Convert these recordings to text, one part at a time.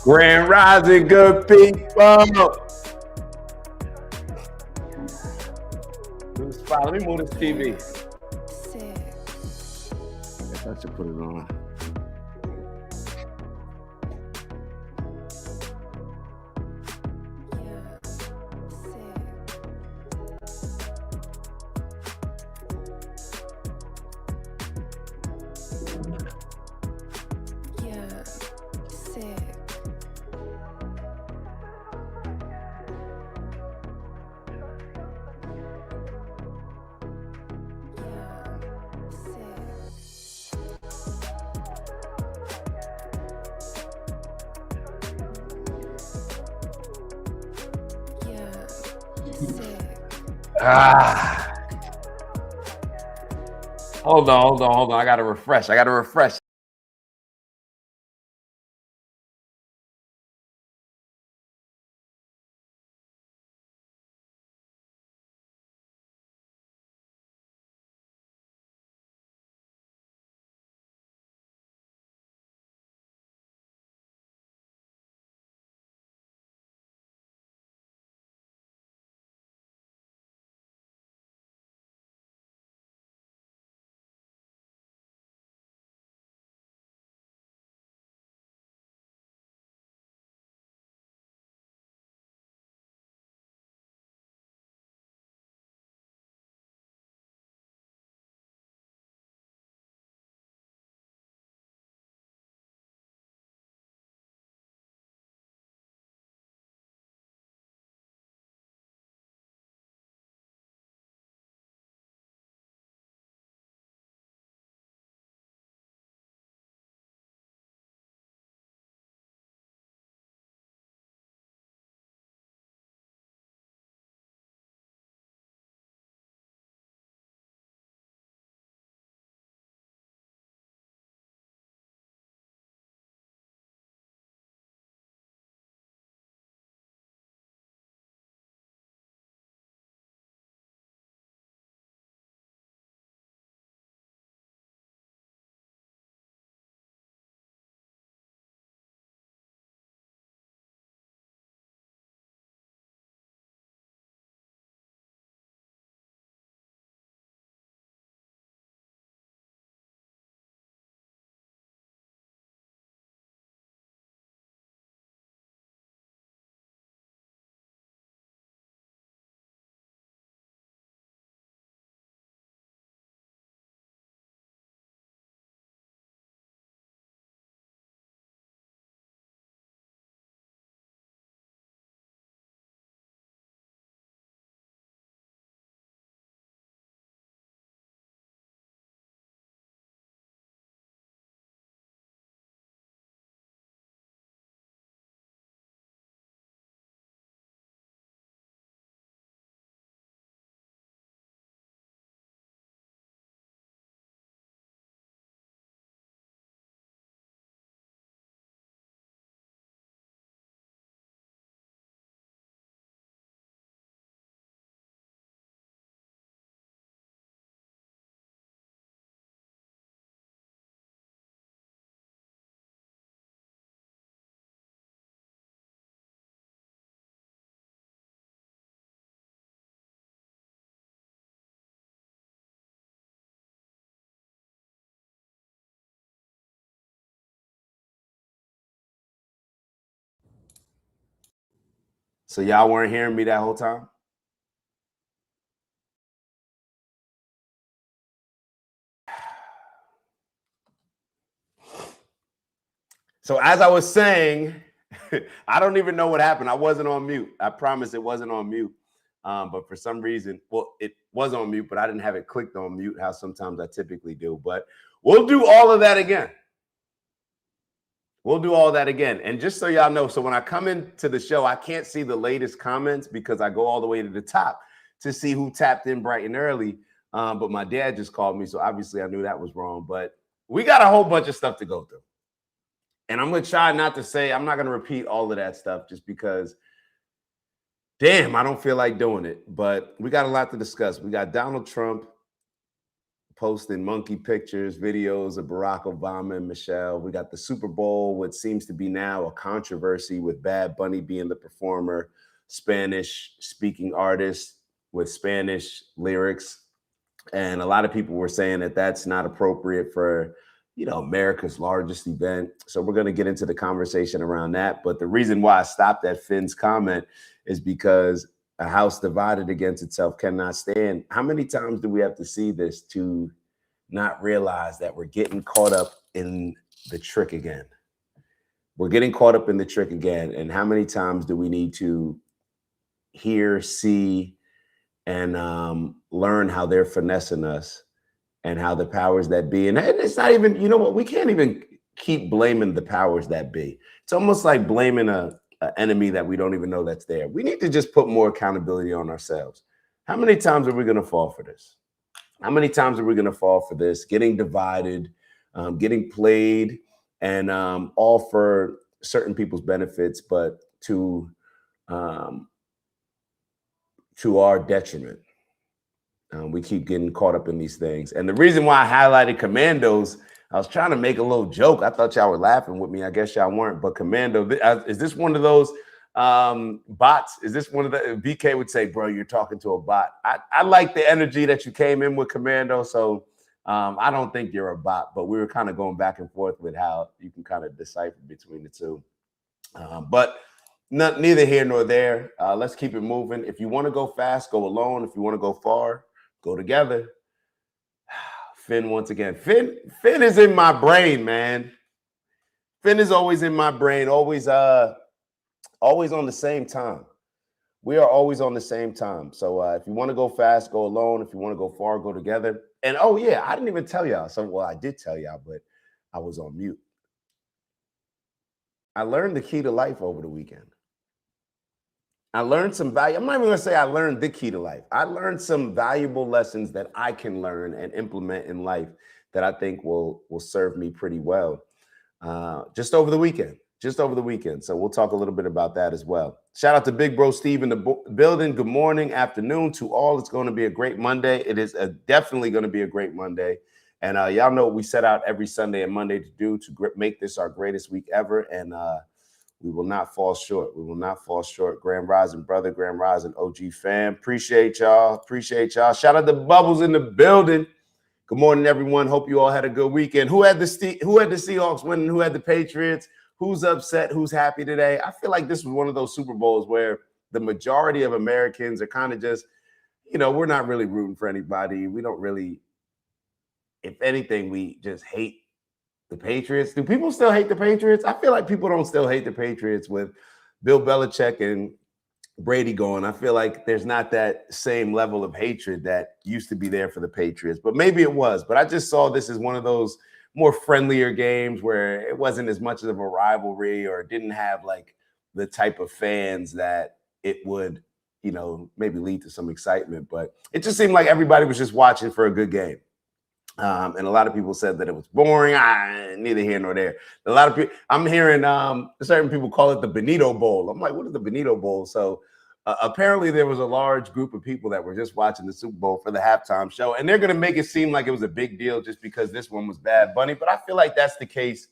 Grand Rising, good people. Let me move this TV. Guess I should put it on. Hold on. I gotta refresh. So y'all weren't hearing me that whole time? So as I was saying, I don't even know what happened. I wasn't on mute. I promise it wasn't on mute. But for some reason, well, it was on mute, but I didn't have it clicked on mute, how sometimes I typically do. But we'll do all of that again. And just so y'all know, so when I come into the show, I can't see the latest comments because I go all the way to the top to see who tapped in bright and early. But my dad just called me, so obviously I knew that was wrong. But we got a whole bunch of stuff to go through. And I'm going to try not to say, I'm not going to repeat all of that stuff just because, damn, I don't feel like doing it. But we got a lot to discuss. We got Donald Trump posting monkey pictures, videos of Barack Obama and Michelle. We got the Super Bowl, what seems to be now a controversy with Bad Bunny being the performer, Spanish speaking artist with Spanish lyrics. And a lot of people were saying that that's not appropriate for, America's largest event. So we're going to get into the conversation around that. But the reason why I stopped at Finn's comment is because a house divided against itself cannot stand. How many times do we have to see this to not realize that we're getting caught up in the trick again? We're getting caught up in the trick again. And how many times do we need to hear, see, and learn how they're finessing us and how the powers that be, and it's not even, you know what, we can't even keep blaming the powers that be. It's almost like blaming a enemy that we don't even know that's there. We need to just put more accountability on ourselves. How many times are we going to fall for this? How many times are we going to fall for this? Getting divided, getting played, and all for certain people's benefits, but to our detriment. We keep getting caught up in these things. And the reason why I highlighted Commandos, I was trying to make a little joke. I thought y'all were laughing with me. I guess y'all weren't. But Commando, is this one of those bots? Is this one of the, BK would say, bro, you're talking to a bot. I like the energy that you came in with, Commando. So I don't think you're a bot, but we were kind of going back and forth with how you can kind of decipher between the two. But neither here nor there. Let's keep it moving. If you want to go fast, go alone. If you want to go far, go together. Finn, once again. Finn is in my brain, man. Finn is always in my brain, always on the same time. We are always on the same time. So if you want to go fast, go alone. If you want to go far, go together. And oh yeah, I didn't even tell y'all. I did tell y'all, but I was on mute. I learned the key to life over the weekend. I learned some value. I'm not even going to say I learned the key to life. I learned some valuable lessons that I can learn and implement in life that I think will serve me pretty well. Just over the weekend. So we'll talk a little bit about that as well. Shout out to Big Bro Steve in the building. Good morning, afternoon to all. It's going to be a great Monday. It is definitely going to be a great Monday. And y'all know what we set out every Sunday and Monday to do to make this our greatest week ever. And we will not fall short. Grand Rising, brother. Grand Rising, OG fam. Appreciate y'all. Shout out to Bubbles in the building. Good morning, everyone. Hope you all had a good weekend. Who had the Seahawks winning? Who had the Patriots? Who's upset? Who's happy today? I feel like this was one of those Super Bowls where the majority of Americans are kind of just, we're not really rooting for anybody. We don't really, if anything, we just hate the Patriots. Do people still hate the Patriots? I feel like people don't still hate the Patriots with Bill Belichick and Brady going. I feel like there's not that same level of hatred that used to be there for the Patriots, but maybe it was. But I just saw this as one of those more friendlier games where it wasn't as much of a rivalry or didn't have like the type of fans that it would, maybe lead to some excitement. But it just seemed like everybody was just watching for a good game. And a lot of people said that it was boring. Neither here nor there. A lot of people, I'm hearing certain people call it the Benito Bowl. I'm like, what is the Benito Bowl? So apparently there was a large group of people that were just watching the Super Bowl for the halftime show. And they're going to make it seem like it was a big deal just because this one was Bad Bunny. But I feel like that's the case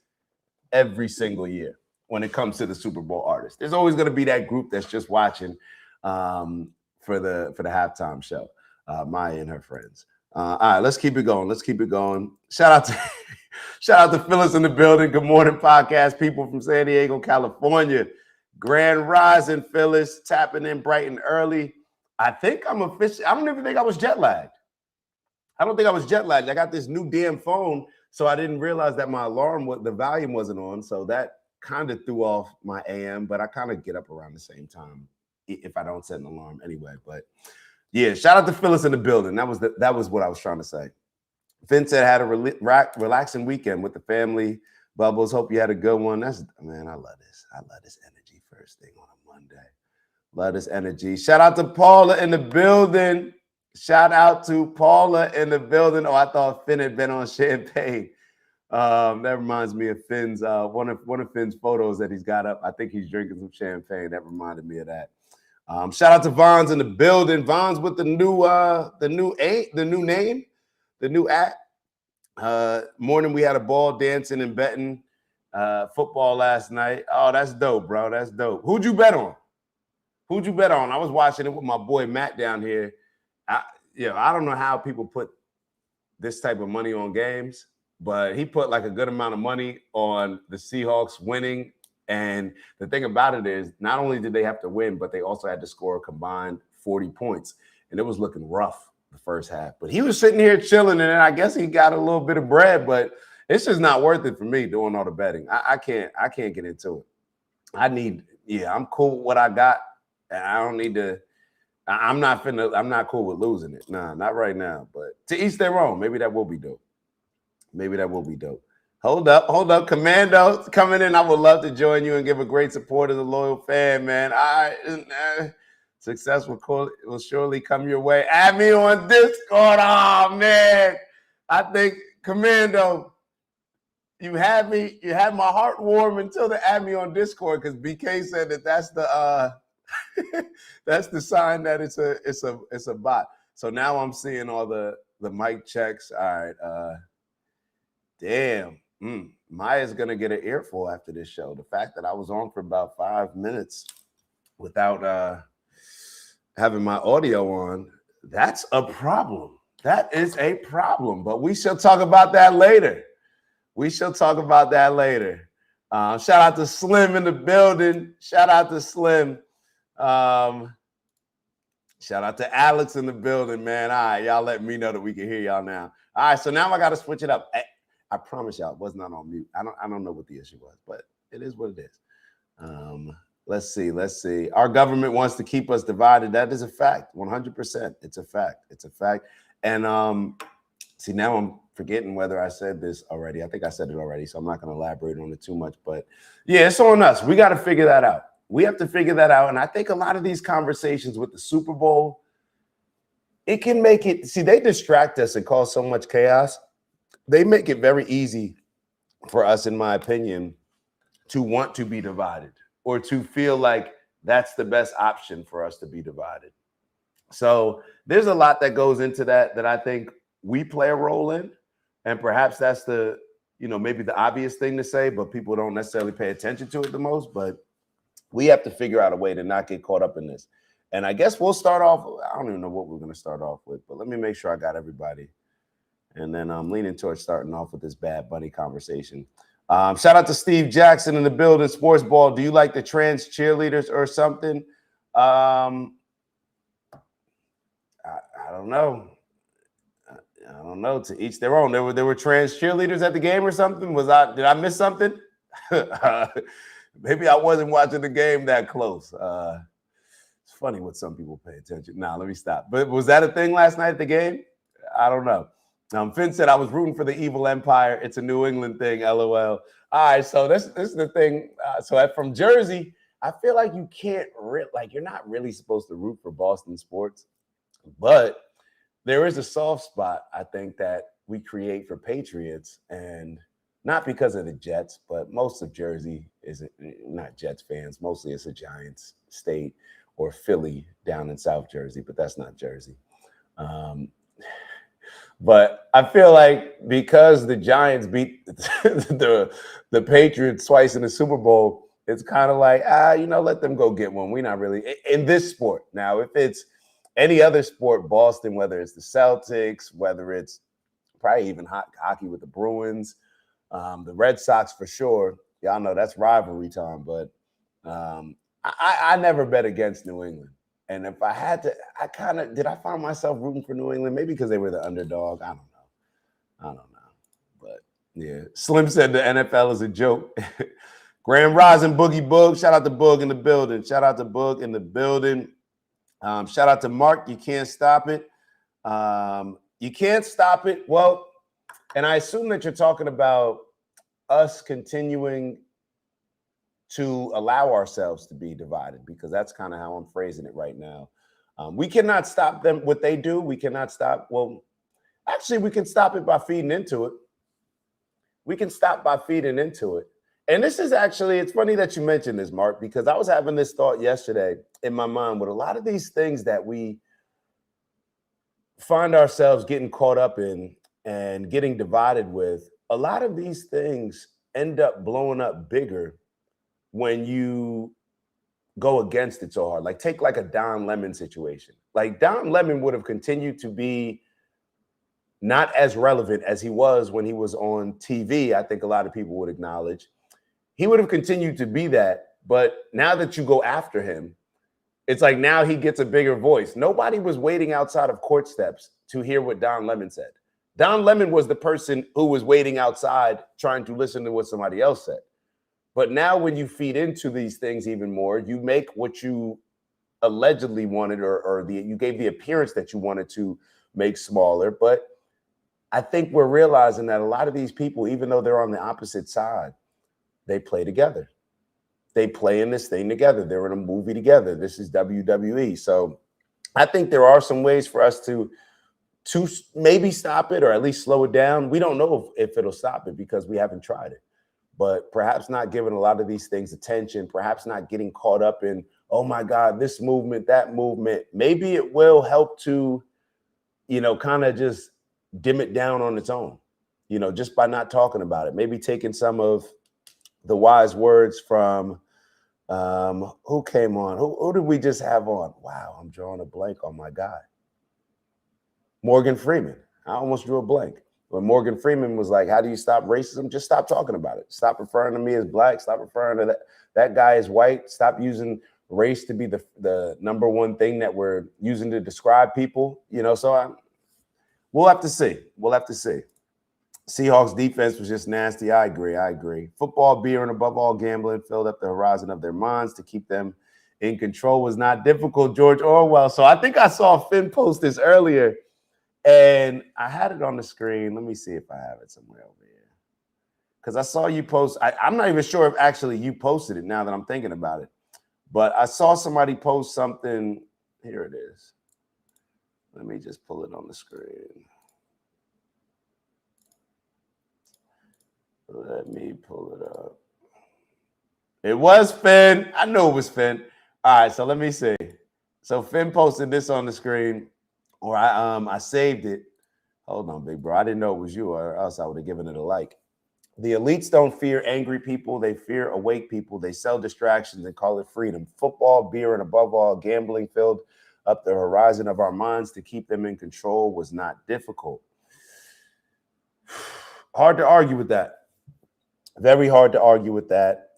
every single year when it comes to the Super Bowl artists. There's always going to be that group that's just watching for the halftime show, Maya and her friends. All right, let's keep it going. Shout out to Phyllis in the building. Good morning, podcast people from San Diego, California. Grand Rising, Phyllis, tapping in bright and early. I think I'm official. I don't even think I was jet lagged. I got this new damn phone, so I didn't realize that my the volume wasn't on. So that kind of threw off my AM, but I kind of get up around the same time if I don't set an alarm anyway. But yeah, shout out to Phyllis in the building. That was what I was trying to say. Finn said had a relaxing weekend with the family. Bubbles, hope you had a good one. I love this. I love this energy first thing on a Monday. Love this energy. Shout out to Paula in the building. Oh, I thought Finn had been on champagne. That reminds me of Finn's one of Finn's photos that he's got up. I think he's drinking some champagne. That reminded me of that. Shout out to Vons in the building. Vons with the new name. new app. Morning we had a ball dancing and betting football last night. Oh, that's dope, bro. That's dope. Who'd you bet on? Who'd you bet on? I was watching it with my boy Matt down here. I don't know how people put this type of money on games, but he put like a good amount of money on the Seahawks winning. And the thing about it is, not only did they have to win, but they also had to score a combined 40 points. And it was looking rough the first half. But he was sitting here chilling, and I guess he got a little bit of bread, but it's just not worth it for me doing all the betting. I can't get into it. I'm cool with what I got. I don't need to. I'm not cool with losing it. Nah, not right now. But to each their own. Maybe that will be dope. Hold up. Commando coming in. I would love to join you and give a great support as a loyal fan, man. Success will surely come your way. Add me on Discord. Oh, man. I think, Commando, you had my heart warm until they add me on Discord, because BK said that's the that's the sign that it's a bot. So now I'm seeing all the mic checks. All right. Damn. Maya's gonna get an earful after this show. The fact that I was on for about 5 minutes without having my audio on, that's a problem. That is a problem. But we shall talk about that later. Shout out to Slim in the building. Shout out to Slim. Shout out to Alex in the building, man. All right, y'all let me know that we can hear y'all now. All right, so now I got to switch it up. I promise y'all it was not on mute. I don't know what the issue was, but it is what it is. Let's see. Our government wants to keep us divided. That is a fact, 100%. It's a fact. And see, now I'm forgetting whether I said this already. I think I said it already, so I'm not going to elaborate on it too much. But yeah, it's on us. We got to figure that out. We have to figure that out. And I think a lot of these conversations with the Super Bowl, it can make it, see, they distract us and cause so much chaos. They make it very easy for us, in my opinion, to want to be divided or to feel like that's the best option for us to be divided. So there's a lot that goes into that I think we play a role in. And perhaps that's the, maybe the obvious thing to say, but people don't necessarily pay attention to it the most. But we have to figure out a way to not get caught up in this. And I guess we'll start off. I don't even know what we're going to start off with, but let me make sure I got everybody. And then I'm leaning towards starting off with this Bad Bunny conversation. Shout out to Steve Jackson in the building. Sports Ball. Do you like the trans cheerleaders or something? I don't know. I don't know. To each their own. There were trans cheerleaders at the game or something. Did I miss something? Maybe I wasn't watching the game that close. It's funny what some people pay attention. Nah, let me stop. But was that a thing last night at the game? I don't know. Finn said I was rooting for the evil empire. It's a New England thing, LOL. All right, so this is the thing. So from Jersey, I feel like you can't you're not really supposed to root for Boston sports, but there is a soft spot, I think, that we create for Patriots, and not because of the Jets, but most of Jersey is not Jets fans. Mostly it's a Giants state, or Philly down in South Jersey, but that's not Jersey. But I feel like because the Giants beat the Patriots twice in the Super Bowl, it's kind of like, let them go get one. We're not really in this sport. Now, if it's any other sport, Boston, whether it's the Celtics, whether it's probably even hockey with the Bruins, the Red Sox for sure. Y'all know that's rivalry time, but I never bet against New England. And if I had to, I find myself rooting for New England? Maybe because they were the underdog. I don't know. But yeah, Slim said the NFL is a joke. Grand Rising, Boogie Boog. Shout out to Boog in the building. Shout out to Mark. You can't stop it. You can't stop it. Well, and I assume that you're talking about us continuing to allow ourselves to be divided, because that's kind of how I'm phrasing it right now. We cannot stop them, what they do. We cannot stop. Well, actually, we can stop it by feeding into it. And this is actually, it's funny that you mentioned this, Mark, because I was having this thought yesterday in my mind with a lot of these things that we find ourselves getting caught up in. and getting divided with, a lot of these things end up blowing up bigger when you go against it so hard. Like take like a Don Lemon situation. Like Don Lemon would have continued to be not as relevant as he was when he was on TV. I think a lot of people would acknowledge. He would have continued to be that, but now that you go after him, it's like now he gets a bigger voice. Nobody was waiting outside of court steps to hear what Don Lemon said. Don Lemon was the person who was waiting outside trying to listen to what somebody else said. But now when you feed into these things even more, you make what you allegedly wanted or you gave the appearance that you wanted to make smaller. But I think we're realizing that a lot of these people, even though they're on the opposite side, they play together. They play in this thing together. They're in a movie together. This is WWE. So I think there are some ways for us to maybe stop it or at least slow it down. We don't know if it'll stop it because we haven't tried it. But perhaps not giving a lot of these things attention, perhaps not getting caught up in, oh my God, this movement, that movement. Maybe it will help to, kind of just dim it down on its own, just by not talking about it. Maybe taking some of the wise words from who came on? Who did we just have on? Wow, I'm drawing a blank on my guy. Morgan Freeman. I almost drew a blank. When Morgan Freeman was like, how do you stop racism? Just stop talking about it. Stop referring to me as black. Stop referring to that guy as white. Stop using race to be the number one thing that we're using to describe people. So we'll have to see. We'll have to see. Seahawks defense was just nasty. I agree. Football, beer, and above all gambling filled up the horizon of their minds. To keep them in control was not difficult. George Orwell. So I think I saw Finn post this earlier. And I had it on the screen. Let me see if I have it somewhere over here. Because I saw you post. I'm not even sure if actually you posted it now that I'm thinking about it. But I saw somebody post something. Here it is. Let me just pull it on the screen. Let me pull it up. It was Finn. I know it was Finn. All right, so let me see. So Finn posted this on the screen. Or I saved it. Hold on, big bro. I didn't know it was you, or else I would have given it a like. The elites don't fear angry people. They fear awake people. They sell distractions and call it freedom. Football, beer, and above all, gambling filled up the horizon of our minds. To keep them in control was not difficult. Hard to argue with that. Very hard to argue with that.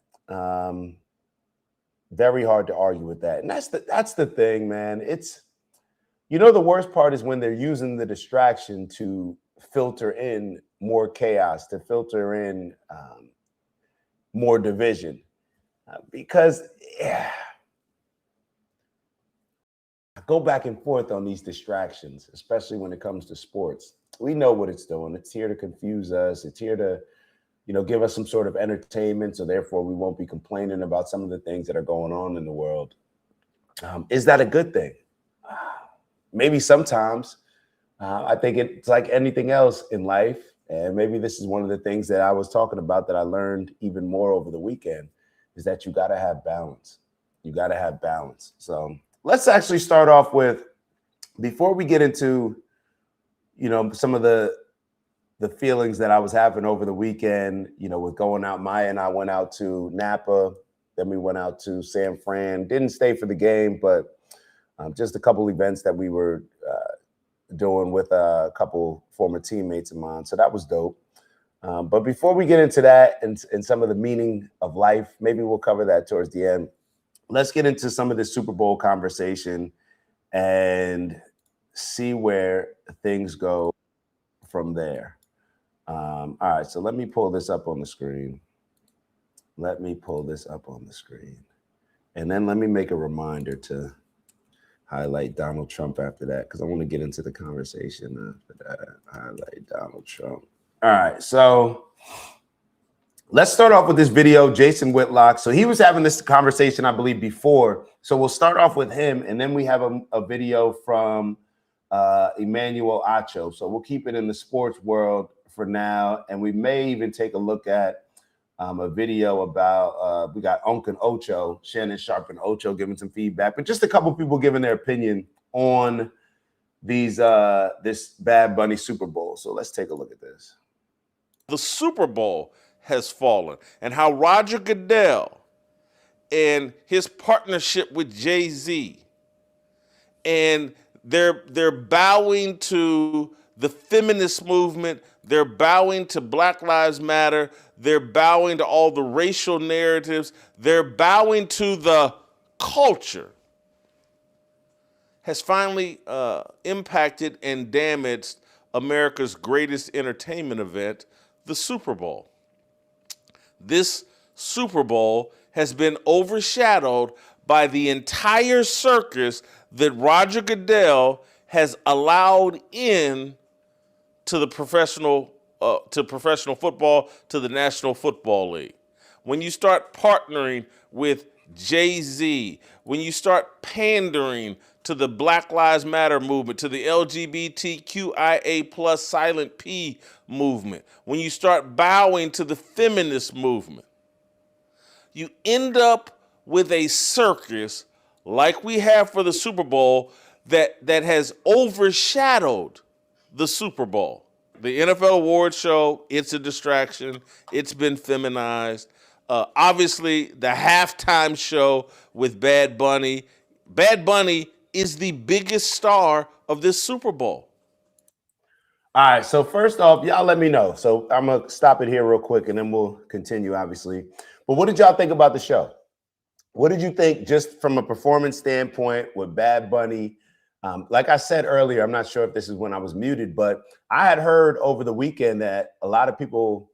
Very hard to argue with that. And that's the thing, man. It's the worst part is when they're using the distraction to filter in more chaos, to filter in more division. Because I go back and forth on these distractions, especially when it comes to sports. We know what it's doing. It's here to confuse us. It's here to, give us some sort of entertainment. So therefore, we won't be complaining about some of the things that are going on in the world. Is that a good thing? Maybe sometimes. I think it's like anything else in life. And maybe this is one of the things that I was talking about that I learned even more over the weekend, is that you got to have balance. You got to have balance. So let's actually start off with, before we get into, some of the feelings that I was having over the weekend, with going out. Maya and I went out to Napa. Then we went out to San Fran. Didn't stay for the game, but just a couple events that we were doing with a couple former teammates of mine. So that was dope. But before we get into that and some of the meaning of life, maybe we'll cover that towards the end. Let's get into some of the Super Bowl conversation and see where things go from there. All right, so let me pull this up on the screen. And then let me make a reminder to highlight Donald Trump after that, because I want to get into the conversation after that. Highlight Donald Trump. All right, so let's start off with this video, Jason Whitlock. So he was having this conversation, I believe, before. So we'll start off with him, and then we have a video from Emmanuel Acho. So we'll keep it in the sports world for now, and we may even take a look at a video about, we got Unc and Ocho, Shannon Sharp and Ocho giving some feedback, but just a couple people giving their opinion on this Bad Bunny Super Bowl. So let's take a look at this. The Super Bowl has fallen, and how Roger Goodell and his partnership with Jay-Z, and they're bowing to the feminist movement, they're bowing to Black Lives Matter, they're bowing to all the racial narratives, they're bowing to the culture, has finally impacted and damaged America's greatest entertainment event, the Super Bowl. This Super Bowl has been overshadowed by the entire circus that Roger Goodell has allowed in to the professional football, to the National Football League. When you start partnering with Jay-Z, when you start pandering to the Black Lives Matter movement, to the LGBTQIA plus silent P movement, when you start bowing to the feminist movement, you end up with a circus like we have for the Super Bowl that has overshadowed the Super Bowl. The NFL award show, it's a distraction. It's been feminized. Obviously, the halftime show with Bad Bunny. Bad Bunny is the biggest star of this Super Bowl. All right. So first off, y'all let me know. So I'm going to stop it here real quick and then we'll continue, obviously. But what did y'all think about the show? What did you think just from a performance standpoint with Bad Bunny? Like I said earlier, I'm not sure if this is when I was muted, but I had heard over the weekend that a lot of people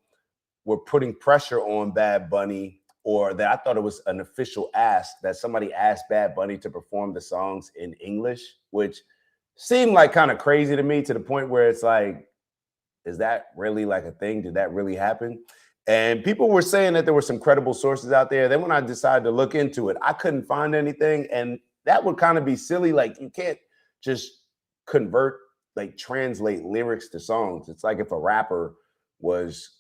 were putting pressure on Bad Bunny, or that I thought it was an official ask that somebody asked Bad Bunny to perform the songs in English, which seemed like kind of crazy to me, to the point where it's like, is that really like a thing? Did that really happen? And people were saying that there were some credible sources out there. Then when I decided to look into it, I couldn't find anything. And that would kind of be silly. Like, you can't just translate lyrics to songs. It's like if a rapper was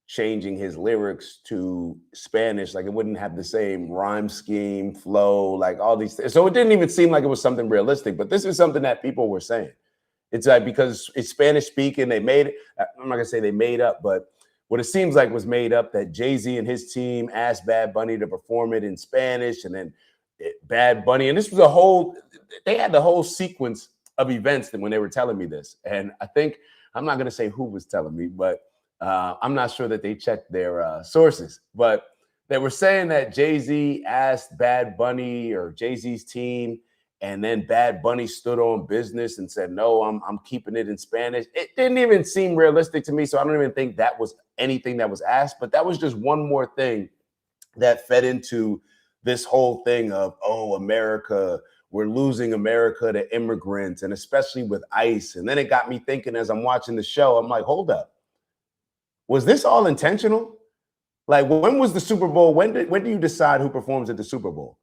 changing his lyrics to Spanish, like it wouldn't have the same rhyme scheme, flow, like all these things. So it didn't even seem like it was something realistic, but this is something that people were saying. It's like, because it's Spanish speaking, they made it. I'm not gonna say they made up, but what it seems like was made up, that Jay-Z and his team asked Bad Bunny to perform it in Spanish, and then Bad Bunny, and this was they had the whole sequence of events when they were telling me this. And I think, I'm not gonna say who was telling me, but I'm not sure that they checked their sources, but they were saying that Jay-Z asked Bad Bunny or Jay-Z's team, and then Bad Bunny stood on business and said, no, I'm keeping it in Spanish. It didn't even seem realistic to me, so I don't even think that was anything that was asked, but that was just one more thing that fed into this whole thing of, oh, America, we're losing America to immigrants, and especially with ICE. And then it got me thinking as I'm watching the show, I'm like, hold up. Was this all intentional? Like, when was the Super Bowl? When do you decide who performs at the Super Bowl?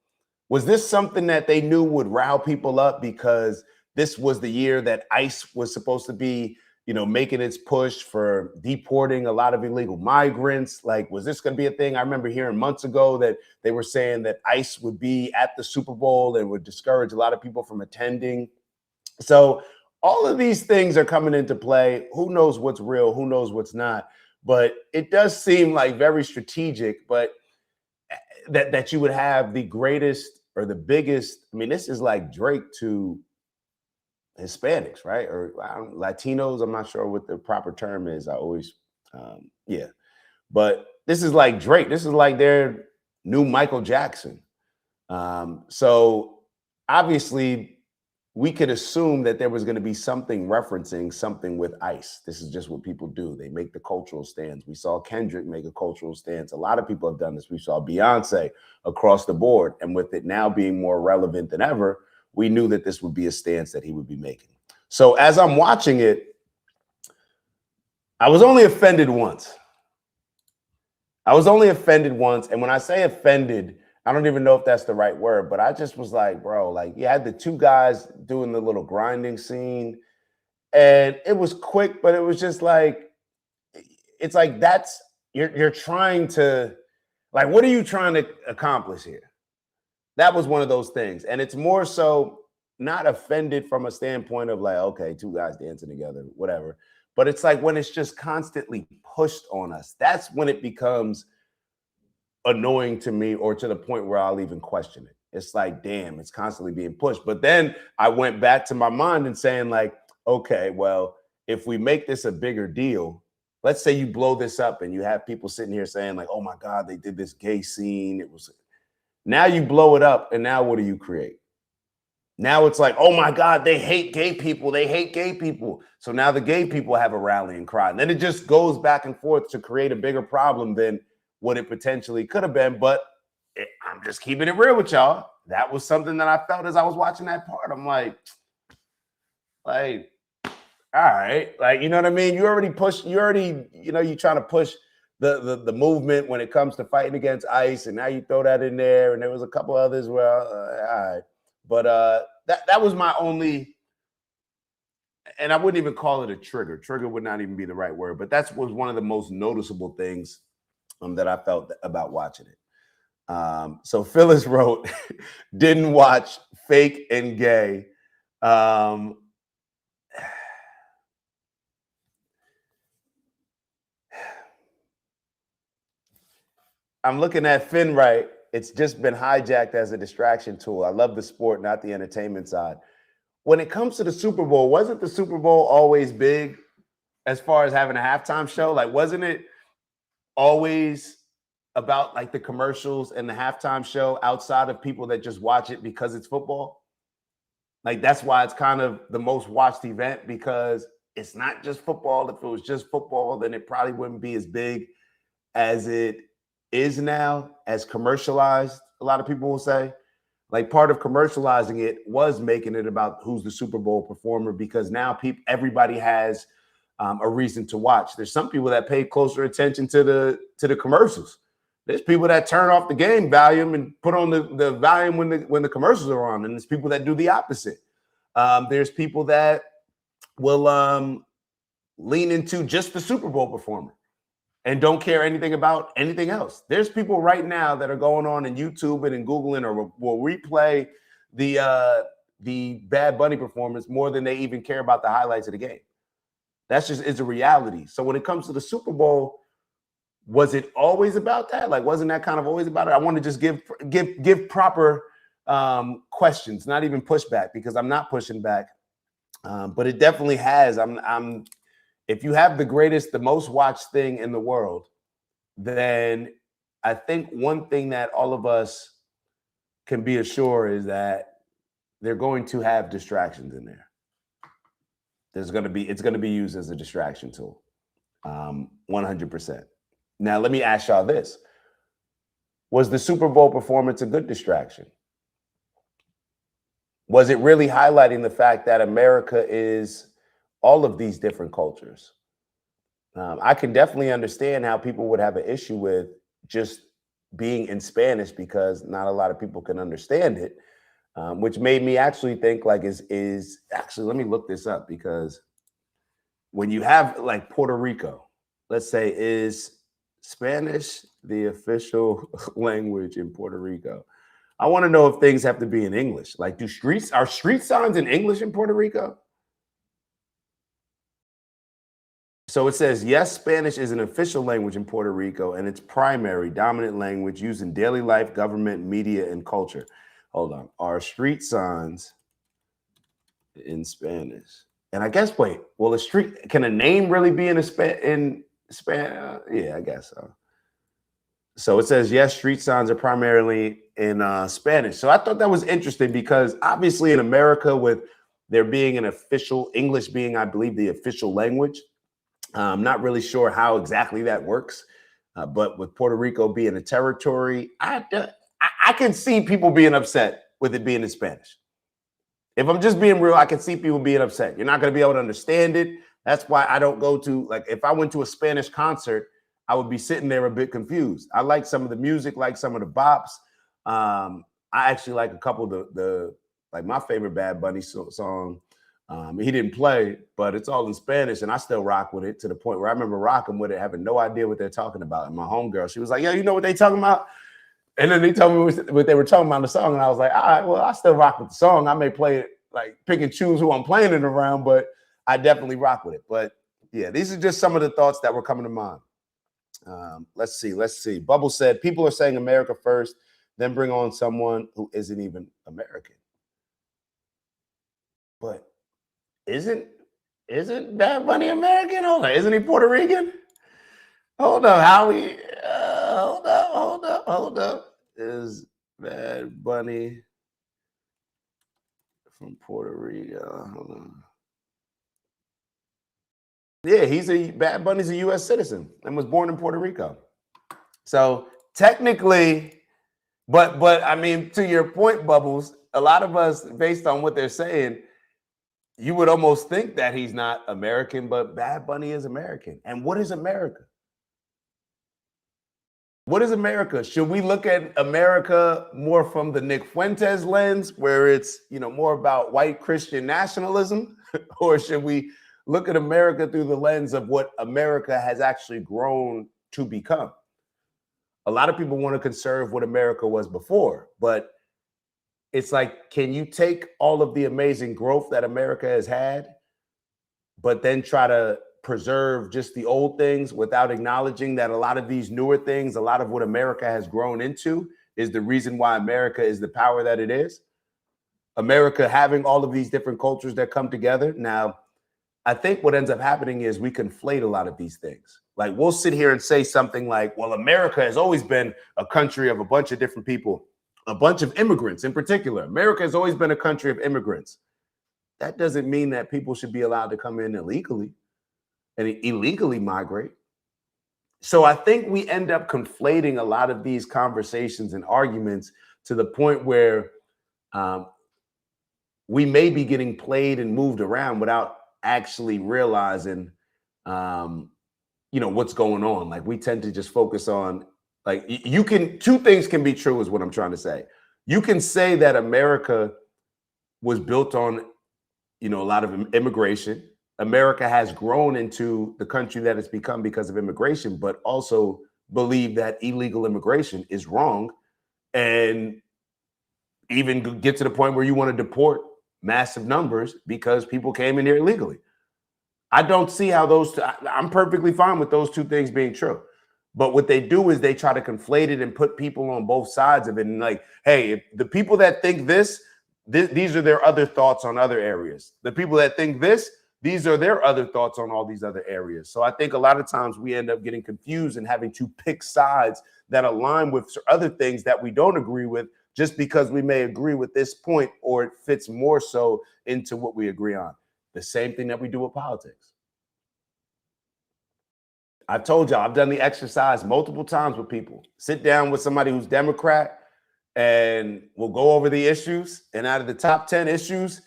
Was this something that they knew would rile people up because this was the year that ICE was supposed to be, making its push for deporting a lot of illegal migrants? Like, was this going to be a thing? I remember hearing months ago that they were saying that ICE would be at the Super Bowl and would discourage a lot of people from attending. So all of these things are coming into play. Who knows what's real? Who knows what's not? But it does seem like very strategic, but that you would have the greatest or the biggest. I mean, this is like Drake to Hispanics, right? Or Latinos. I'm not sure what the proper term is. I always, but this is like Drake. This is like their new Michael Jackson. So obviously, we could assume that there was going to be something referencing something with ICE. This is just what people do. They make the cultural stance. We saw Kendrick make a cultural stance. A lot of people have done this. We saw Beyonce across the board. And with it now being more relevant than ever, we knew that this would be a stance that he would be making. So as I'm watching it, I was only offended once. And when I say offended, I don't even know if that's the right word, but I just was like, bro, like, you had the two guys doing the little grinding scene, and it was quick, but it was just like, it's like, you're trying to, like, what are you trying to accomplish here? That was one of those things. And it's more so, not offended from a standpoint of like, okay, two guys dancing together, whatever. But it's like when it's just constantly pushed on us, that's when it becomes annoying to me, or to the point where I'll even question it. It's like, damn, it's constantly being pushed. But then I went back to my mind and saying, like, okay, well, if we make this a bigger deal, let's say you blow this up and you have people sitting here saying, like, oh my God, they did this gay scene. It was, now you blow it up, and now what do you create? Now it's like, oh my God, they hate gay people. They hate gay people. So now the gay people have a rallying cry. And then it just goes back and forth to create a bigger problem than what it potentially could have been. But I'm just keeping it real with y'all. That was something that I felt as I was watching that part. I'm like, all right. Like, you know what I mean? You already, you're trying to push the movement when it comes to fighting against ICE. And now you throw that in there. And there was a couple others where, all right. But that was my only, and I wouldn't even call it a trigger. Trigger would not even be the right word, but that was one of the most noticeable things that I felt about watching it. So Phyllis wrote, didn't watch Fake and Gay. I'm looking at Finn Wright. It's just been hijacked as a distraction tool. I love the sport, not the entertainment side. When it comes to the Super Bowl, wasn't the Super Bowl always big as far as having a halftime show? Like, wasn't it always about like the commercials and the halftime show outside of people that just watch it because it's football? Like, that's why it's kind of the most watched event, because it's not just football. If it was just football, then it probably wouldn't be as big as it is now, as commercialized, a lot of people will say. Like, part of commercializing it was making it about who's the Super Bowl performer, because now everybody has a reason to watch. There's some people that pay closer attention to the commercials. There's people that turn off the game volume and put on the volume when the commercials are on, and there's people that do the opposite. There's people that will lean into just the Super Bowl performer and don't care anything about anything else. There's people right now that are going on and YouTube and Googling, or will replay the Bad Bunny performance more than they even care about the highlights of the game. That's just, it's a reality. So when it comes to the Super Bowl, was it always about that? Like, wasn't that kind of always about it? I want to just give proper questions, not even pushback, because I'm not pushing back. But it definitely has. If you have the most watched thing in the world, then I think one thing that all of us can be assured is that they're going to have distractions in there. It's going to be used as a distraction tool, 100%. Now, let me ask y'all this. Was the Super Bowl performance a good distraction? Was it really highlighting the fact that America is all of these different cultures? I can definitely understand how people would have an issue with just being in Spanish, because not a lot of people can understand it, which made me actually think, like, is actually, let me look this up, because when you have like Puerto Rico, let's say, is Spanish the official language in Puerto Rico? I want to know if things have to be in English. Like, are street signs in English in Puerto Rico? So it says, yes, Spanish is an official language in Puerto Rico, and its primary dominant language used in daily life, government, media, and culture. Hold on. Are street signs in Spanish? And I guess, wait, well, can a name really be in Spanish? Yeah, I guess so. So it says, yes, street signs are primarily in Spanish. So I thought that was interesting, because obviously in America, with there being an official, English being, I believe, the official language, I'm not really sure how exactly that works. But with Puerto Rico being a territory, I can see people being upset with it being in Spanish. If I'm just being real, I can see people being upset. You're not going to be able to understand it. That's why I don't go to, like, if I went to a Spanish concert, I would be sitting there a bit confused. I like some of the music, like some of the bops. I actually like a couple of the like my favorite Bad Bunny song. He didn't play, but it's all in Spanish, and I still rock with it, to the point where I remember rocking with it, having no idea what they're talking about. And my homegirl, she was like, "Yeah, you know what they talking about?" And then they told me what they were talking about in the song, and I was like, "All right, well, I still rock with the song. I may play it like pick and choose who I'm playing it around, but I definitely rock with it. But yeah, these are just some of the thoughts that were coming to mind. Let's see. Bubble said people are saying America first, then bring on someone who isn't even American. But isn't Bad Bunny American? Hold on, isn't he Puerto Rican? Hold up, Howie. Hold up. Is Bad Bunny from Puerto Rico? Hold on. Yeah, Bad Bunny's a U.S. citizen and was born in Puerto Rico. So technically, but I mean, to your point, Bubbles, a lot of us, based on what they're saying, you would almost think that he's not American, but Bad Bunny is American. And what is America? What is America? Should we look at America more from the Nick Fuentes lens, where it's more about white Christian nationalism, or should we look at America through the lens of what America has actually grown to become? A lot of people want to conserve what America was before, but it's like, can you take all of the amazing growth that America has had, but then try to preserve just the old things without acknowledging that a lot of these newer things, a lot of what America has grown into, is the reason why America is the power that it is? America having all of these different cultures that come together. Now, I think what ends up happening is we conflate a lot of these things. Like, we'll sit here and say something like, well, America has always been a country of a bunch of different people, a bunch of immigrants in particular. America has always been a country of immigrants. That doesn't mean that people should be allowed to come in illegally and illegally migrate. So I think we end up conflating a lot of these conversations and arguments to the point where we may be getting played and moved around without actually realizing, what's going on. Like, we tend to just focus on, like, two things can be true is what I'm trying to say. You can say that America was built on, a lot of immigration. America has grown into the country that it's become because of immigration, but also believe that illegal immigration is wrong, and even get to the point where you want to deport massive numbers because people came in here illegally. I don't see how I'm perfectly fine with those two things being true. But what they do is they try to conflate it and put people on both sides of it. And like, hey, if the people that think these are their other thoughts on other areas. The people that think this, these are their other thoughts on all these other areas. So I think a lot of times we end up getting confused and having to pick sides that align with other things that we don't agree with, just because we may agree with this point or it fits more so into what we agree on. The same thing that we do with politics. I've told y'all, I've done the exercise multiple times with people. Sit down with somebody who's Democrat and we'll go over the issues. And out of the top 10 issues,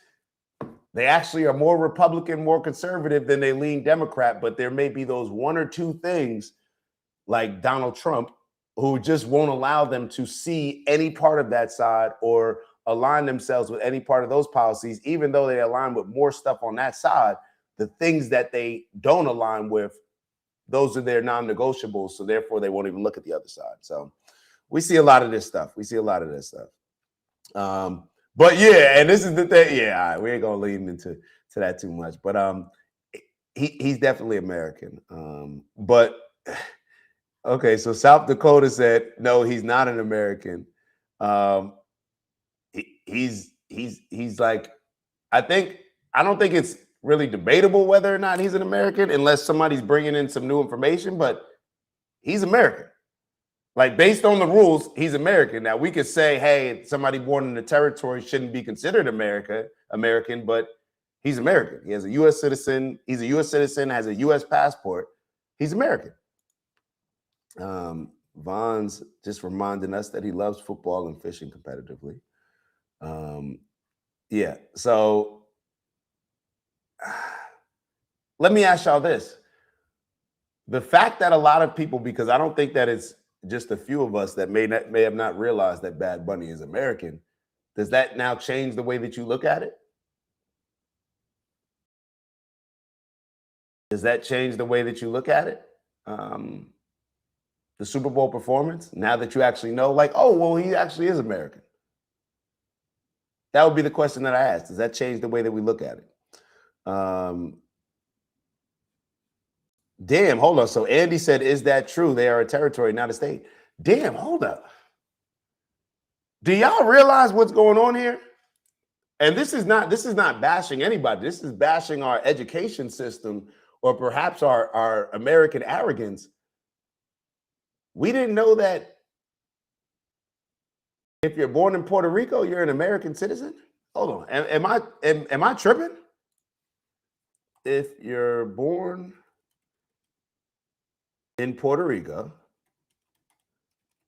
they actually are more Republican, more conservative than they lean Democrat. But there may be those one or two things like Donald Trump who just won't allow them to see any part of that side or align themselves with any part of those policies, even though they align with more stuff on that side. The things that they don't align with, those are their non-negotiables. So therefore, they won't even look at the other side. So we see a lot of this stuff. But yeah, and this is the thing. Yeah, all right, we ain't gonna lean into that too much. But he's definitely American. But okay, so South Dakota said no, he's not an American. He's like, I don't think it's really debatable whether or not he's an American unless somebody's bringing in some new information, but he's American. Like, based on the rules, he's American. Now, we could say, hey, somebody born in the territory shouldn't be considered American, but he's American. He has a U.S. citizen. He's a U.S. citizen, has a U.S. passport. He's American. Vaughn's just reminding us that he loves football and fishing competitively. Yeah, so let me ask y'all this. The fact that a lot of people, because I don't think that it's just a few of us that may have not realized that Bad Bunny is American, does that now change the way that you look at it? Does that change the way that you look at it? The Super Bowl performance, now that you actually know, like, oh, well, he actually is American. That would be the question that I asked. Does that change the way that we look at it? Damn, hold on. So Andy said, is that true? They are a territory, not a state. Damn, hold up. Do y'all realize what's going on here? And this is not bashing anybody. This is bashing our education system, or perhaps our American arrogance. We didn't know that if you're born in Puerto Rico, you're an American citizen. Hold on. Am I tripping? If you're born in Puerto Rico,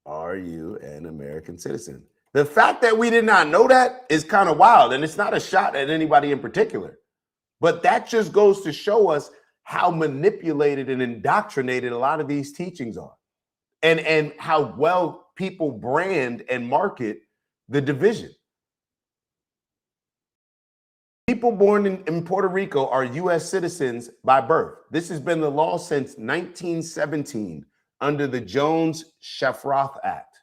are you an American citizen? The fact that we did not know that is kind of wild, and it's not a shot at anybody in particular. But that just goes to show us how manipulated and indoctrinated a lot of these teachings are, and how well people brand and market the division. People born in Puerto Rico are U.S. citizens by birth. This has been the law since 1917 under the Jones-Shafroth Act.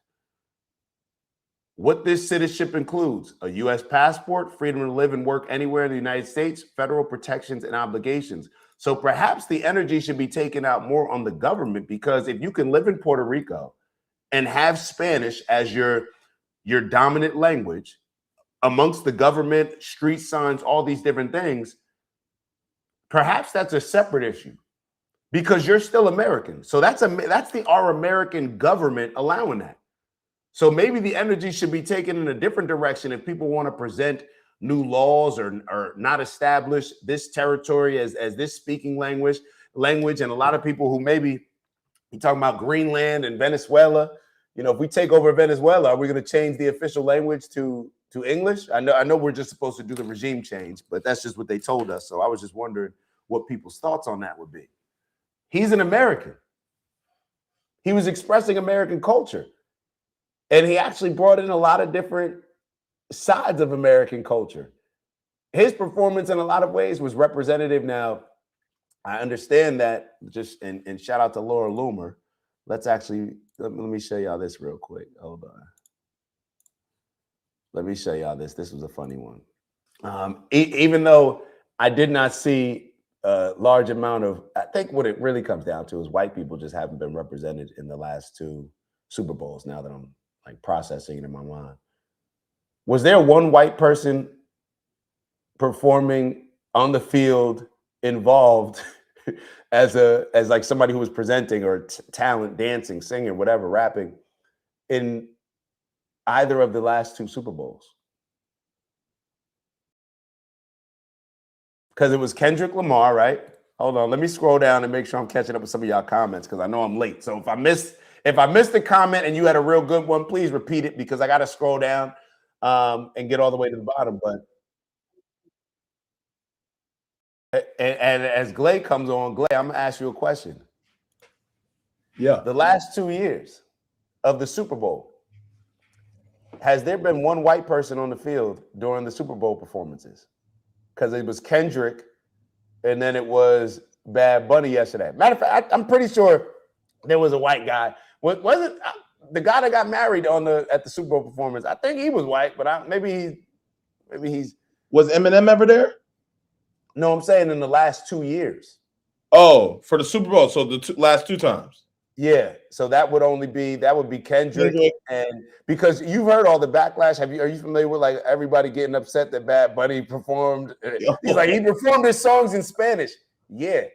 What this citizenship includes: a U.S. passport, freedom to live and work anywhere in the United States, federal protections and obligations. So perhaps the energy should be taken out more on the government, because if you can live in Puerto Rico and have Spanish as your dominant language amongst the government, street signs, all these different things, perhaps that's a separate issue, because you're still American. So that's our American government allowing that. So maybe the energy should be taken in a different direction if people want to present new laws or not establish this territory as this speaking language. And a lot of people who maybe you talking about Greenland and Venezuela, if we take over Venezuela, are we going to change the official language to English? I know we're just supposed to do the regime change, but that's just what they told us. So I was just wondering what people's thoughts on that would be. He's an American. He was expressing American culture. And he actually brought in a lot of different sides of American culture. His performance in a lot of ways was representative. Now, I understand that, and shout out to Laura Loomer. Let me show y'all this real quick. Hold on. Let me show y'all this. This was a funny one. Even though I did not see a large amount of, I think what it really comes down to is white people just haven't been represented in the last two Super Bowls, now that I'm like processing it in my mind. Was there one white person performing on the field involved as like somebody who was presenting or talent, dancing, singing, whatever, rapping in either of the last two Super Bowls? Because it was Kendrick Lamar, right? Hold on, let me scroll down and make sure I'm catching up with some of y'all comments, because I know I'm late. So if I missed the comment and you had a real good one, please repeat it, because I got to scroll down and get all the way to the bottom. And as Glay comes on, Glay, I'm gonna ask you a question. Yeah. The last 2 years of the Super Bowl, has there been one white person on the field during the Super Bowl performances? Because it was Kendrick, and then it was Bad Bunny yesterday. Matter of fact, I'm pretty sure there was a white guy. Was it the guy that got married at the Super Bowl performance? I think he was white, but maybe he's. Was Eminem ever there? No, I'm saying in the last 2 years. Oh, for the Super Bowl. So the last two times. Yeah. So that would be Kendrick. And because you've heard all the backlash. Are you familiar with like everybody getting upset that Bad Bunny performed? He's like, he performed his songs in Spanish. Yeah.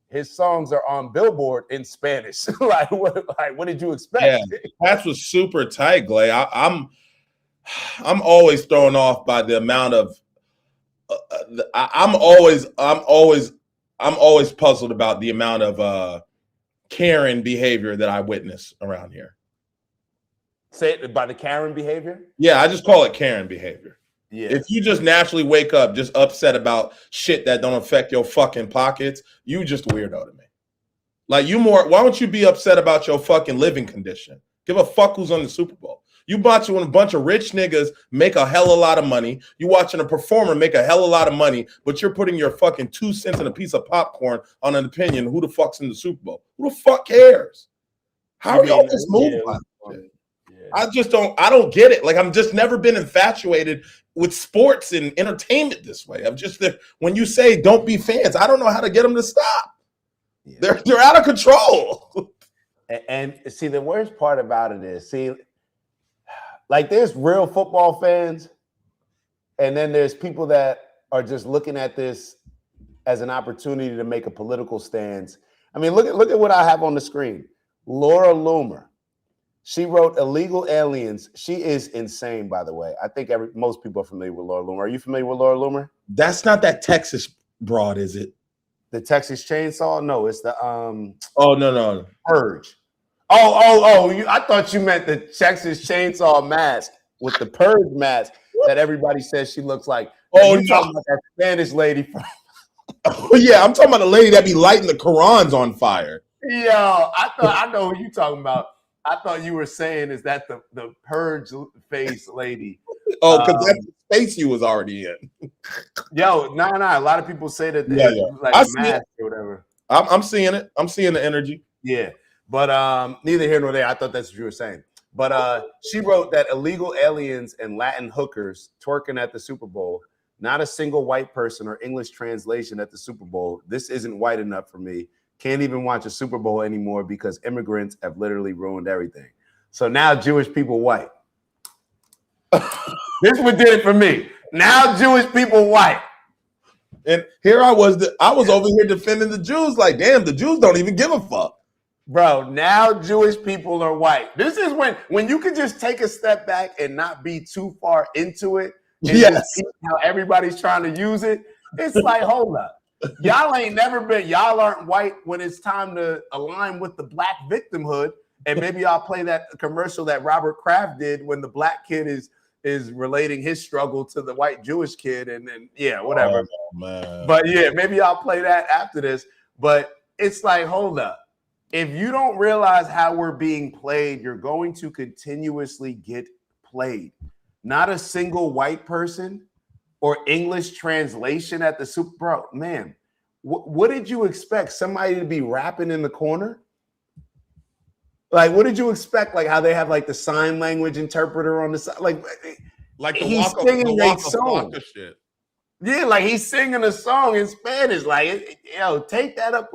His songs are on Billboard in Spanish. what did you expect? Yeah, that was super tight, Glay. I'm always thrown off by the amount of. I'm always puzzled about the amount of Karen behavior that I witness around here. Say it by the Karen behavior? Yeah, I just call it Karen behavior. Yeah. If you just naturally wake up just upset about shit that don't affect your fucking pockets, you just a weirdo to me. Like why don't you be upset about your fucking living condition? Give a fuck who's on the Super Bowl. You watching a bunch of rich niggas make a hell of a lot of money. You watching a performer make a hell of a lot of money, but you're putting your fucking 2 cents in a piece of popcorn on an opinion. Who the fuck's in the Super Bowl? Who the fuck cares? How are y'all just moving? I don't get it. Like, I'm just never been infatuated with sports and entertainment this way. I'm just when you say don't be fans, I don't know how to get them to stop. Yeah. They're out of control. And see, the worst part about it is, like there's real football fans, and then there's people that are just looking at this as an opportunity to make a political stance. I mean, look at what I have on the screen. Laura Loomer. She wrote Illegal Aliens. She is insane, by the way. I think most people are familiar with Laura Loomer. Are you familiar with Laura Loomer? That's not that Texas broad, is it? The Texas Chainsaw? No, it's the Oh no. Purge. I thought you meant the Texas Chainsaw mask with the Purge mask that everybody says she looks like. Oh, you talking about that Spanish lady from Oh yeah, I'm talking about the lady that be lighting the Qurans on fire. Yo, I know who you talking about. I thought you were saying is that the Purge face lady. Oh, because that's the space you was already in. Yo, no. A lot of people say that Yeah. like I see mask it. or whatever. I'm seeing it. I'm seeing the energy. Yeah, but neither here nor there. I thought that's what you were saying. But she wrote that illegal aliens and Latin hookers twerking at the Super Bowl. Not a single white person or English translation at the Super Bowl. This isn't white enough for me. Can't even watch a Super Bowl anymore because immigrants have literally ruined everything. So now Jewish people white. This one did it for me. Now Jewish people white. And here I was over here defending the Jews. Like, damn, the Jews don't even give a fuck. Bro, now Jewish people are white. This is when you can just take a step back and not be too far into it. And just see how everybody's trying to use it. It's like, hold up. Y'all aren't white when it's time to align with the black victimhood. And maybe I'll play that commercial that Robert Kraft did when the black kid is relating his struggle to the white Jewish kid, and then whatever. Oh, man. But yeah, maybe I'll play that after this. But it's like, hold up. If you don't realize how we're being played, you're going to continuously get played. Not a single white person or English translation at the Super Bowl. Man, what did you expect? Somebody to be rapping in the corner? Like, what did you expect? Like how they have like the sign language interpreter on the side? Like the he's singing a song. Shit. Yeah, like he's singing a song in Spanish. Like, take that up.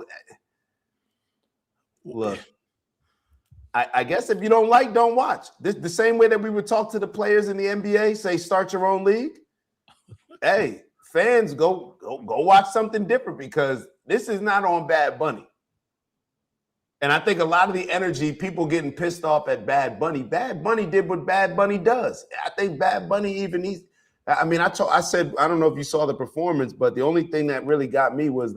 Look, I guess if you don't like, don't watch. This the same way that we would talk to the players in the NBA, say start your own league. Hey, fans, go watch something different because this is not on Bad Bunny. And I think a lot of the energy, people getting pissed off at Bad Bunny did what Bad Bunny does. I think Bad Bunny I said, I don't know if you saw the performance, but the only thing that really got me was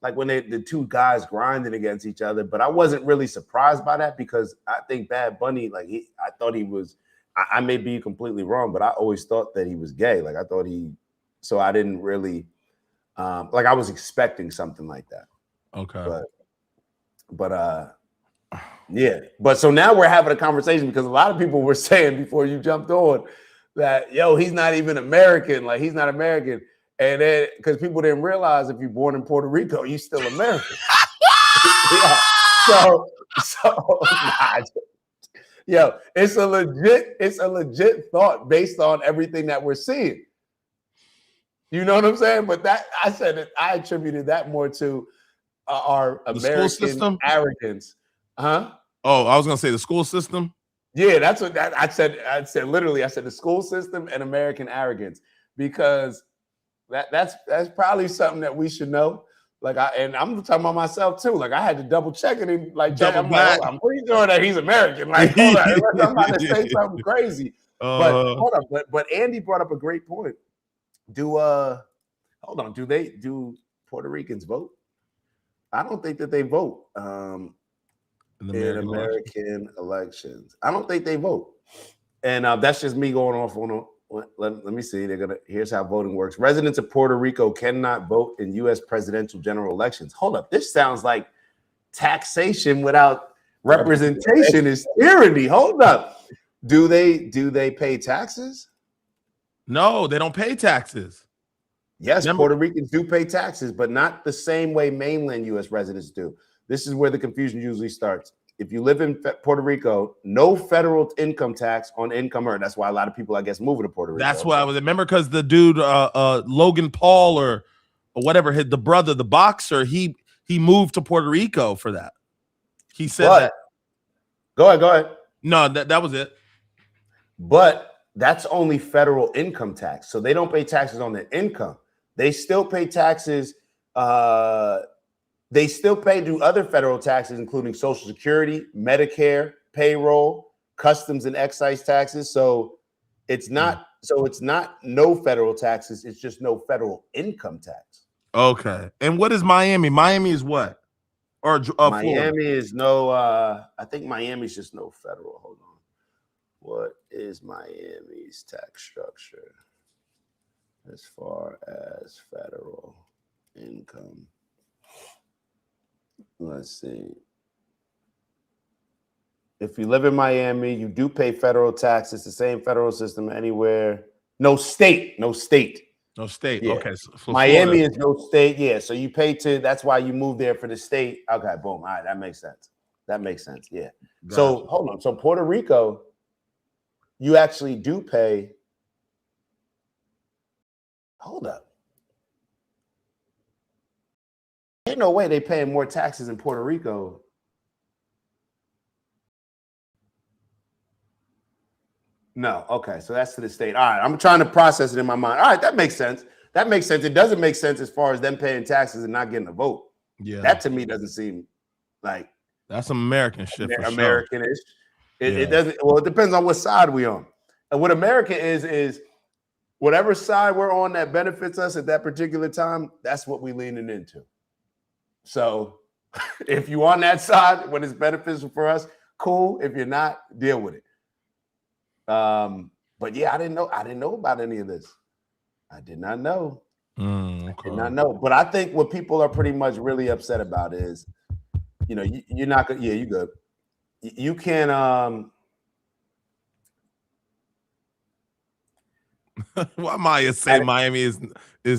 like when the two guys grinding against each other. But I wasn't really surprised by that because I think Bad Bunny, I thought he was, I may be completely wrong, but I always thought that he was gay. Like I thought so I didn't really, I was expecting something like that. Okay. But yeah. But so now we're having a conversation because a lot of people were saying before you jumped on that, he's not even American. Like he's not American. And then because people didn't realize if you're born in Puerto Rico, you're still American. Yeah. So it's a legit thought based on everything that we're seeing. You know what I'm saying? But I attributed that more to our American arrogance. Huh? Oh, I was gonna say the school system. Yeah, that's what I said. I said literally, the school system and American arrogance, because that's probably something that we should know. Like I'm talking about myself too. Like I had to double check it and I'm pretty sure that he's American. Like hold on, I'm about to say something crazy. But hold on, but Andy brought up a great point. Do Puerto Ricans vote? I don't think that they vote in American elections. I don't think they vote, and that's just me going off on. Let me see. Here's how voting works. Residents of Puerto Rico cannot vote in U.S. presidential general elections. Hold up, this sounds like taxation without representation is tyranny. Hold up, do they pay taxes? No, they don't pay taxes. Yes, Puerto Ricans do pay taxes, but not the same way mainland U.S. residents do. This is where the confusion usually starts. if you live in Puerto Rico, no federal income tax on income earned. That's why a lot of people, I guess, moving to Puerto Rico. That's what I was remember because the dude, Logan Paul or whatever, the brother, the boxer, he moved to Puerto Rico for that. He said that. Go ahead. No, that was it. But that's only federal income tax. So they don't pay taxes on their income. They still pay taxes. They still do other federal taxes, including Social Security, Medicare, payroll, customs and excise taxes. So it's not no federal taxes. It's just no federal income tax. Okay. And what is Miami? Miami is what? Or Miami Florida? is no. I think Miami's just no federal. Hold on. What is Miami's tax structure as far as federal income? Let's see. If you live in Miami, you do pay federal tax. It's the same federal system anywhere. No state. No state. Yeah. Okay. So Miami Florida. is no state. Yeah. So you pay that's why you move there for the state. Okay. Boom. All right. That makes sense. Yeah. Gotcha. So hold on. So Puerto Rico, you actually do pay. Hold up. Ain't no way they paying more taxes in Puerto Rico. No. Okay. So that's to the state. All right. I'm trying to process it in my mind. All right. That makes sense. It doesn't make sense as far as them paying taxes and not getting a vote. Yeah. That to me doesn't seem like That's some American shit for sure. American-ish. It doesn't. Well, it depends on what side we on. And what America is whatever side we're on that benefits us at that particular time. That's what we leaning into. So if you on that side when it's beneficial for us, cool. If you're not, deal with it. But yeah, I didn't know about any of this. I did not know. Okay. I did not know. But I think what people are pretty much really upset about is, you're not good. Yeah, you good. You can Why Maya say Miami is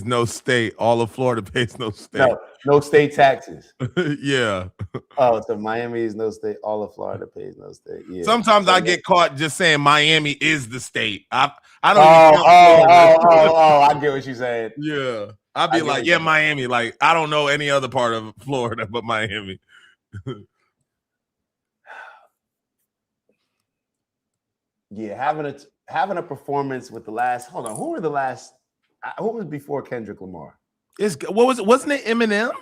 no state? All of Florida pays no state. no state taxes. Yeah. Oh, so Miami is no state. All of Florida pays no state. Yeah. Sometimes I get caught just saying Miami is the state. I don't. I get what you're saying. Yeah. I'd be like, yeah, Miami. Like, I don't know any other part of Florida but Miami. Yeah, having a performance with the last. Hold on, who was before Kendrick Lamar? Wasn't it Eminem?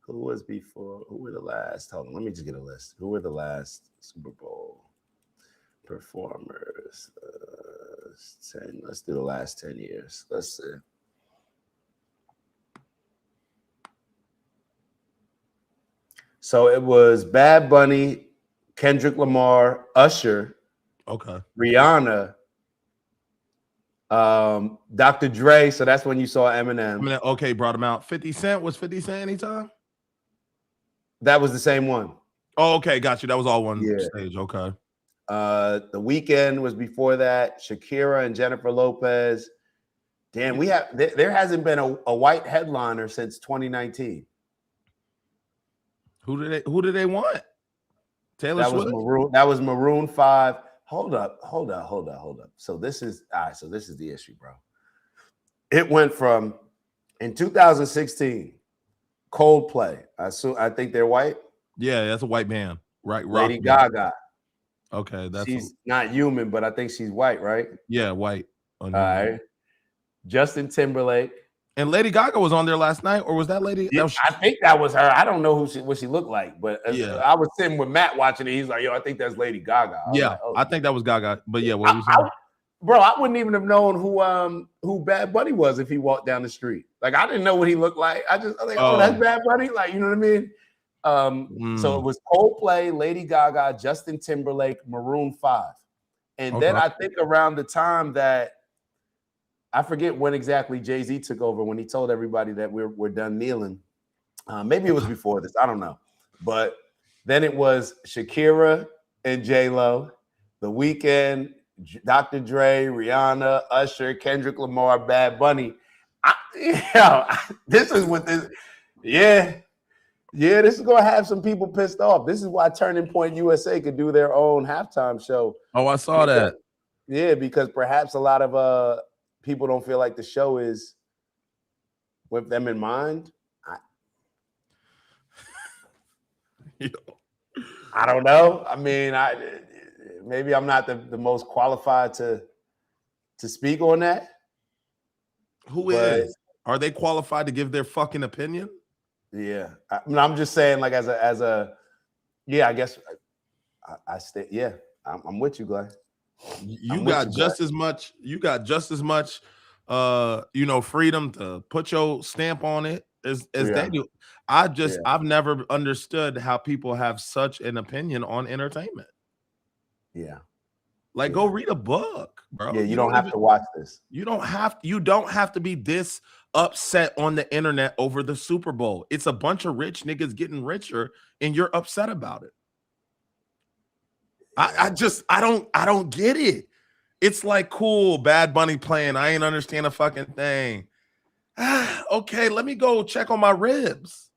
Who was before? Who were the last? Hold on, let me just get a list. Who were the last Super Bowl performers? 10. Let's do the last 10 years. Let's see. So it was Bad Bunny, Kendrick Lamar, Usher, Okay, Rihanna, Dr. Dre. So that's when you saw Eminem. Okay, brought him out. 50 Cent. Was 50 Cent anytime? That was the same one. Oh, okay, got you. That was all one Yeah. stage. Okay. The Weeknd was before that. Shakira and Jennifer Lopez. Damn, there hasn't been a white headliner since 2019. Who did they want? Taylor Swift? That was Maroon 5. Hold up. So this is the issue, bro. It went from in 2016, Coldplay. I think they're white. Yeah, that's a white band, right? Lady Gaga. Okay, She's not human, but I think she's white, right? Yeah, white. All right. Justin Timberlake. And Lady Gaga was on there last night, or was that lady? Yeah, I think that was her. I don't know what she looked like, but Yeah. I was sitting with Matt watching it. He's like, "Yo, I think that's Lady Gaga." I was Yeah, like, oh. I think that was Gaga. But yeah, what were you saying? Bro, I wouldn't even have known who Bad Bunny was if he walked down the street. Like, I didn't know what he looked like. I was like, oh, that's Bad Bunny. Like, you know what I mean? So it was Coldplay, Lady Gaga, Justin Timberlake, Maroon 5. And then I think around the time that I forget when exactly Jay-Z took over, when he told everybody that we're done kneeling. Maybe it was before this. I don't know. But then it was Shakira and J-Lo, The Weeknd, Dr. Dre, Rihanna, Usher, Kendrick Lamar, Bad Bunny. This is what this. Yeah. Yeah, this is gonna have some people pissed off. This is why Turning Point USA could do their own halftime show. Oh, I saw that. Yeah, because perhaps a lot of people don't feel like the show is with them in mind. I don't know. I mean, maybe I'm not the most qualified to speak on that. Who is? Are they qualified to give their fucking opinion? Yeah, I'm just saying, like as a, yeah, I guess I stay. Yeah, I'm with you, Glenn. You got just as much. You got just as much, freedom to put your stamp on it as they do. I've never understood how people have such an opinion on entertainment. Yeah. Like, go read a book, bro. Yeah, you don't have to watch this. You don't have to be this upset on the internet over the Super Bowl. It's a bunch of rich niggas getting richer, and you're upset about it. I don't get it. It's like, cool, Bad Bunny playing. I ain't understand a fucking thing. Okay, let me go check on my ribs.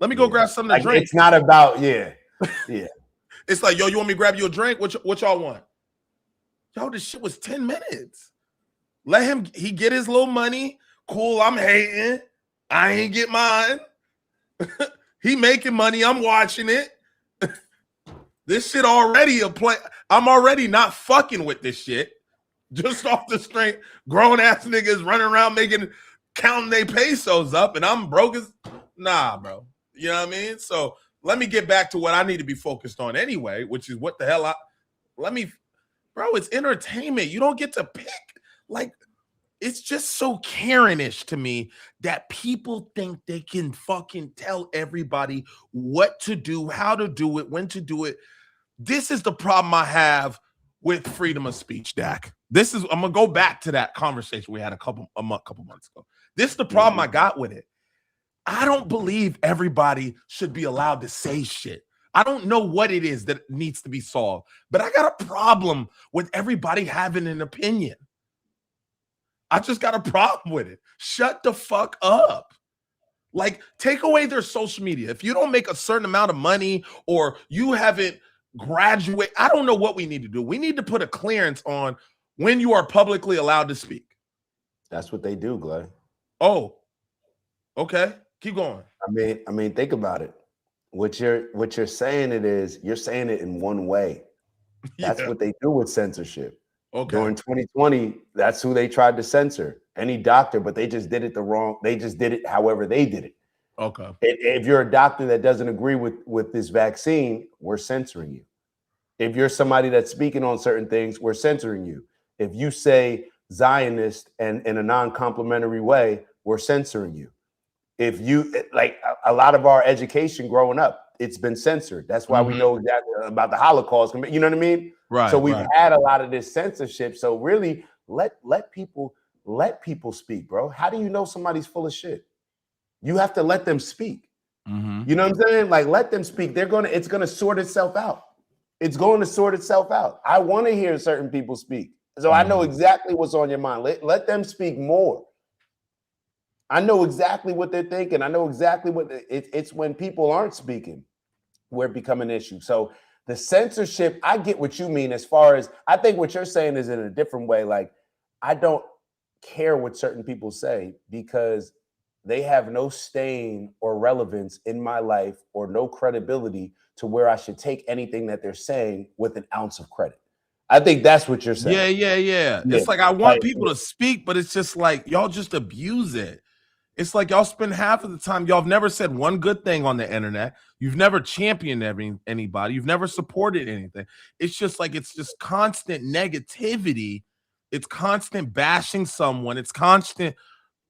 Let me go grab something to drink. It's not about, yeah. It's like, yo, you want me to grab you a drink? What y'all want? Yo, this shit was 10 minutes. Let him, he get his little money. Cool, I'm hating. I ain't get mine. He making money. I'm watching it. This shit already a play. I'm already not fucking with this shit. Just off the strength, grown ass niggas running around counting their pesos up, and I'm broke as nah, bro. You know what I mean? So let me get back to what I need to be focused on anyway, which is what the hell bro, it's entertainment. You don't get to pick. Like, it's just so Karen-ish to me that people think they can fucking tell everybody what to do, how to do it, when to do it. This is the problem I have with freedom of speech, Dak. I'm gonna go back to that conversation we had a couple months ago. This is the problem I got with it. I don't believe everybody should be allowed to say shit. I don't know what it is that needs to be solved, but I got a problem with everybody having an opinion. I just got a problem with it. Shut the fuck up. Like, take away their social media. If you don't make a certain amount of money or you haven't graduated, I don't know what we need to do. We need to put a clearance on when you are publicly allowed to speak. That's what they do, Glenn. Oh, okay. Keep going. I mean, think about it. What you're saying you're saying it in one way. That's what they do with censorship. Okay. During 2020, that's who they tried to censor. Any doctor, but they just did it they just did it however they did it. Okay. If you're a doctor that doesn't agree with this vaccine, we're censoring you. If you're somebody that's speaking on certain things, we're censoring you. If you say Zionist and in a non-complimentary way, we're censoring you. If you, like, a lot of our education growing up, it's been censored. That's why we know exactly about the Holocaust. You know what I mean? Right. So we've had a lot of this censorship. So really, let people speak, bro. How do you know somebody's full of shit? You have to let them speak. You know what I'm saying? Like, let them speak. It's gonna sort itself out. It's going to sort itself out. I want to hear certain people speak. So I know exactly what's on your mind. Let them speak more. I know exactly what they're thinking. I know exactly what it's when people aren't speaking where it become an issue. So the censorship, I get what you mean as far as, I think what you're saying is in a different way. Like, I don't care what certain people say because they have no stain or relevance in my life or no credibility to where I should take anything that they're saying with an ounce of credit. I think that's what you're saying. Yeah. It's like, I want people to speak, but it's just like, y'all just abuse it. It's like y'all spend half of the time, y'all have never said one good thing on the internet. You've never championed anybody. You've never supported anything. It's just like, it's just constant negativity. It's constant bashing someone. It's constant,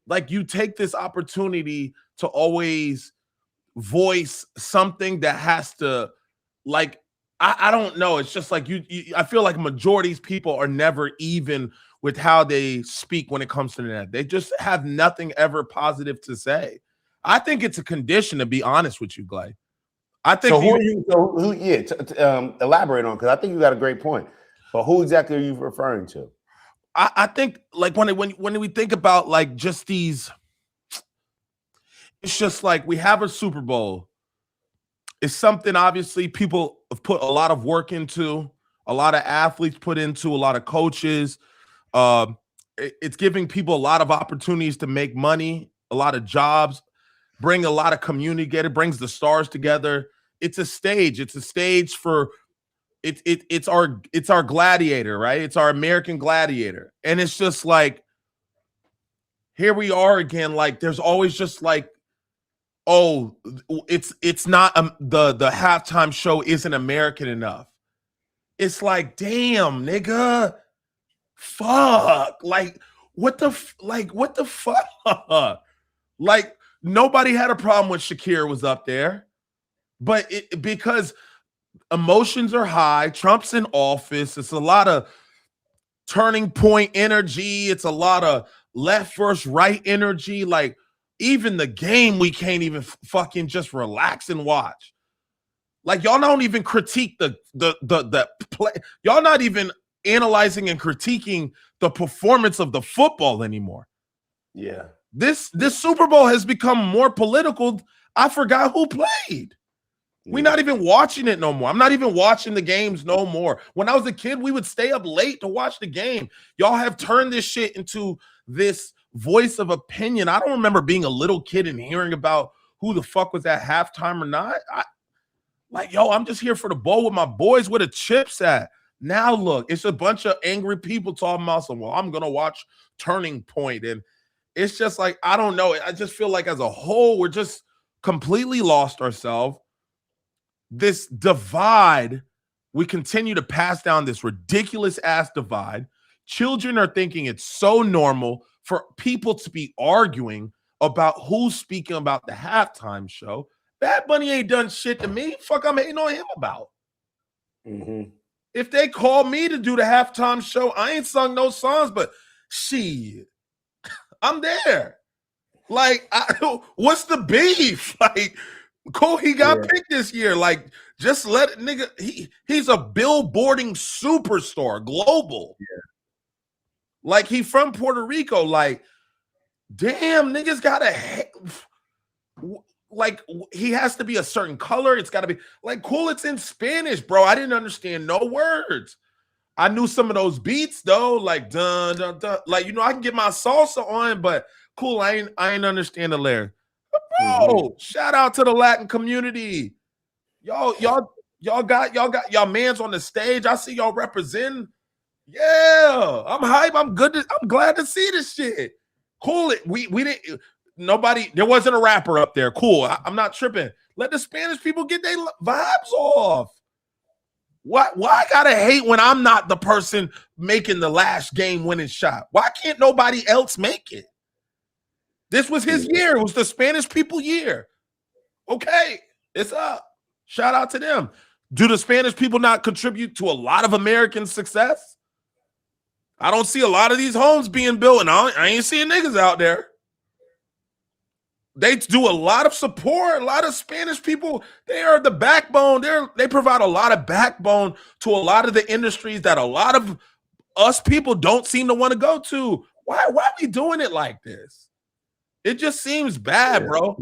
like, you take this opportunity to always voice something that has to, like, I don't know. It's just like I feel like majority's people are never even with how they speak when it comes to the net. They just have nothing ever positive to say. I think it's a condition, to be honest with you, Glay. I think. Elaborate on, because I think you got a great point. But who exactly are you referring to? I think, like, when we think about, like, just these, it's just like we have a Super Bowl It's something obviously people have put a lot of work into, a lot of athletes put into, a lot of coaches. It's giving people a lot of opportunities to make money, a lot of jobs, bring a lot of community together, brings the stars together. It's a stage. It's a stage for it's our gladiator, right? It's our American gladiator. And it's just like, here we are again. Like, there's always just like, oh, it's not the halftime show isn't American enough. It's like, damn, nigga, fuck, like what the fuck? Like, nobody had a problem when Shakira was up there, but because emotions are high, Trump's in office, it's a lot of turning point energy, it's a lot of left versus right energy. Like, even the game, we can't even fucking just relax and watch. Like, y'all don't even critique the play. Y'all not even analyzing and critiquing the performance of the football anymore. Yeah. This Super Bowl has become more political. I forgot who played. We're not even watching it no more. I'm not even watching the games no more. When I was a kid, we would stay up late to watch the game. Y'all have turned this shit into this voice of opinion. I don't remember being a little kid and hearing about who the fuck was at halftime or not. I'm just here for the bowl with my boys. Where the chips at? Now look, it's a bunch of angry people talking about some, well, I'm going to watch Turning Point. And it's just like, I don't know. I just feel like as a whole, we're just completely lost ourselves. This divide, we continue to pass down this ridiculous ass divide. Children are thinking it's so normal for people to be arguing about who's speaking about the halftime show. Bad Bunny ain't done shit to me. Fuck, I'm hating on him about. Mm-hmm. If they call me to do the halftime show, I ain't sung no songs, but shit, I'm there. Like, what's the beef? Like, cool, he got picked this year. Like, just let it, nigga. He's a billboarding superstar, global. Yeah. Like, he from Puerto Rico. Like, damn, niggas gotta like, he has to be a certain color. It's got to be like, cool, it's in Spanish, bro. I didn't understand no words. I knew some of those beats though, like dun dun dun. Like, you know, I can get my salsa on, but cool, I ain't understand the lyric. Bro, shout out to the Latin community. Y'all got y'all mans on the stage. I see y'all representing. Yeah, I'm hype. I'm good. I'm glad to see this shit. Cool. We didn't. Nobody. There wasn't a rapper up there. Cool. I'm not tripping. Let the Spanish people get their vibes off. Why I gotta hate when I'm not the person making the last game winning shot? Why can't nobody else make it? This was his year. It was the Spanish people year. Okay, it's up. Shout out to them. Do the Spanish people not contribute to a lot of American success? I don't see a lot of these homes being built, and I ain't seeing niggas out there. They do a lot of support. A lot of Spanish people, they are the backbone. They provide a lot of backbone to a lot of the industries that a lot of us people don't seem to want to go to. Why are we doing it like this? It just seems bad, bro.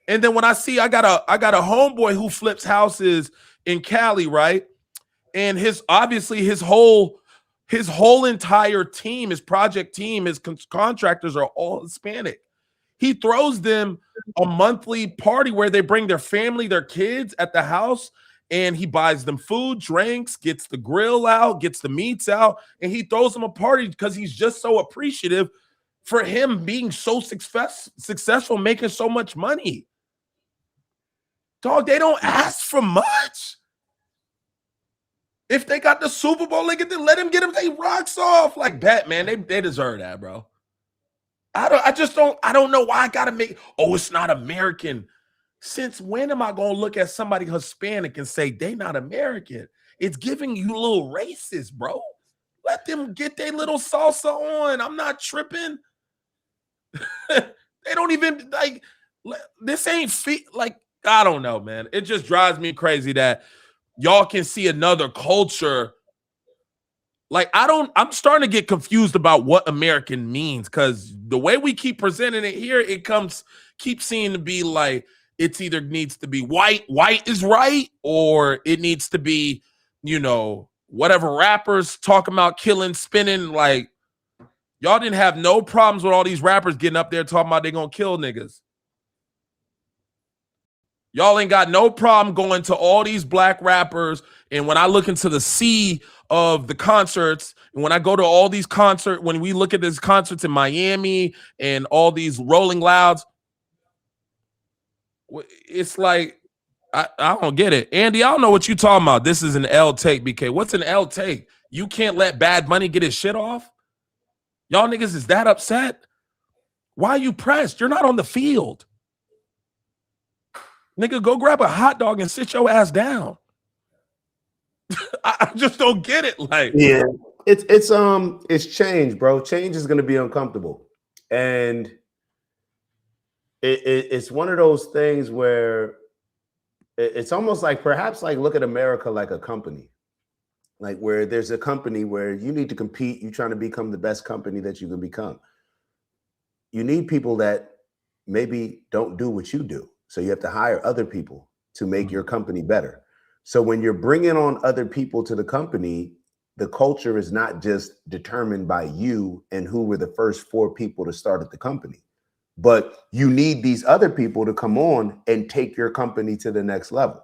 And then when I got a homeboy who flips houses in Cali, right? And his whole entire team, his project team, his contractors are all Hispanic. He throws them a monthly party where they bring their family, their kids at the house, and he buys them food, drinks, gets the grill out, gets the meats out, and he throws them a party because he's just so appreciative for him being so successful, making so much money. Dog, they don't ask for much. If they got the Super Bowl, let them get them their rocks off. Like that, man. They deserve that, bro. I don't know why I gotta make, it's not American. Since when am I gonna look at somebody Hispanic and say they not American? It's giving you a little racist, bro. Let them get their little salsa on. I'm not tripping. They don't even like this ain't like, I don't know, man. It just drives me crazy that y'all can see another culture. Like, I'm starting to get confused about what American means, because the way we keep presenting it here, it keeps seeming to be like it's either needs to be white is right, or it needs to be, whatever rappers talking about killing, spinning. Like, y'all didn't have no problems with all these rappers getting up there talking about they gonna kill niggas. Y'all ain't got no problem going to all these black rappers. And when I look into the sea of the concerts, and when I go to all these concerts, when we look at these concerts in Miami and all these Rolling Louds, it's like, I don't get it. Andy, I don't know what you talking about. This is an L take, BK. What's an L take? You can't let Bad Bunny get his shit off? Y'all niggas is that upset? Why are you pressed? You're not on the field. Nigga, go grab a hot dog and sit your ass down. I just don't get it. Like, yeah, it's change, bro. Change is gonna be uncomfortable, and it's one of those things where it's almost like, perhaps like, look at America like a company, like where there's a company where you need to compete. You're trying to become the best company that you can become. You need people that maybe don't do what you do. So you have to hire other people to make your company better. So when you're bringing on other people to the company, the culture is not just determined by you and who were the first 4 people to start at the company, but you need these other people to come on and take your company to the next level.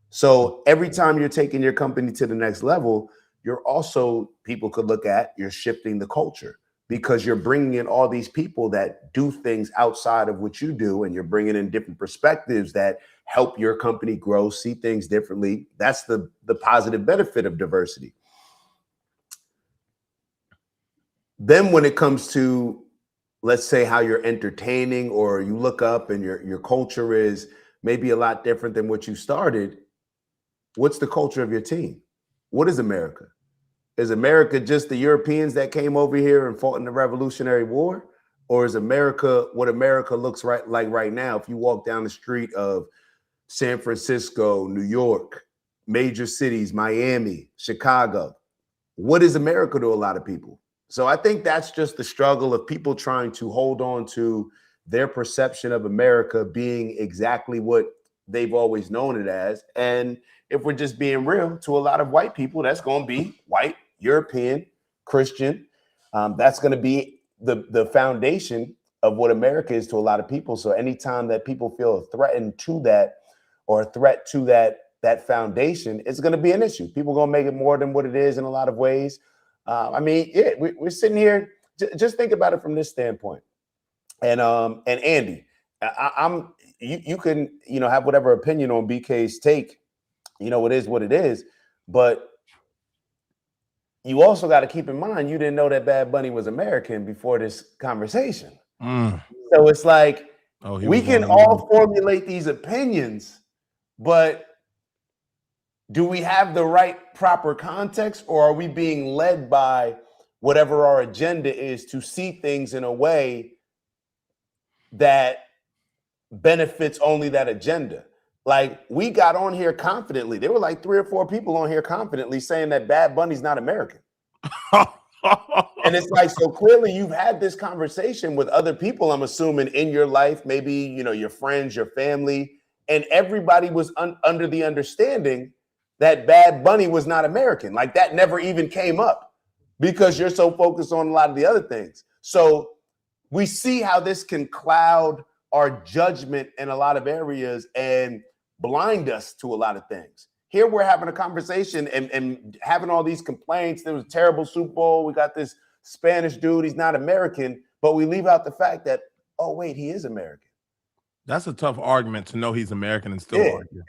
So every time you're taking your company to the next level, you're also, people could look at, you're shifting the culture, because you're bringing in all these people that do things outside of what you do, and you're bringing in different perspectives that help your company grow, see things differently. That's the positive benefit of diversity. Then when it comes to, let's say, how you're entertaining, or you look up and your culture is maybe a lot different than what you started, what's the culture of your team? What is America? Is America just the Europeans that came over here and fought in the Revolutionary War? Or is America what America looks like right now? If you walk down the street of San Francisco, New York, major cities, Miami, Chicago, what is America to a lot of people? So I think that's just the struggle of people trying to hold on to their perception of America being exactly what they've always known it as. And if we're just being real, to a lot of white people, that's going to be white, European, Christian. That's going to be the foundation of what America is to a lot of people. So anytime that people feel threatened to that, or a threat to that foundation, it's going to be an issue. People are going to make it more than what it is in a lot of ways. I mean, yeah, we're sitting here. Just think about it from this standpoint. And Andy, you can have whatever opinion on BK's take. It is what it is, but you also got to keep in mind, you didn't know that Bad Bunny was American before this conversation. So it's like, we can all formulate these opinions, but do we have the right proper context, or are we being led by whatever our agenda is to see things in a way that benefits only that agenda? Like, we got on here confidently. There were like 3 or 4 people on here confidently saying that Bad Bunny's not American. And it's like, so clearly you've had this conversation with other people, I'm assuming, in your life, maybe, your friends, your family, and everybody was under the understanding that Bad Bunny was not American. Like, that never even came up because you're so focused on a lot of the other things. So we see how this can cloud our judgment in a lot of areas and blind us to a lot of things. Here we're having a conversation and having all these complaints. There was a terrible Super Bowl. We got this Spanish dude. He's not American, but we leave out the fact that, oh, wait, he is American. That's a tough argument to know he's American and still argue.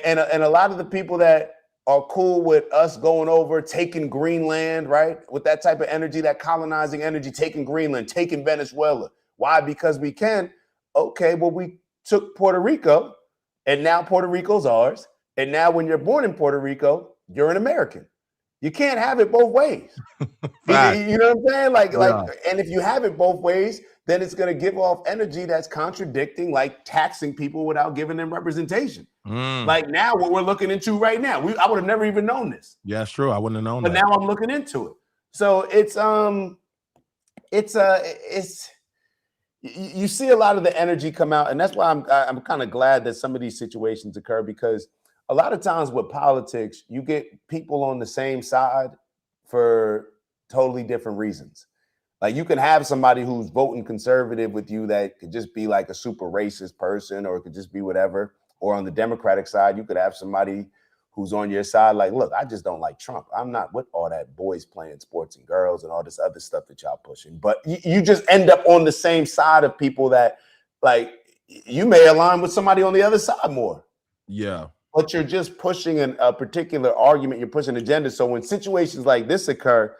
And a lot of the people that are cool with us going over, taking Greenland, right? With that type of energy, that colonizing energy, taking Greenland, taking Venezuela. Why? Because we can. Okay, well, we took Puerto Rico, and now Puerto Rico's ours. And now when you're born in Puerto Rico, you're an American. You can't have it both ways. You know what I'm saying? Like, and if you have it both ways, then it's going to give off energy that's contradicting, like taxing people without giving them representation. Like now, what we're looking into right now, I would have never even known this. Yeah, it's true. I wouldn't have known but that. Now I'm looking into it. So it's you see a lot of the energy come out, and that's why I'm kind of glad that some of these situations occur, because a lot of times with politics, you get people on the same side for totally different reasons. Like you can have somebody who's voting conservative with you that could just be like a super racist person, or it could just be whatever. Or on the Democratic side, you could have somebody who's on your side like, look, I just don't like Trump. I'm not with all that boys playing sports and girls and all this other stuff that y'all pushing. But you just end up on the same side of people that, like, you may align with somebody on the other side more. Yeah. But you're just pushing a particular argument. You're pushing an agenda. So when situations like this occur,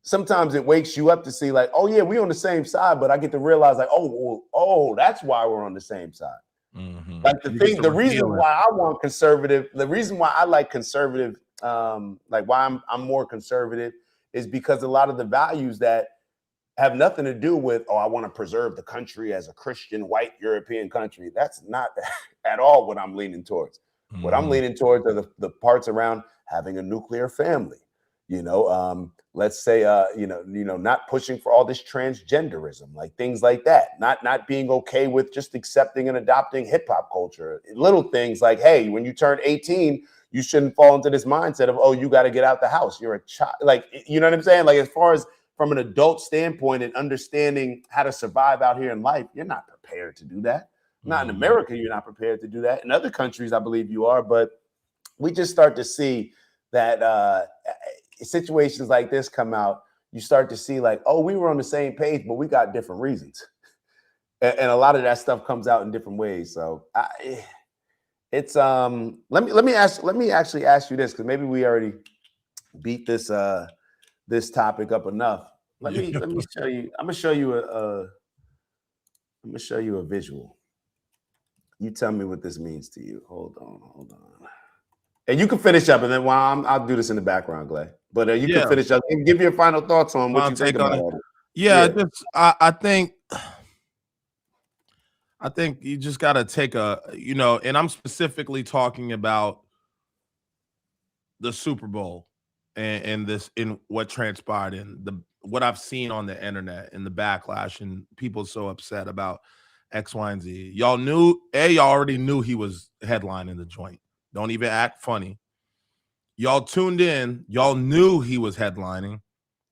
sometimes it wakes you up to see like, oh yeah, we're on the same side. But I get to realize like, oh, that's why we're on the same side. Mm-hmm. Like the reason why I want conservative, the reason why I like conservative, like why I'm more conservative, is because a lot of the values that have nothing to do with, oh, I want to preserve the country as a Christian white European country. That's not at all what I'm leaning towards. Mm-hmm. What I'm leaning towards are the parts around having a nuclear family. Let's say, not pushing for all this transgenderism, like things like that. Not being okay with just accepting and adopting hip hop culture. Little things like, hey, when you turn 18, you shouldn't fall into this mindset of, oh, you got to get out the house. You're a child. Like, you know what I'm saying? Like, as far as from an adult standpoint and understanding how to survive out here in life, you're not prepared to do that. Not in America, you're not prepared to do that. In other countries, I believe you are. But we just start to see that situations like this come out. You start to see like, oh, we were on the same page, but we got different reasons. And a lot of that stuff comes out in different ways. So it's let me actually ask you this, because maybe we already beat this this topic up enough. Let me show you. I'm gonna show you a visual. You tell me what this means to you. Hold on. And you can finish up, and then while I'll do this in the background, Glay. But you can finish up and give your final thoughts on what you think about it. I think you just got to take and I'm specifically talking about the Super Bowl and what transpired in what I've seen on the internet and the backlash and people so upset about X, Y, and Z. Y'all already knew he was headlining the joint. Don't even act funny. Y'all tuned in. Y'all knew he was headlining.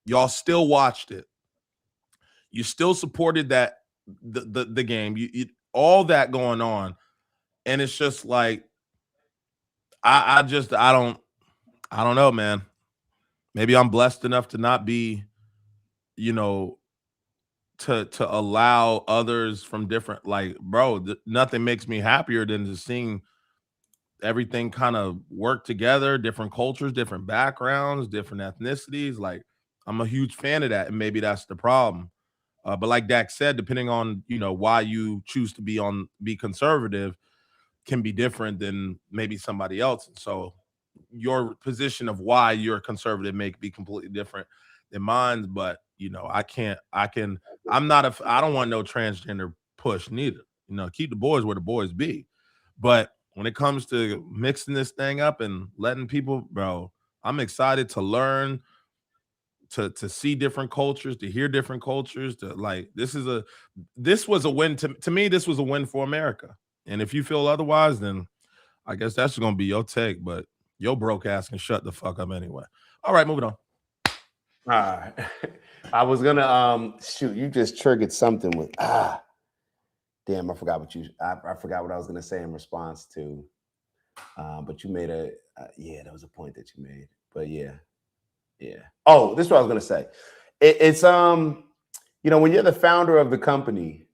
Y'all still watched it. You still supported the game. All that going on, and it's just like I don't know, man. Maybe I'm blessed enough to not be, to allow others from different, like, bro. Nothing makes me happier than just seeing everything kind of work together, different cultures, different backgrounds, different ethnicities. Like, I'm a huge fan of that, and maybe that's the problem. But like Dak said, depending on why you choose to be conservative, can be different than maybe somebody else. And so your position of why you're a conservative may be completely different than mine. But I don't want no transgender push neither. Keep the boys where the boys be. But when it comes to mixing this thing up and letting people, bro, I'm excited to learn, to see different cultures, to hear different cultures, to like, this was a win to me. This was a win for America. And if you feel otherwise, then I guess that's going to be your take, but your broke ass can shut the fuck up anyway. All right, moving on. All right. I was gonna shoot, you just triggered something with damn, I forgot what I was gonna say in response to but you made that was a point that you made. But yeah. Oh, this is what I was gonna say. It's when you're the founder of the company,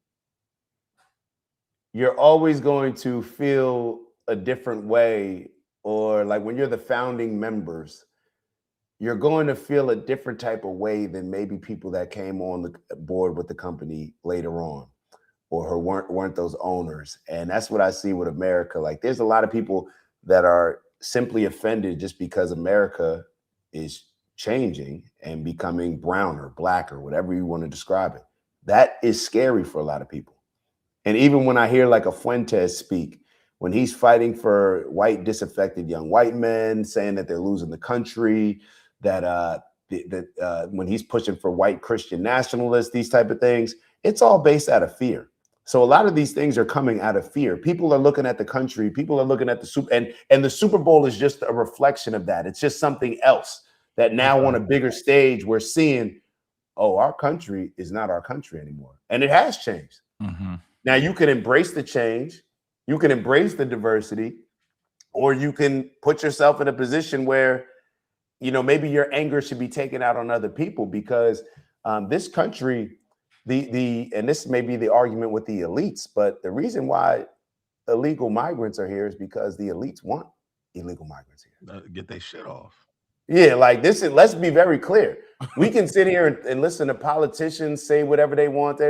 you're always going to feel a different way, or like when you're the founding members, you're going to feel a different type of way than maybe people that came on the board with the company later on, or who weren't those owners. And that's what I see with America. Like, there's a lot of people that are simply offended just because America is changing and becoming brown or black or whatever you want to describe it. That is scary for a lot of people. And even when I hear like a Fuentes speak, when he's fighting for white disaffected young white men, saying that they're losing the country, that when he's pushing for white Christian nationalists, these type of things, it's all based out of fear. So a lot of these things are coming out of fear. People are looking at the country. People are looking at the Super, and the Super Bowl is just a reflection of that. It's just something else that now on a bigger stage we're seeing. Oh, our country is not our country anymore, and it has changed. Mm-hmm. Now you can embrace the change, you can embrace the diversity, or you can put yourself in a position where, you know, maybe your anger should be taken out on other people because this country, and this may be the argument with the elites, but the reason why illegal migrants are here is because the elites want illegal migrants here. Get their shit off. Yeah, like this is, let's be very clear. We can sit here and listen to politicians say whatever they want.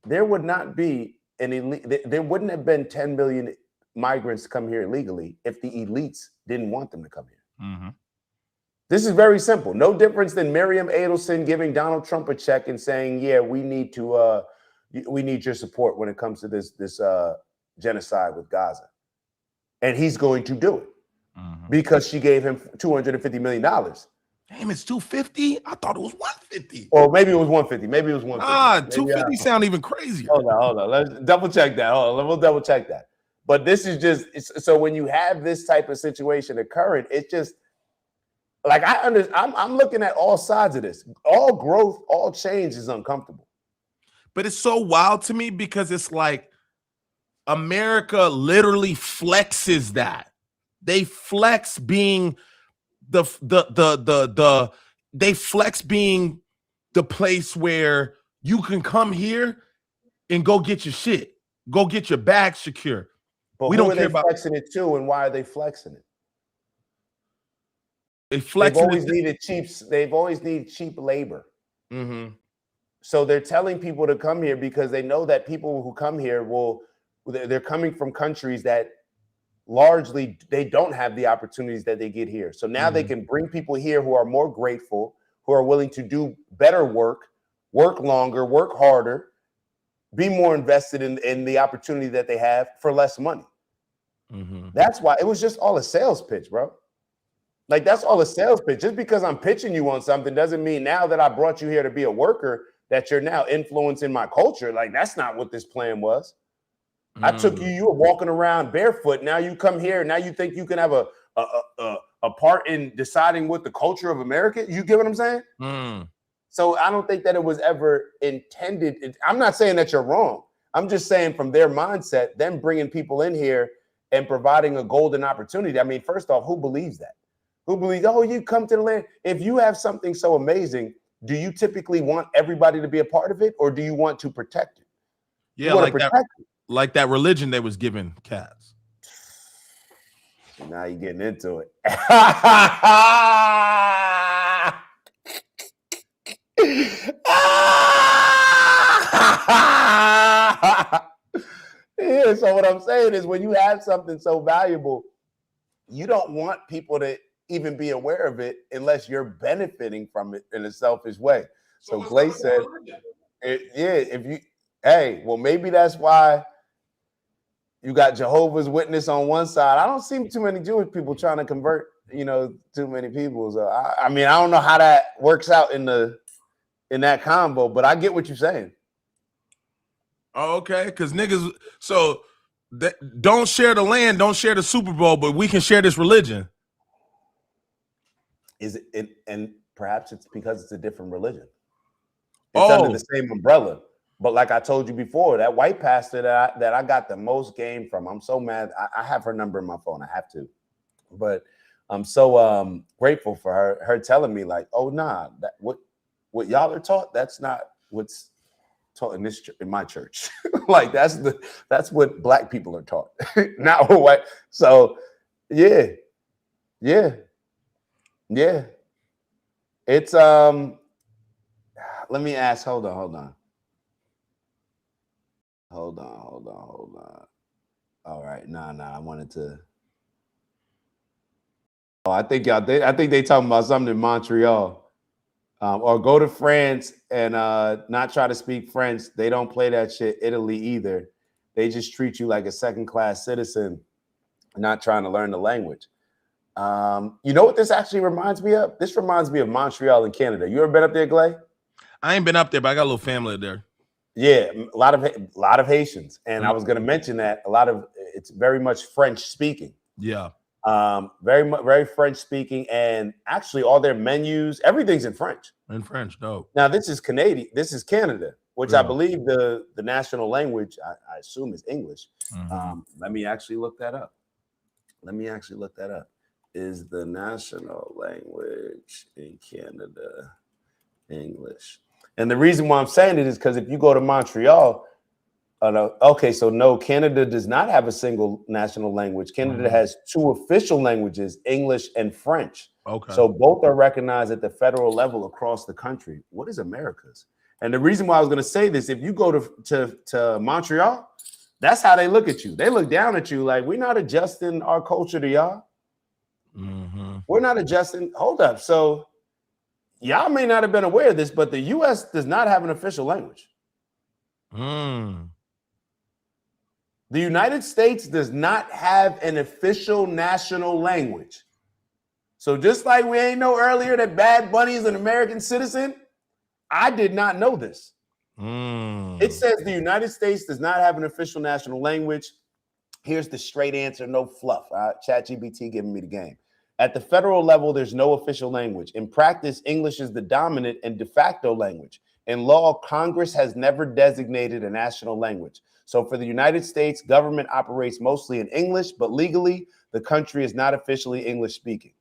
There would not be there wouldn't have been 10 million migrants come here illegally if the elites didn't want them to come here. Mm-hmm. This is very simple. No difference than Miriam Adelson giving Donald Trump a check and saying, "Yeah, we need your support when it comes to this genocide with Gaza," and he's going to do it because she gave him $250 million. Damn, it's 250. I thought it was 150. Or maybe it was 150. Maybe it was 150. 250 sound even crazier. Hold on. Let's double check that. Hold on, we'll double check that. But this is just so when you have this type of situation occurring, it's just like I'm looking at all sides of this. All growth, all change is uncomfortable. But it's so wild to me because it's like America literally flexes that. They flex being they flex being the place where you can come here and go get your shit, go get your bag secure. But we who don't are care they about flexing it to, and why are they flexing it? They've always needed cheap labor. Mm-hmm. So they're telling people to come here because they know that people who come here they're coming from countries that largely they don't have the opportunities that they get here. So now they can bring people here who are more grateful, who are willing to do better work longer, work harder, be more invested in the opportunity that they have for less money. Mm-hmm. That's why it was just all a sales pitch, bro. Like that's all a sales pitch. Just because I'm pitching you on something doesn't mean now that I brought you here to be a worker that you're now influencing my culture. Like that's not what this plan was. I took you were walking around barefoot. Now you come here. Now you think you can have a part in deciding what the culture of America. You get what I'm saying? So I don't think that it was ever intended. I'm not saying that you're wrong. I'm just saying from their mindset, them bringing people in here and providing a golden opportunity. I mean, first off, who believes that? Who believes, oh, you come to the land. If you have something so amazing, do you typically want everybody to be a part of it, or do you want to protect it? Yeah, like that religion they was giving cats. So now you're getting into it. Yeah, so what I'm saying is when you have something so valuable, you don't want people to even be aware of it unless you're benefiting from it in a selfish way. So Glay said, maybe that's why you got Jehovah's Witness on one side. I don't see too many Jewish people trying to convert, too many people. So I mean, I don't know how that works out in that combo, but I get what you're saying. Oh, okay, because niggas, so don't share the land, don't share the Super Bowl, but we can share this religion. Is it? And perhaps it's because it's a different religion. It's under the same umbrella. But like I told you before, that white pastor that I got the most game from, I'm so mad. I have her number in my phone. I have to. But I'm so grateful for her telling me like, oh, nah, that what y'all are taught, that's not what's taught in my church. Like that's what black people are taught, not what white. So yeah. It's let me ask, hold on. All right, nah. I wanted to. Oh, I think they talking about something in Montreal, or go to France and not try to speak French. They don't play that shit. Italy either. They just treat you like a second-class citizen, not trying to learn the language. You know what this actually reminds me of? This reminds me of Montreal in Canada. You ever been up there, Glay? I ain't been up there, but I got a little family there. Yeah, a lot of Haitians, and I was going to mention that it's very much French speaking. Yeah, very French speaking, and actually all their menus, everything's in French. in French, no. Now this is Canadian. This is Canada, which I believe the national language, I assume, is English. Let me actually look that up. Is the national language in Canada English? And the reason why I'm saying it is because if you go to Montreal, Canada does not have a single national language. Canada has two official languages, English and French. Okay. So both are recognized at the federal level across the country. What is America's? And the reason why I was going to say this, if you go to Montreal, that's how they look at you. They look down at you like, we're not adjusting our culture to y'all. We're not adjusting. Hold up. So y'all may not have been aware of this, but the U.S. does not have an official language. The United States does not have an official national language. So just like we ain't know earlier that Bad Bunny is an American citizen, I did not know this. It says the United States does not have an official national language. Here's the straight answer, no fluff. ChatGPT giving me the game. At the federal level, there's no official language. In practice, English is the dominant and de facto language. In law, Congress has never designated a national language. So for the United States, government operates mostly in English, but legally, the country is not officially English speaking.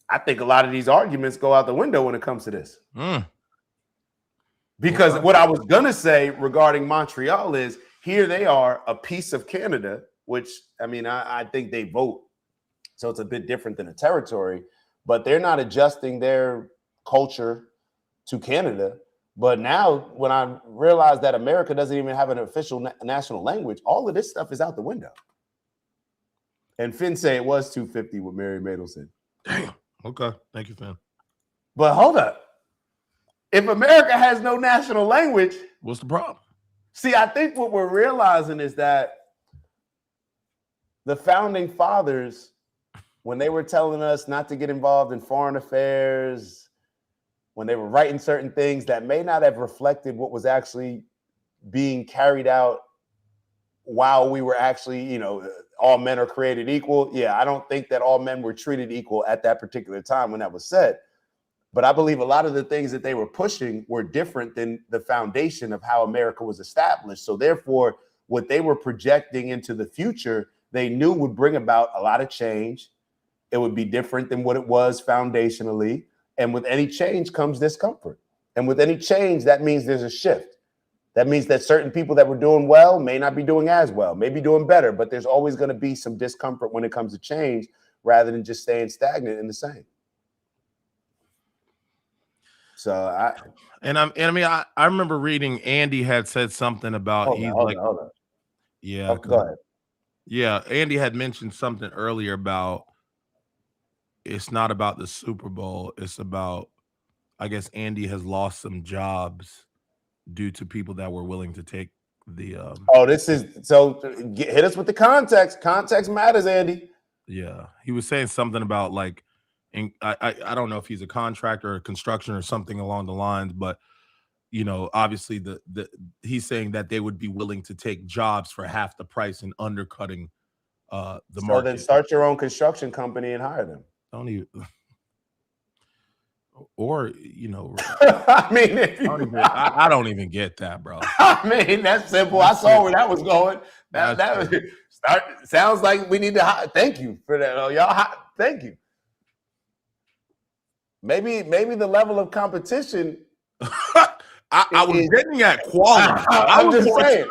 I think a lot of these arguments go out the window when it comes to this. Because what I was going to say regarding Montreal is here they are, a piece of Canada, which, I mean, I think they vote. So it's a bit different than a territory, but they're not adjusting their culture to Canada. But now when I realize that America doesn't even have an official national language, all of this stuff is out the window. And Finn say it was 250 with Mary Madelson. Damn. Okay. Thank you, Finn. But hold up. If America has no national language, What's the problem? see, I think what we're realizing is that the founding fathers, when they were telling us not to get involved in foreign affairs, when they were writing certain things that may not have reflected what was actually being carried out while we were actually, all men are created equal. Yeah, I don't think that all men were treated equal at that particular time when that was said. But I believe a lot of the things that they were pushing were different than the foundation of how America was established. So therefore, what they were projecting into the future, they knew would bring about a lot of change. It would be different than what it was foundationally. And with any change comes discomfort. And with any change, that means there's a shift. That means that certain people that were doing well may not be doing as well, maybe doing better, but there's always going to be some discomfort when it comes to change rather than just staying stagnant in the same. So I remember reading Andy had said something about hold on. Yeah. Oh, go ahead. Yeah, Andy had mentioned something earlier about it's not about the Super Bowl. It's about, I guess Andy has lost some jobs due to people that were willing to take the hit us with the context. Context matters, Andy. Yeah, he was saying something about like, and I don't know if he's a contractor or construction or something along the lines, but obviously he's saying that they would be willing to take jobs for half the price and undercutting the market. So then start your own construction company and hire them. Don't even. Or I mean, I don't even get that, bro. I mean, that's simple. I saw where that was going. Sounds like we need to. Thank you for that, y'all. Thank you. Maybe the level of competition. I was getting at quality. I'm just saying.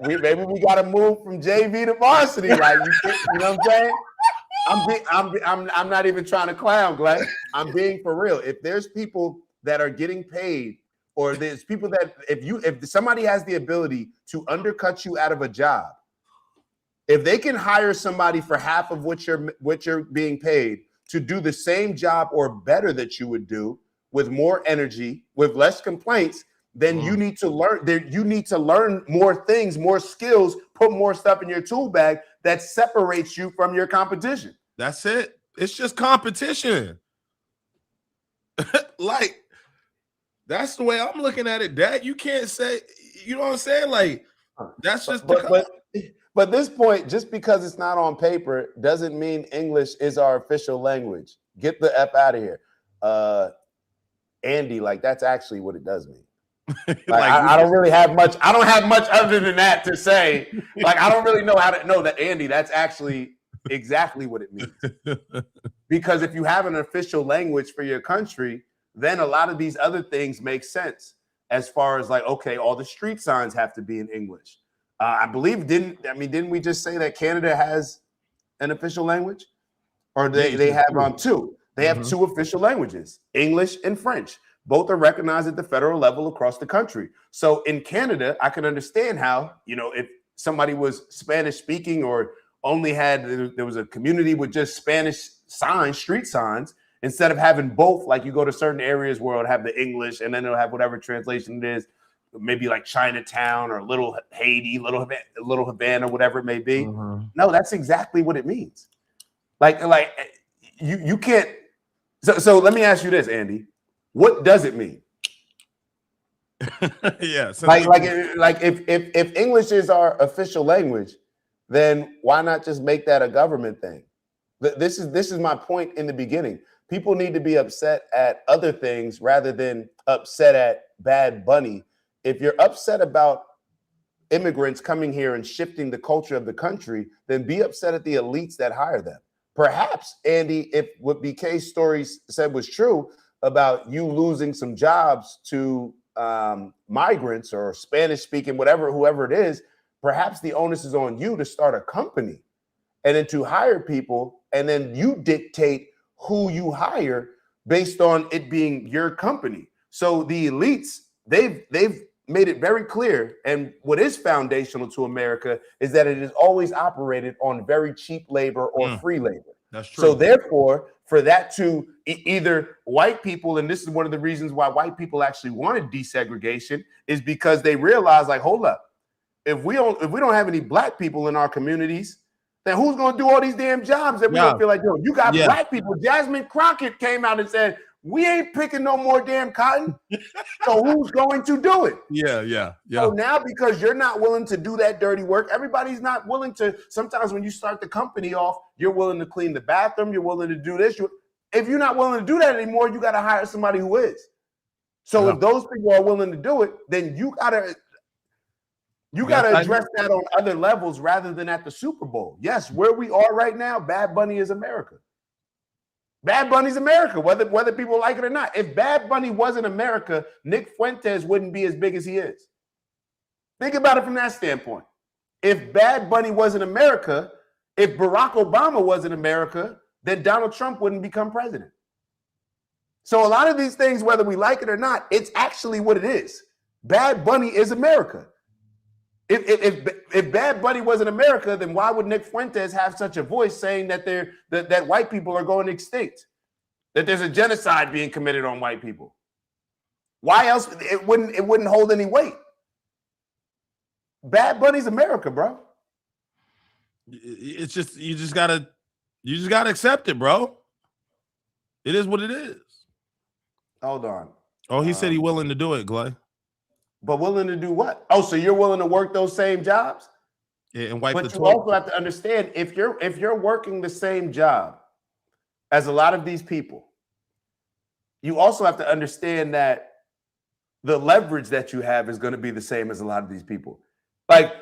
Maybe we got to move from JV to varsity. Like you know what I'm saying? I'm not even trying to clown, Glenn. I'm being for real. If there's people that are getting paid, or there's people that if somebody has the ability to undercut you out of a job, if they can hire somebody for half of what you're being paid to do the same job or better that you would do with more energy, with less complaints, then you need to learn. You need to learn more things, more skills, put more stuff in your tool bag, that separates you from your competition. That's it. It's just competition. Like, that's the way I'm looking at it, Dad. You can't say, you know what I'm saying? Like, that's just but this point, just because it's not on paper doesn't mean English is our official language. Get the F out of here. Andy, like, that's actually what it does mean. Like, I don't really have much. I don't have much other than that to say. Like, I don't really know how to know that, Andy, that's actually exactly what it means. Because if you have an official language for your country, then a lot of these other things make sense. As far as like, okay, all the street signs have to be in English. I believe didn't we just say that Canada has an official language, or they have two? They have two official languages, English and French. Both are recognized at the federal level across the country. So in Canada, I can understand how, you know, if somebody was Spanish speaking or only there was a community with just Spanish signs, street signs, instead of having both, like you go to certain areas where it'll have the English and then it'll have whatever translation it is, maybe like Chinatown or Little Haiti, Little Havana, whatever it may be. No, that's exactly what it means. Like you can't. So let me ask you this, Andy. What does it mean? Yeah. Like if English is our official language, then why not just make that a government thing? This is my point in the beginning. People need to be upset at other things rather than upset at Bad Bunny. If you're upset about immigrants coming here and shifting the culture of the country, then be upset at the elites that hire them. Perhaps, Andy, if what BK's story said was true about you losing some jobs to migrants or Spanish speaking, whoever it is, perhaps the onus is on you to start a company and then to hire people, and then you dictate who you hire based on it being your company. So the elites, they've made it very clear, and what is foundational to America is that it is always operated on very cheap labor or free labor. That's true. So therefore, for that to either white people, and this is one of the reasons why white people actually wanted desegregation, is because they realized, like, hold up, if we don't have any black people in our communities, then who's going to do all these damn jobs that we don't feel like doing? You got black people. Jasmine Crockett came out and said, we ain't picking no more damn cotton. So who's going to do it? Yeah. So now, because you're not willing to do that dirty work, everybody's not willing to. Sometimes when you start the company off, you're willing to clean the bathroom. You're willing to do this. If you're not willing to do that anymore, you got to hire somebody who is. So if those people are willing to do it, then you got to address that on other levels rather than at the Super Bowl. Yes, where we are right now, Bad Bunny is America. Bad Bunny's America, whether people like it or not. If Bad Bunny wasn't America, Nick Fuentes wouldn't be as big as he is. Think about it from that standpoint. If Bad Bunny wasn't America, if Barack Obama wasn't America, then Donald Trump wouldn't become president. So a lot of these things, whether we like it or not, it's actually what it is. Bad Bunny is America. If Bad Bunny wasn't America, then why would Nick Fuentes have such a voice saying that that white people are going extinct, that there's a genocide being committed on white people? Why else? It wouldn't hold any weight. Bad Bunny's America, bro. It's just you just gotta accept it, bro. It is what it is. Hold on. Oh, he said he's willing to do it, Clay. But willing to do what? Oh, so you're willing to work those same jobs? Yeah, and wipe the But you toilet. also have to understand, if you're working the same job as a lot of these people, you also have to understand that the leverage that you have is going to be the same as a lot of these people. Like,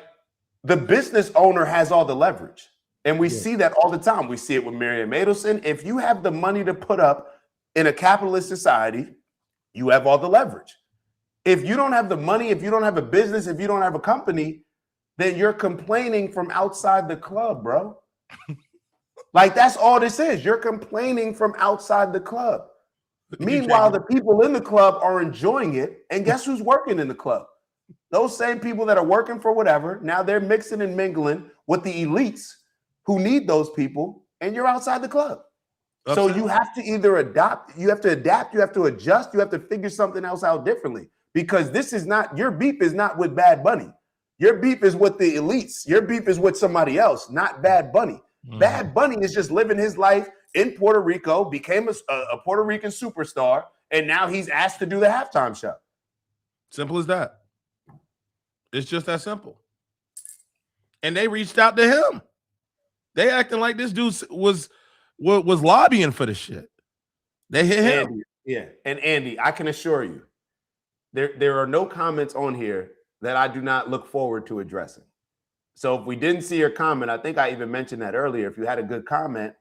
the business owner has all the leverage. And we see that all the time. We see it with Miriam Adelson. If you have the money to put up in a capitalist society, you have all the leverage. If you don't have the money, if you don't have a business, if you don't have a company, then you're complaining from outside the club, bro. Like, that's all this is. You're complaining from outside the club. Meanwhile, the people in the club are enjoying it. And guess who's working in the club? Those same people that are working for whatever, now they're mixing and mingling with the elites who need those people, and you're outside the club. So you have to either adapt, you have to adjust, you have to figure something else out differently. Because this is not, your beef is not with Bad Bunny. Your beef is with the elites. Your beef is with somebody else, not Bad Bunny. Bad Bunny is just living his life in Puerto Rico, became a Puerto Rican superstar, and now he's asked to do the halftime show. Simple as that. It's just that simple. And they reached out to him. They acting like this dude was lobbying for the shit. They hit him. Andy, yeah, and Andy, I can assure you, there are no comments on here that I do not look forward to addressing. So if we didn't see your comment, I think I even mentioned that earlier. If you had a good comment,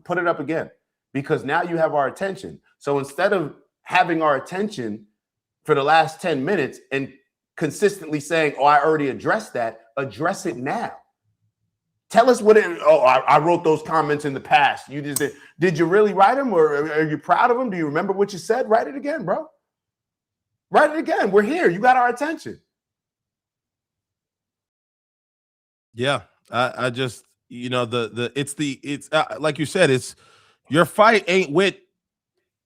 put it up again, because now you have our attention. So instead of having our attention for the last 10 minutes and consistently saying, oh, I already addressed that, address it now. Tell us what I wrote those comments in the past. You just did you really write them, or are you proud of them? Do you remember what you said? Write it again, bro. Write it again. We're here. You got our attention. Yeah, I just, you know, it's like you said, it's your fight ain't with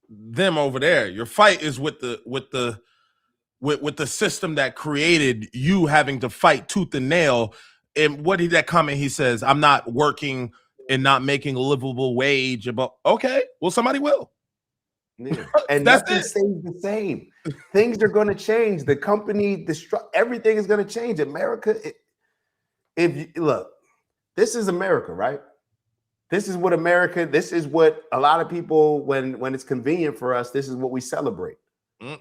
them over there. Your fight is with the system that created you having to fight tooth and nail. And what did that comment? He says, I'm not working and not making a livable wage. About okay, well, somebody will. Yeah. And That's nothing it. stays the same. Things are going to change. The company, everything is going to change. America, look, this is America, right? This is what a lot of people, when it's convenient for us, this is what we celebrate.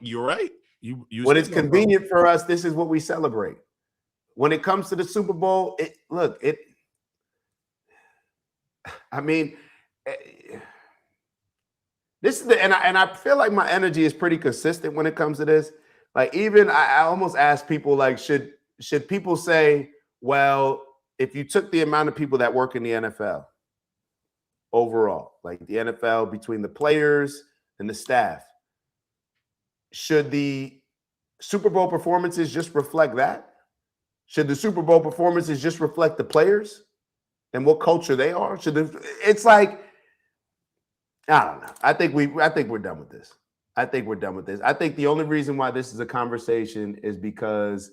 You're right. You when it's convenient for us, this is what we celebrate. When it comes to the Super Bowl, this is and I feel like my energy is pretty consistent when it comes to this. Like, even I almost ask people, like, should people say, well, if you took the amount of people that work in the NFL overall, like the NFL, between the players and the staff, should the Super Bowl performances just reflect that? Should the Super Bowl performances just reflect the players and what culture they are? It's like, I don't know. I think we're done with this. I think the only reason why this is a conversation is because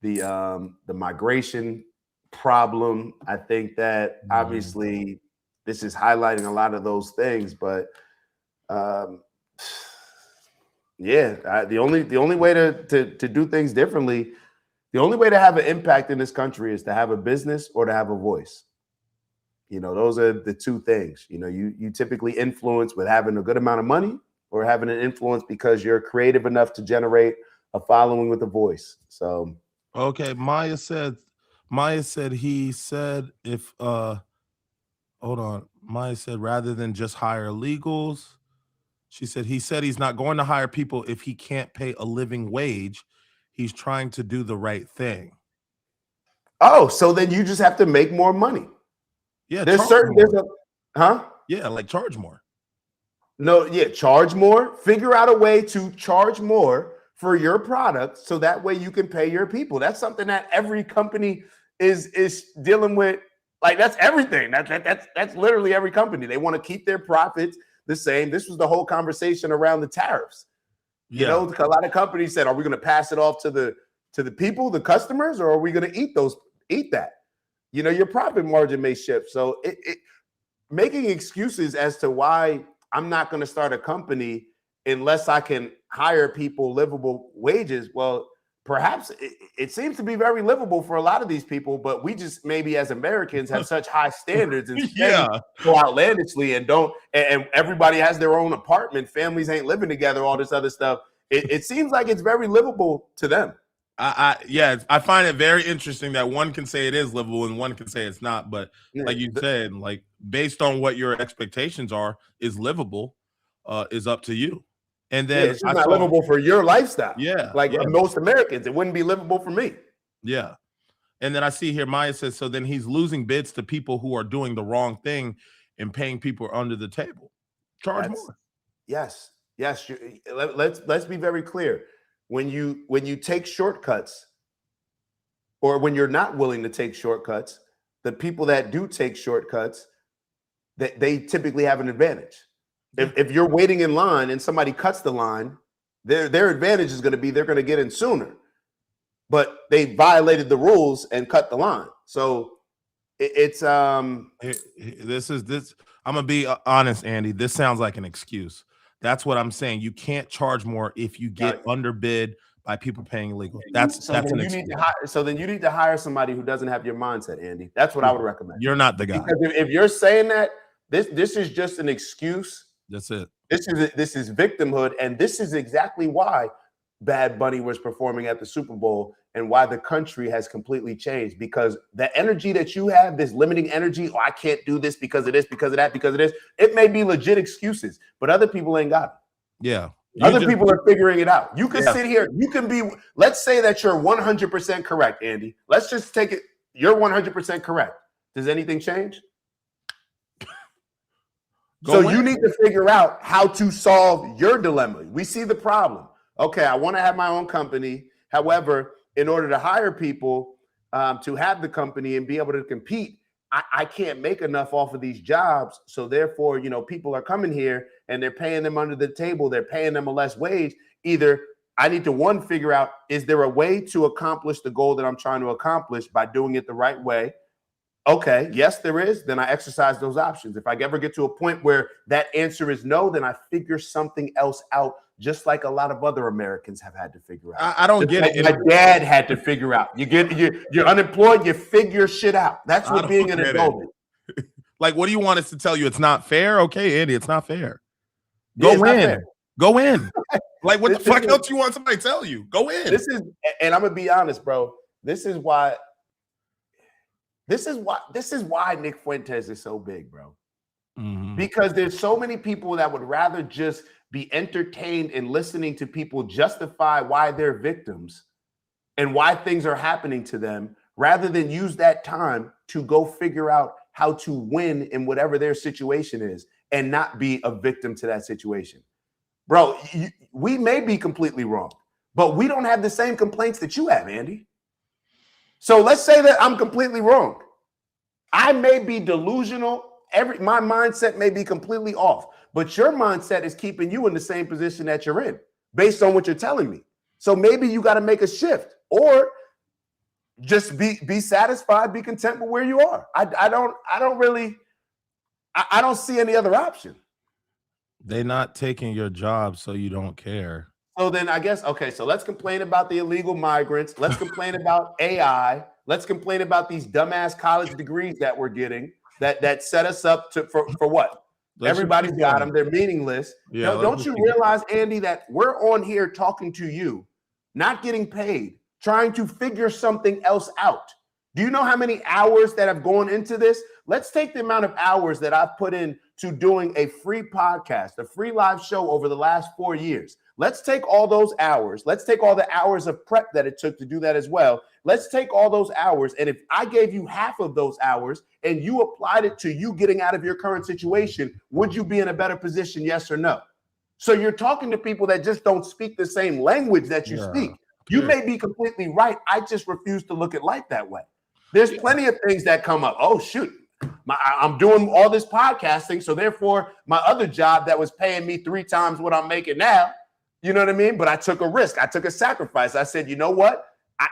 the migration problem. I think that obviously this is highlighting a lot of those things, but the only way to do things differently, the only way to have an impact in this country is to have a business or to have a voice. You know, those are the two things. You know, you typically influence with having a good amount of money, or having an influence because you're creative enough to generate a following with a voice. So, okay, Maya said he said if hold on. Maya said rather than just hire illegals, he said he's not going to hire people if he can't pay a living wage. He's trying to do the right thing. Oh, so then you just have to make more money. Yeah, Yeah, like charge more. No, yeah, charge more. Figure out a way to charge more for your product, so that way you can pay your people. That's something that every company is dealing with. Like, that's everything. That's literally every company. They want to keep their profits the same. This was the whole conversation around the tariffs. You know, a lot of companies said, are we going to pass it off to the people, the customers, or are we going to eat that? You know, your profit margin may shift. So making excuses as to why I'm not going to start a company unless I can hire people livable wages. Well, perhaps it seems to be very livable for a lot of these people, but we just maybe as Americans have such high standards and go outlandishly and everybody has their own apartment. Families ain't living together, all this other stuff. It seems like it's very livable to them. I find it very interesting that one can say it is livable and one can say it's not. But like you said, like, based on what your expectations are, is livable, is up to you. And then it's not livable for your lifestyle. Like most Americans, it wouldn't be livable for me. Yeah. And then I see here, Maya says, so then he's losing bids to people who are doing the wrong thing and paying people under the table. Charge more. Yes. Let's be very clear. When you take shortcuts, or when you're not willing to take shortcuts, the people that do take shortcuts, they typically have an advantage. If you're waiting in line and somebody cuts the line, their advantage is going to be they're going to get in sooner. but they violated the rules and cut the line. So it's this. I'm gonna be honest, Andy. This sounds like an excuse. That's what I'm saying. You can't charge more if you get underbid by people paying illegal. That's an excuse. So then you need to hire somebody who doesn't have your mindset, Andy. That's what I would recommend. You're not the guy. Because if you're saying that, this is just an excuse. That's it. This is victimhood, and this is exactly why Bad Bunny was performing at the Super Bowl and why the country has completely changed, because the energy that you have, this limiting energy, I can't do this because of this, because of that, because of this, it may be legit excuses, but other people ain't got it. Yeah. Other people are figuring it out. You can sit here, you can be, let's say that you're 100% correct, Andy. Let's just take it, you're 100% correct. Does anything change? You need to figure out how to solve your dilemma. We see the problem. Okay, I want to have my own company. However, in order to hire people to have the company and be able to compete, I can't make enough off of these jobs. So therefore, people are coming here and they're paying them under the table. They're paying them a less wage. Either I need to figure out, is there a way to accomplish the goal that I'm trying to accomplish by doing it the right way? Okay, yes, there is. Then I exercise those options. If I ever get to a point where that answer is no, then I figure something else out, just like a lot of other Americans have had to figure out. I don't get it. My dad had to figure out. You're unemployed, you figure shit out. That's what being an adult is. Like, what do you want us to tell you? It's not fair? Okay, Andy, it's not fair. Go in. Go in. Like, what the fuck else you want somebody to tell you? Go in. And I'm gonna be honest, bro. This is why Nick Fuentes is so big, bro. Mm-hmm. Because there's so many people that would rather just be entertained in listening to people justify why they're victims and why things are happening to them, rather than use that time to go figure out how to win in whatever their situation is and not be a victim to that situation. Bro, we may be completely wrong, but we don't have the same complaints that you have, Andy. So let's say that I'm completely wrong. I may be delusional. My mindset may be completely off, but your mindset is keeping you in the same position that you're in based on what you're telling me. So maybe you got to make a shift, or just be satisfied, be content with where you are. I don't see any other option. They're not taking your job, so you don't care. So then I guess, okay, so let's complain about the illegal migrants. Let's complain about AI. Let's complain about these dumbass college degrees that we're getting that set us up for what? Everybody's got them. They're meaningless. Yeah, don't you realize, Andy, that we're on here talking to you, not getting paid, trying to figure something else out? Do you know how many hours that have gone into this? Let's take the amount of hours that I've put in to doing a free podcast, a free live show over the last 4 years. Let's take all those hours. Let's take all the hours of prep that it took to do that as well. Let's take all those hours. And if I gave you half of those hours and you applied it to you getting out of your current situation, would you be in a better position? Yes or no? So you're talking to people that just don't speak the same language that you speak. You may be completely right. I just refuse to look at life that way. There's plenty of things that come up. Oh, shoot. I'm doing all this podcasting, so therefore my other job that was paying me 3 times what I'm making now, you know what I mean? But I took a risk. I took a sacrifice. I said, you know what?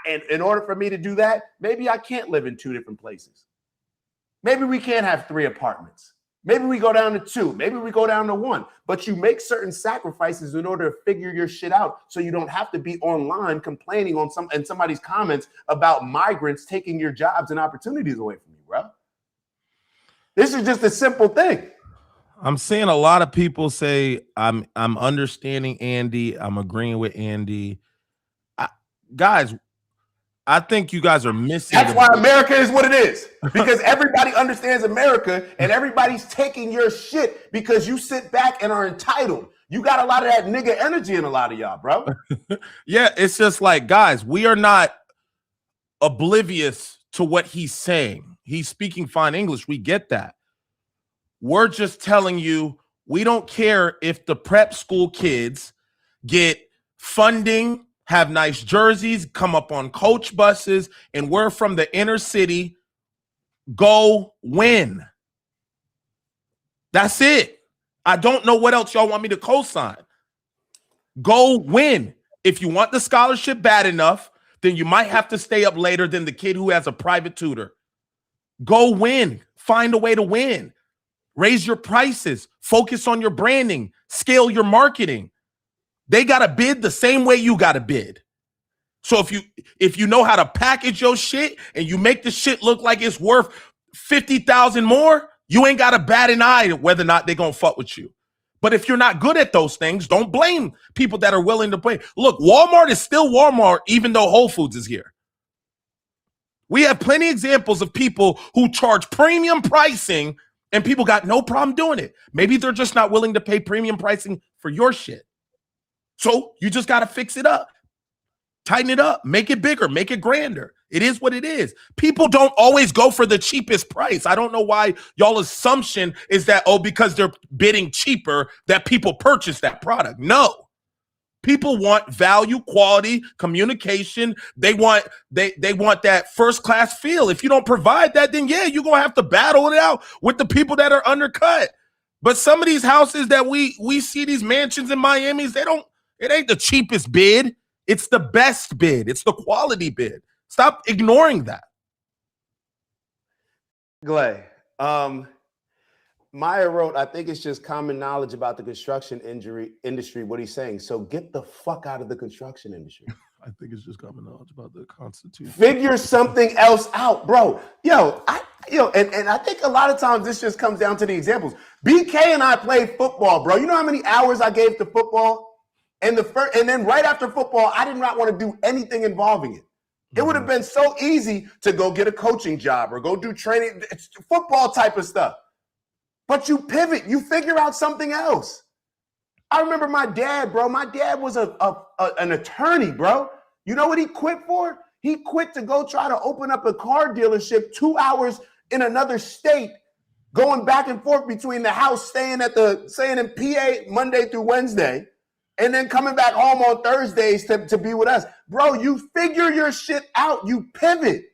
And in order for me to do that, maybe I can't live in 2 different places. Maybe we can't have 3 apartments. Maybe we go down to 2. Maybe we go down to 1. But you make certain sacrifices in order to figure your shit out, so you don't have to be online complaining on somebody's comments about migrants taking your jobs and opportunities away from you, bro. This is just a simple thing. I'm seeing a lot of people say I'm understanding Andy. I'm agreeing with Andy. Guys, I think you guys are missing. That's why America is what it is. Because everybody understands America and everybody's taking your shit because you sit back and are entitled. You got a lot of that nigga energy in a lot of y'all, bro. Yeah, it's just like, guys, we are not oblivious to what he's saying. He's speaking fine English. We get that. We're just telling you, we don't care if the prep school kids get funding, have nice jerseys, come up on coach buses, and we're from the inner city. Go win. That's it. I don't know what else y'all want me to co-sign. Go win. If you want the scholarship bad enough, then you might have to stay up later than the kid who has a private tutor. Go win. Find a way to win. Raise your prices. Focus on your branding. Scale your marketing. They got to bid the same way you got to bid. So if you know how to package your shit and you make the shit look like it's worth 50,000 more, you ain't got to bat an eye whether or not they're going to fuck with you. But if you're not good at those things, don't blame people that are willing to pay. Look, Walmart is still Walmart even though Whole Foods is here. We have plenty of examples of people who charge premium pricing and people got no problem doing it. Maybe they're just not willing to pay premium pricing for your shit. So you just got to fix it up. Tighten it up. Make it bigger. Make it grander. It is what it is. People don't always go for the cheapest price. I don't know why y'all assumption is that, oh, because they're bidding cheaper, that people purchase that product. No. People want value, quality, communication. They want that first class feel. If you don't provide that, then yeah, you're gonna have to battle it out with the people that are undercut. But some of these houses that we see, these mansions in Miami, it ain't the cheapest bid. It's the best bid. It's the quality bid. Stop ignoring that. Glay, Maya wrote, I think it's just common knowledge about the construction industry. What he's saying. So get the fuck out of the construction industry. I think it's just common knowledge about the Constitution. Figure something else out, bro. And I think a lot of times this just comes down to the examples. BK and I played football, bro. You know how many hours I gave to football? And then right after football, I did not want to do anything involving it. It would have been so easy to go get a coaching job or go do training, football type of stuff. But you pivot, you figure out something else. I remember my dad, bro. My dad was an attorney, bro. You know what he quit for? He quit to go try to open up a car dealership 2 hours in another state, going back and forth between the house, staying in PA Monday through Wednesday, and then coming back home on Thursdays to be with us. Bro, you figure your shit out. You pivot.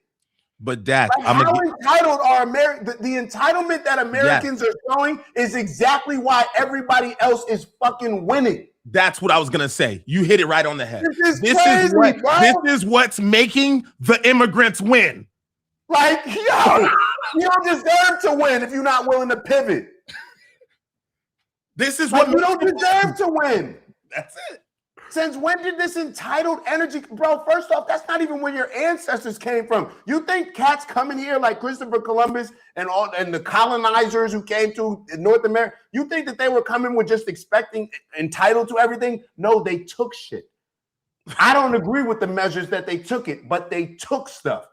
But Dad, like how entitled are Americans? The entitlement that Americans are showing is exactly why everybody else is fucking winning. That's what I was gonna say. You hit it right on the head. This is what's making the immigrants win. Like, yo, you don't deserve to win if you're not willing to pivot. This is like, what you don't deserve to win. That's it. Since when did this entitled energy, bro? First off, that's not even where your ancestors came from. You think cats coming here like Christopher Columbus and the colonizers who came to North America, you think that they were coming with just expecting entitled to everything? No, they took shit. I don't agree with the measures that they took it, but they took stuff.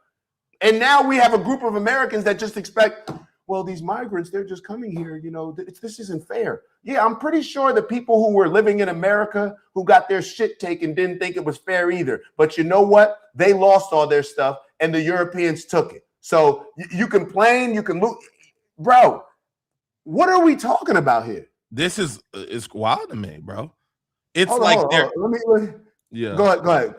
And now we have a group of Americans that just expect, well, these migrants, they're just coming here, this isn't fair. Yeah, I'm pretty sure the people who were living in America who got their shit taken didn't think it was fair either. But you know what? They lost all their stuff and the Europeans took it. So you complain, you can move. Bro, what are we talking about here? This is wild to me, bro. It's hold like on. Let me yeah. Go ahead.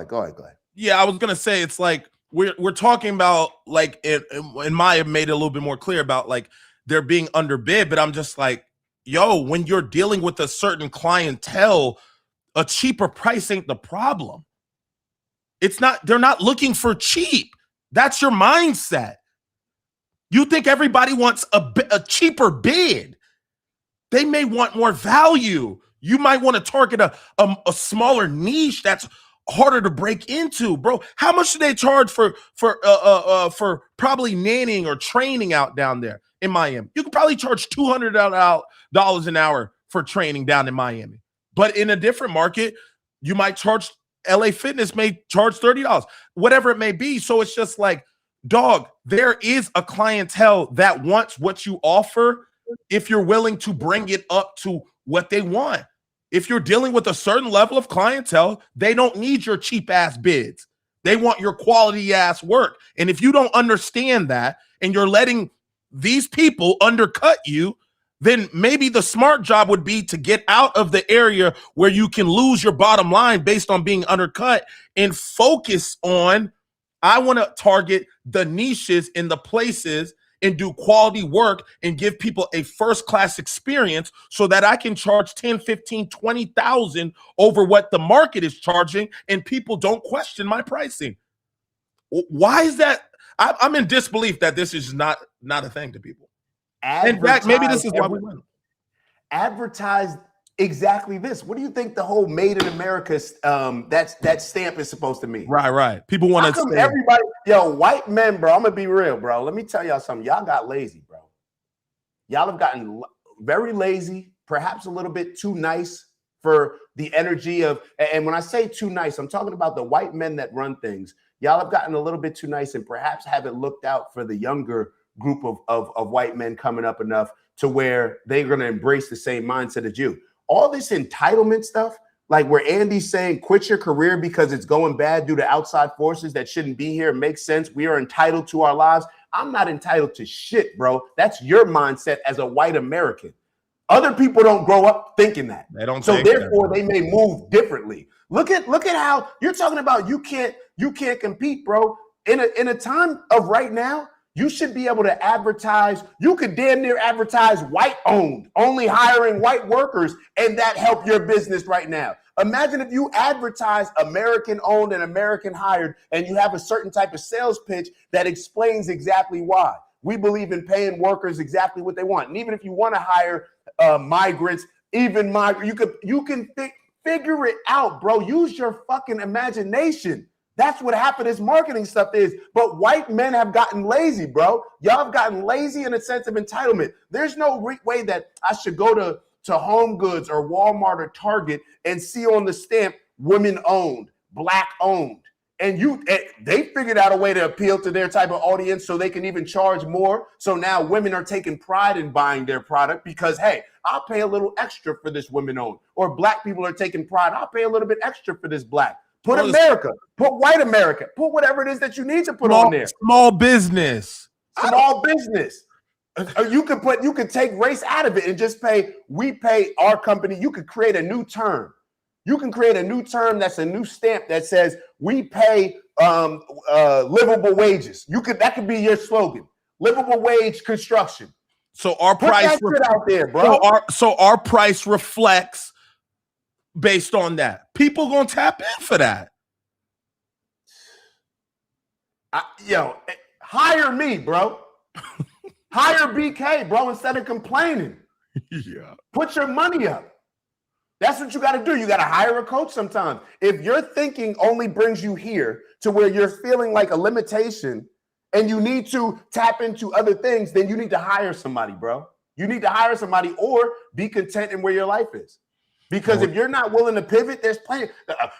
Go ahead. Yeah, I was gonna say it's like we're talking about like and Maya made it a little bit more clear about like they're being underbid, but I'm just like, yo, when you're dealing with a certain clientele, a cheaper price ain't the problem. It's not, they're not looking for cheap. That's your mindset. You think everybody wants a cheaper bid. They may want more value. You might want to target a smaller niche that's harder to break into, bro. How much do they charge for probably nannying or training out down there in Miami? You could probably charge $200 an hour for training down in Miami. But in a different market, you might charge, LA Fitness may charge $30, whatever it may be. So it's just like, dog, there is a clientele that wants what you offer if you're willing to bring it up to what they want. If you're dealing with a certain level of clientele, they don't need your cheap ass bids. They want your quality ass work. And if you don't understand that and you're letting these people undercut you, then maybe the smart job would be to get out of the area where you can lose your bottom line based on being undercut and focus on, I want to target the niches in the places and do quality work and give people a first-class experience so that I can charge 10, 15, 20,000 over what the market is charging and people don't question my pricing. Why is that? I'm in disbelief that this is not a thing to people. In fact, maybe this is why we win. Advertise exactly this. What do you think the whole "Made in America" that stamp is supposed to mean? Right. People want to say everybody, white men, bro. I'm gonna be real, bro. Let me tell y'all something. Y'all got lazy, bro. Y'all have gotten very lazy, perhaps a little bit too nice for the energy of. And when I say too nice, I'm talking about the white men that run things. Y'all have gotten a little bit too nice and perhaps haven't looked out for the younger group of white men coming up enough to where they're going to embrace the same mindset as you. All this entitlement stuff, like where Andy's saying, quit your career because it's going bad due to outside forces that shouldn't be here. It makes sense. We are entitled to our lives. I'm not entitled to shit, bro. That's your mindset as a white American. Other people don't grow up thinking that. They don't. So therefore, they may move differently. Look at how you're talking about you can't compete, bro. In a time of right now, you should be able to advertise. You could damn near advertise white owned, only hiring white workers, and that help your business right now. Imagine if you advertise American owned and American hired, and you have a certain type of sales pitch that explains exactly why. We believe in paying workers exactly what they want. And even if you want to hire migrants, even you can figure it out, bro. Use your fucking imagination. That's what half of this marketing stuff is. But white men have gotten lazy, bro. Y'all have gotten lazy in a sense of entitlement. There's no way that I should go to Home Goods or Walmart or Target and see on the stamp women owned, black owned. And they figured out a way to appeal to their type of audience so they can even charge more. So now women are taking pride in buying their product because, hey, I'll pay a little extra for this women owned. Or black people are taking pride. I'll pay a little bit extra for this black. Put America, put white America, put whatever it is that you need to put on there. Small business. Small business. You could take race out of it and just we pay our company. You could create a new term. You can create a new term that's a new stamp that says we pay livable wages. That could be your slogan. Livable wage construction. So our price out there, bro. So our price reflects based on that. People gonna tap in for that. Hire me, bro. Hire BK, bro, instead of complaining. Yeah. Put your money up. That's what you got to do. You got to hire a coach sometimes. If your thinking only brings you here to where you're feeling like a limitation and you need to tap into other things, then you need to hire somebody, bro. You need to hire somebody or be content in where your life is. Because if you're not willing to pivot, there's plenty.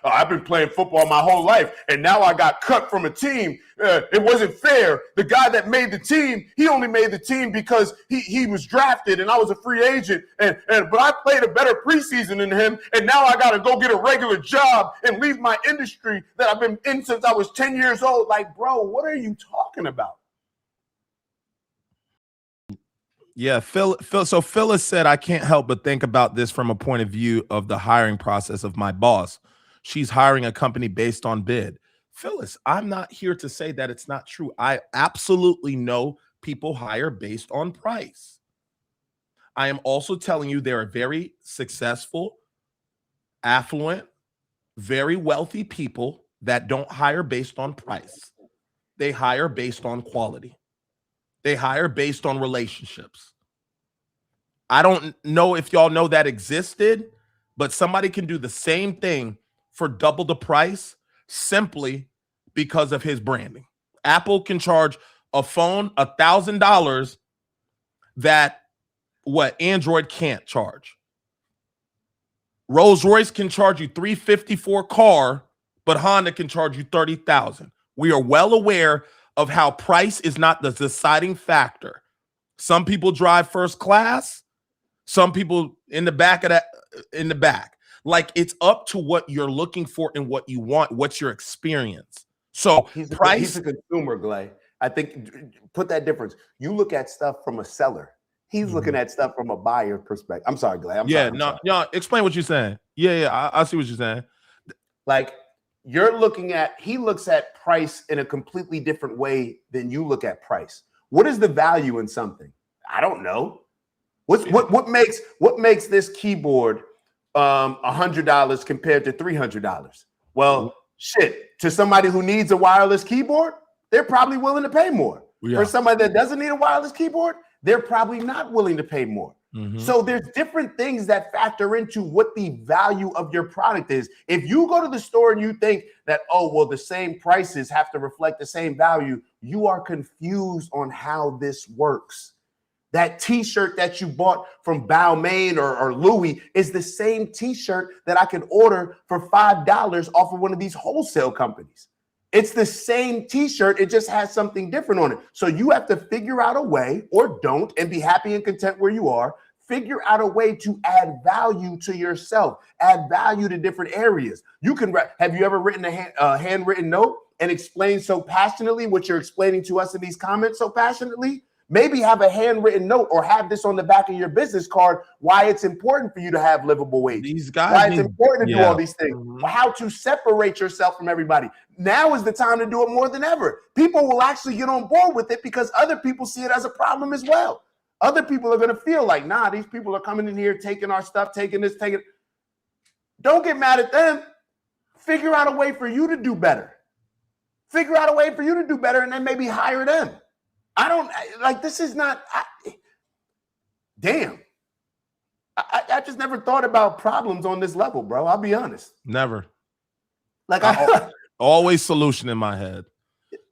I've been playing football my whole life, and now I got cut from a team. It wasn't fair. The guy that made the team, he only made the team because he was drafted, and I was a free agent. But I played a better preseason than him, and now I got to go get a regular job and leave my industry that I've been in since I was 10 years old. Like, bro, what are you talking about? Yeah, Phil. So Phyllis said, I can't help but think about this from a point of view of the hiring process of my boss. She's hiring a company based on bid. Phyllis, I'm not here to say that it's not true. I absolutely know people hire based on price. I am also telling you there are very successful, affluent, very wealthy people that don't hire based on price. They hire based on quality. They hire based on relationships. I don't know if y'all know that existed, but somebody can do the same thing for double the price simply because of his branding. Apple can charge a phone $1,000 that Android can't charge. Rolls-Royce can charge you $350 for a car, but Honda can charge you $30,000. We are well aware of how price is not the deciding factor. Some people drive first class, some people in the back. Like, it's up to what you're looking for and what you want, what's your experience. So he's price. A consumer, Glay. I think put that difference. You look at stuff from a seller. He's looking at stuff from a buyer perspective. I'm sorry, Glay. No. Explain what you're saying. Yeah. I see what you're saying. Like, he looks at price in a completely different way than you look at price. What is the value in something? I don't know. What makes this keyboard $100 compared to $300? Well, shit, to somebody who needs a wireless keyboard, they're probably willing to pay more. Yeah. For somebody that doesn't need a wireless keyboard, they're probably not willing to pay more. Mhm. So there's different things that factor into what the value of your product is. If you go to the store and you think that, oh, well, the same prices have to reflect the same value, you are confused on how this works. That t-shirt that you bought from Balmain or Louis is the same t-shirt that I can order for $5 off of one of these wholesale companies. It's the same t-shirt. It just has something different on it. So you have to figure out a way, or don't, and be happy and content where you are. Figure out a way to add value to yourself, add value to different areas. You can, have you ever written a handwritten note and explained so passionately what you're explaining to us in these comments so passionately? Maybe have a handwritten note or have this on the back of your business card, why it's important for you to have livable wages. These guys, why it's important to do all these things, Mhm. how to separate yourself from everybody. Now is the time to do it more than ever. People will actually get on board with it because other people see it as a problem as well. Other people are going to feel like, nah, these people are coming in here, taking our stuff, taking this, taking. Don't get mad at them. Figure out a way for you to do better. Figure out a way for you to do better and then maybe hire them. I don't like, this is not, damn. I just never thought about problems on this level, bro. I'll be honest. Never. Like Always solution in my head.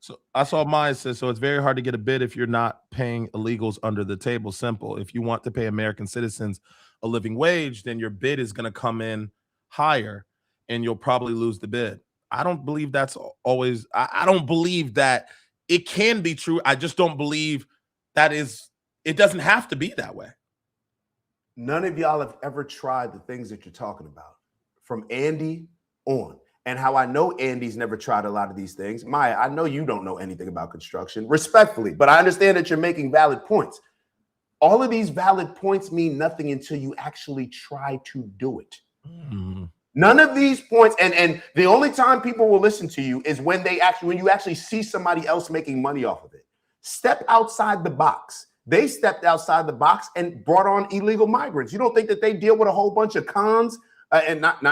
So I saw mine says, so it's very hard to get a bid if you're not paying illegals under the table. Simple. If you want to pay American citizens a living wage, then your bid is going to come in higher and you'll probably lose the bid. I don't believe that's always, I don't believe that it can be true. I just don't believe that it doesn't have to be that way. None of y'all have ever tried the things that you're talking about from Andy on. And how I know Andy's never tried a lot of these things. Maya, I know you don't know anything about construction, respectfully, but I understand that you're making valid points. All of these valid points mean nothing until you actually try to do it. Mm-hmm. None of these points, and the only time people will listen to you is when you actually see somebody else making money off of it. Step outside the box. They stepped outside the box and brought on illegal migrants. You don't think that they deal with a whole bunch of cons and not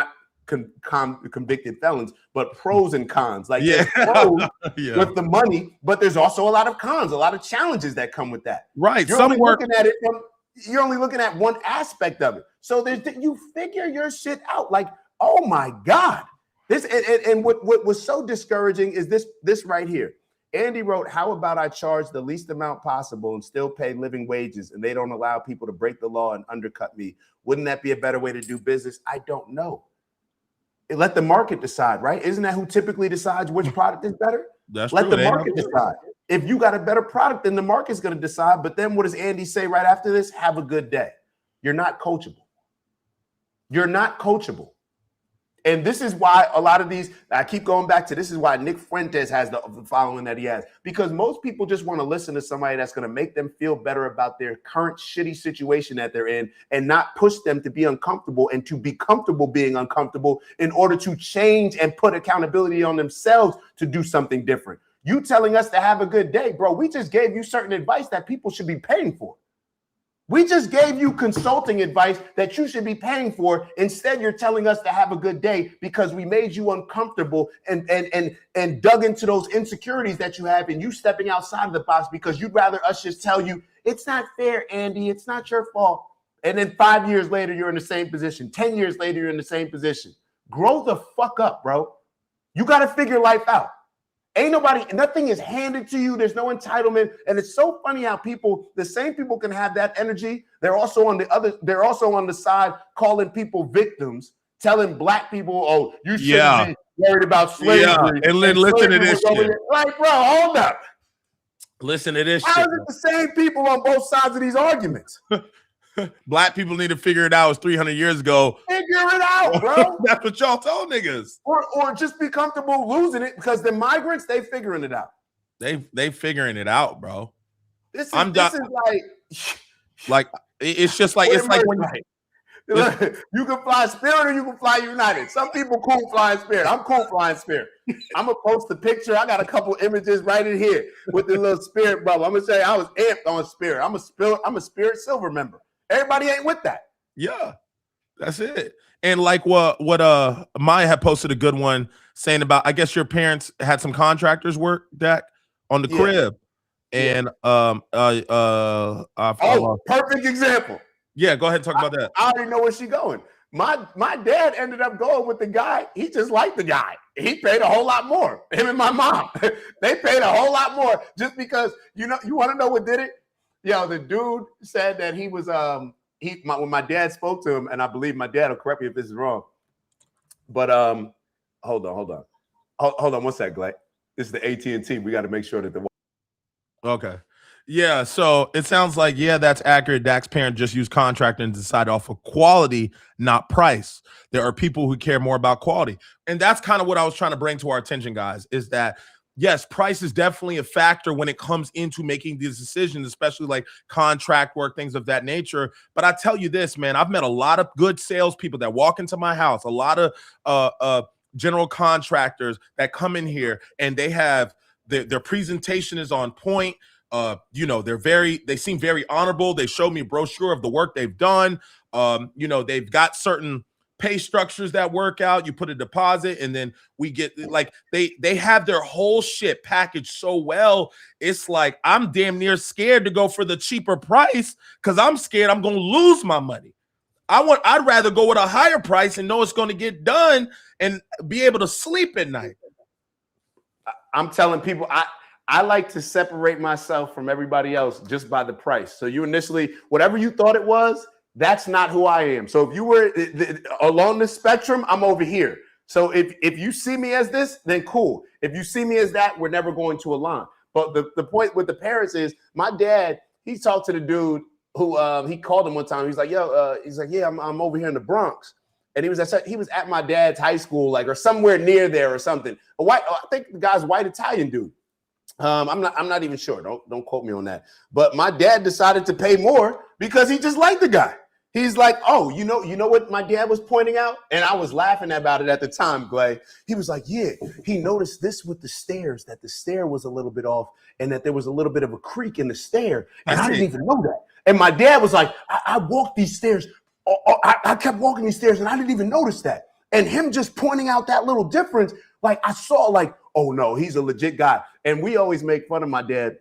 convicted felons, but pros and cons. Like there's pros with the money, but there's also a lot of cons, a lot of challenges that come with that. Right. You're only looking at it from, you're only looking at one aspect of it. So you figure your shit out. Like, oh my God. This and what was so discouraging is this right here. Andy wrote, how about I charge the least amount possible and still pay living wages and they don't allow people to break the law and undercut me? Wouldn't that be a better way to do business? I don't know. Let the market decide, right? Isn't that who typically decides which product is better? That's Let true. the market decide. If you got a better product, then the market's going to decide. But then what does Andy say right after this? Have a good day. You're not coachable. You're not coachable. And this is why a lot of these, I keep going back to, this is why Nick Fuentes has the following that he has. Because most people just want to listen to somebody that's going to make them feel better about their current shitty situation that they're in and not push them to be uncomfortable and to be comfortable being uncomfortable in order to change and put accountability on themselves to do something different. You telling us to have a good day, bro. We just gave you certain advice that people should be paying for. We just gave you consulting advice that you should be paying for. Instead, you're telling us to have a good day because we made you uncomfortable and dug into those insecurities that you have and you stepping outside of the box because you'd rather us just tell you, it's not fair, Andy, it's not your fault. And then 5 years later, you're in the same position. 10 years later, you're in the same position. Grow the fuck up, bro. You got to figure life out. Ain't nobody, nothing is handed to you. There's no entitlement. And it's so funny how the same people can have that energy. They're also on the side calling people victims, telling black people, oh, you shouldn't be worried about slavery. Yeah. And then listen to this shit. Like, bro, hold up. Listen to this How shit. is it the same people on both sides of these arguments? Black people need to figure it out. It's 300 years ago. Figure it out, bro. That's what y'all told niggas. Or just be comfortable losing it because the migrants, they figuring it out. They figuring it out, bro. This is I'm like it's just like it's like when Look, you can fly Spirit or you can fly United. Some people cool flying Spirit. I'm cool flying Spirit. I'm gonna post the picture. I got a couple images right in here with the little Spirit bubble. I'm gonna say I was amped on Spirit. I'm a Spirit Silver member. Everybody ain't with that. Yeah, that's it. And like what Maya had posted a good one saying about, I guess your parents had some contractors work, Dak, on the crib. And perfect example. Yeah, go ahead and talk about that. I already know where she's going. My dad ended up going with the guy. He just liked the guy. He paid a whole lot more. Him and my mom, they paid a whole lot more just because, you want to know what did it? Yo, the dude said that he was when my dad spoke to him, and I believe my dad will correct me if this is wrong. But hold on 1 sec, Glad. This is the AT&T. We got to make sure that the okay. Yeah, so it sounds like, that's accurate. Dak's parent just used contractor and decided off of quality, not price. There are people who care more about quality. And that's kind of what I was trying to bring to our attention, guys, is that, yes, price is definitely a factor when it comes into making these decisions, especially like contract work, things of that nature. But I tell you this, man, I've met a lot of good salespeople that walk into my house, a lot of general contractors that come in here and they have their presentation is on point. They seem very honorable. They show me a brochure of the work they've done. They've got certain pay structures that work out. You put a deposit and then we get like they have their whole shit packaged so well. It's like I'm damn near scared to go for the cheaper price because I'm scared I'm gonna lose my money. I'd rather go with a higher price and know it's gonna get done and be able to sleep at night. I'm telling people I like to separate myself from everybody else just by the price. So you initially, whatever you thought it was, that's not who I am. So if you were along the spectrum, I'm over here. So if you see me as this, then cool. If you see me as that, we're never going to align. But the point with the parents is my dad, he talked to the dude who he called him one time. He's like, I'm over here in the Bronx. And he was at my dad's high school, like, or somewhere near there or something. I think the guy's white Italian dude. I'm not even sure. Don't quote me on that. But my dad decided to pay more because he just liked the guy. He's like, oh, you know what my dad was pointing out? And I was laughing about it at the time, Glay. He was like, yeah, he noticed this with the stairs, that the stair was a little bit off and that there was a little bit of a creak in the stair. And I didn't even know that. And my dad was like, I walked these stairs. I kept walking these stairs and I didn't even notice that. And him just pointing out that little difference, like I saw like, oh no, he's a legit guy. And we always make fun of my dad